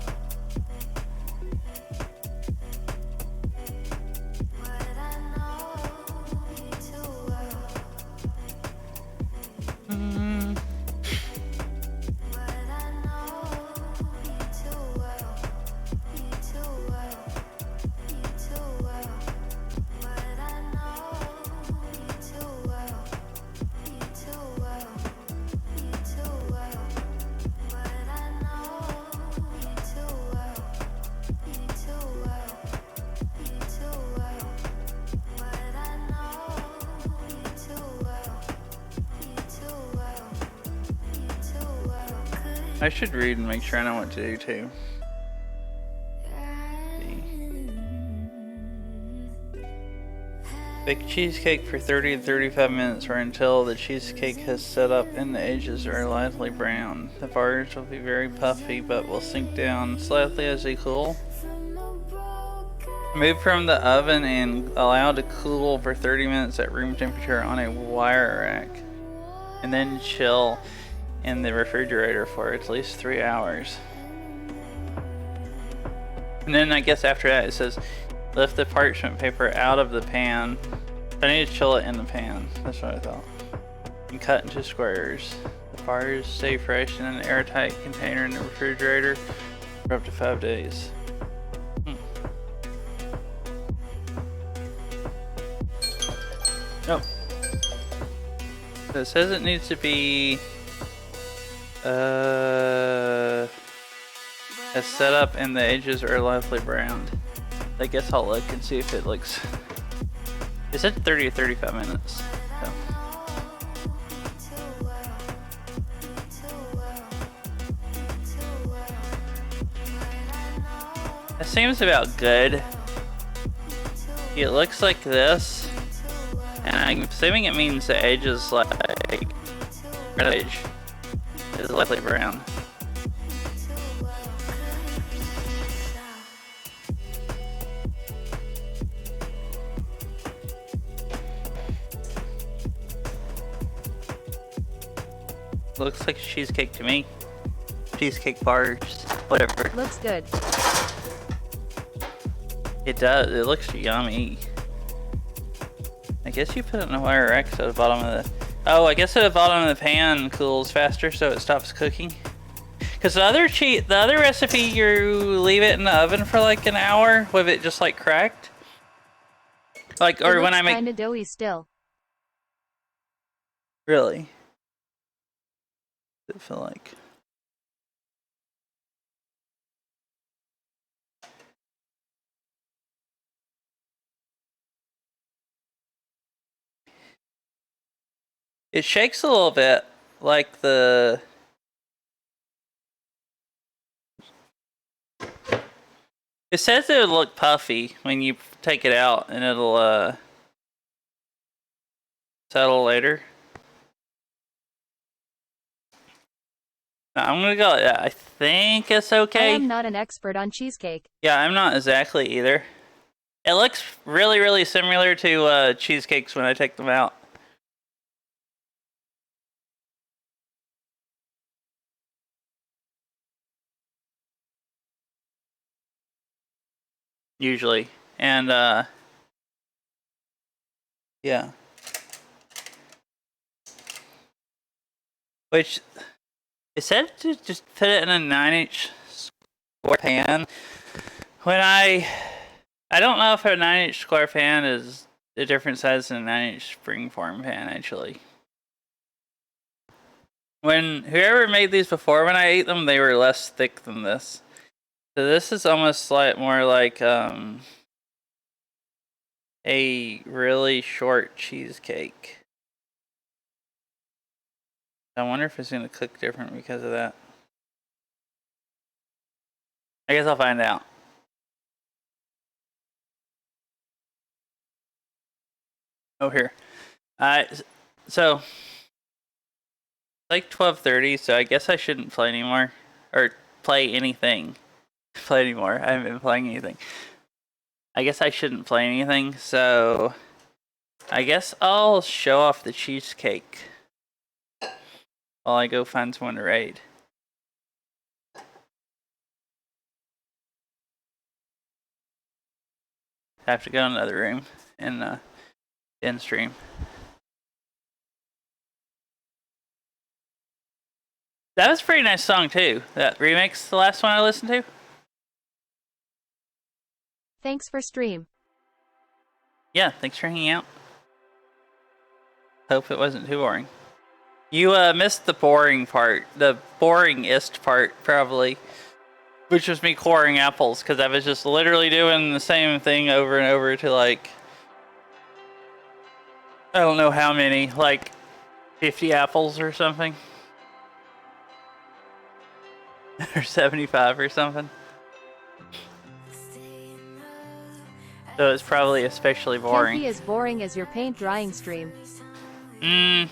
But I know you too well. Mm, But I know you too well. You too well. You too well. But I know you too well. You too well. You too well. But I know you too well. You too well. You too well. But I know you too well. You too well. You too well. I should read and make sure I know what to do too. Bake cheesecake for 30 to 35 minutes or until the cheesecake has set up and the edges are lightly brown. The bars will be very puffy but will sink down slightly as they cool. Remove from the oven and allow to cool for 30 minutes at room temperature on a wire rack. And then chill in the refrigerator for at least 3 hours. And then I guess after that it says lift the parchment paper out of the pan. I need to chill it in the pan. That's what I thought. And cut into squares. The bars stay fresh in an airtight container in the refrigerator for up to 5 days. Oh. So it says it needs to be as set up and the edges are lightly browned. I guess I'll look and see if it looks. It said 30 to 35 minutes. So. It seems about good. It looks like this, and I'm assuming it means the edge is like red edge is lightly brown. Looks like cheesecake to me. Cheesecake bars, whatever. Looks good. It does. It looks yummy. I guess you put it in a wire rack so the bottom of the. Oh, I guess the bottom of the pan cools faster so it stops cooking. Cause the other recipe, you leave it in the oven for like an hour with it just like cracked. Like, or when I make. Kinda doughy still. Really? Does it feel like? It shakes a little bit, like the. It says it would look puffy when you take it out, and it'll settle later. No, I'm gonna go. I think it's I okay. am not an expert on cheesecake. Yeah, I'm not exactly either. It looks really, really similar to cheesecakes when I take them out. Usually. And yeah. Which it said to just put it in a 9-inch square pan. When I don't know if a 9-inch square pan is a different size than a 9-inch springform pan actually. When whoever made these before, when I ate them, they were less thick than this. So this is almost like more like a really short cheesecake. I wonder if it's gonna cook different because of that. I guess I'll find out. Oh, here. So like 12:30, so I guess I shouldn't play anymore or play anything. Play anymore. I haven't been playing anything. I guess I shouldn't play anything, so I guess I'll show off the cheesecake while I go find someone to raid. I have to go in another room and end stream. That was a pretty nice song too. That remix, the last one I listened to. Thanks for stream. Yeah, thanks for hanging out. Hope it wasn't too boring. You missed the boring part, the boringest part probably, which was me coring apples because I was just literally doing the same thing over and over to like, I don't know how many, like 50 apples or something. Or 75 or something. So it's probably especially boring. Can't be as boring as your paint drying stream. There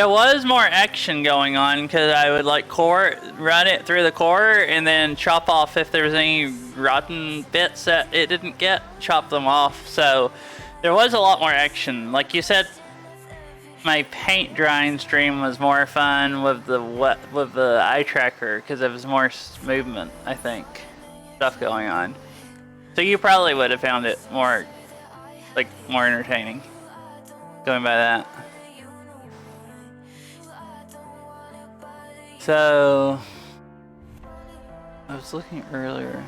was more action going on because I would like run it through the core and then chop off if there was any rotten bits that it didn't get, chop them off. So there was a lot more action. Like you said, my paint drying stream was more fun with the eye tracker because there was more movement, I think, stuff going on. So you probably would have found it more entertaining going by that. So I was looking earlier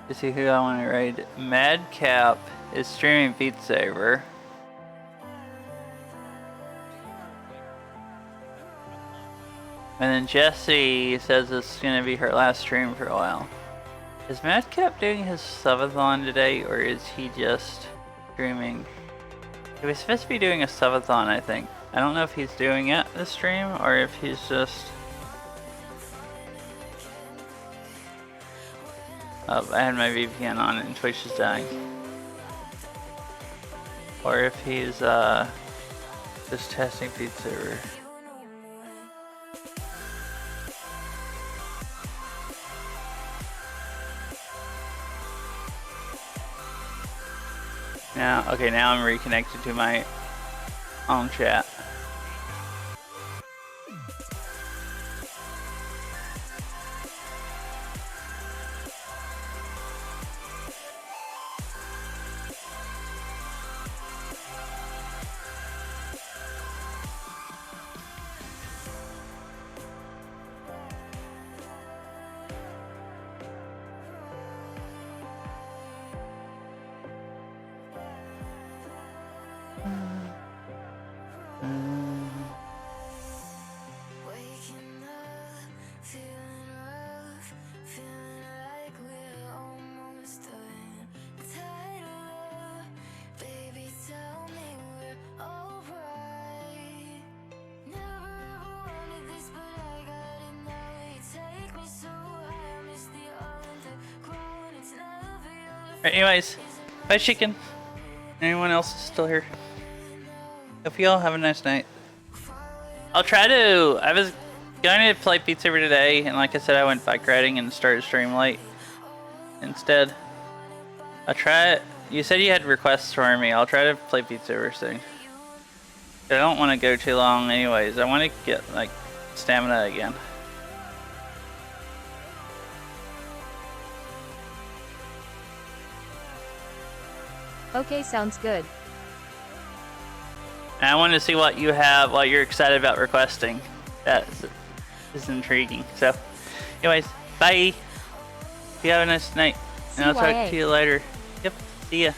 to see who I want to raid. Madcap is streaming Beat Saber. And then Jessie says it's gonna be her last stream for a while. Is Madcap doing his subathon today, or is he just streaming? He was supposed to be doing a subathon, I think. I don't know if he's doing it this stream, or if he's just... Oh, I had my VPN on and Twitch is dying. Or if he's just testing Beat Saber. Now, okay, now I'm reconnected to my own chat. Alright, anyways, bye chicken. Anyone else is still here? Hope you all have a nice night. I'll try to. I was going to play Beat Saber today, and like I said, I went bike riding and started stream late instead. I'll try it. You said you had requests for me. I'll try to play Beat Saber soon. I don't want to go too long, anyways. I want to get like stamina again. Okay, sounds good. And I want to see what you have, what you're excited about requesting. That is intriguing. So, anyways, bye. You have a nice night, and I'll talk CYA. to you later. Yep, see ya.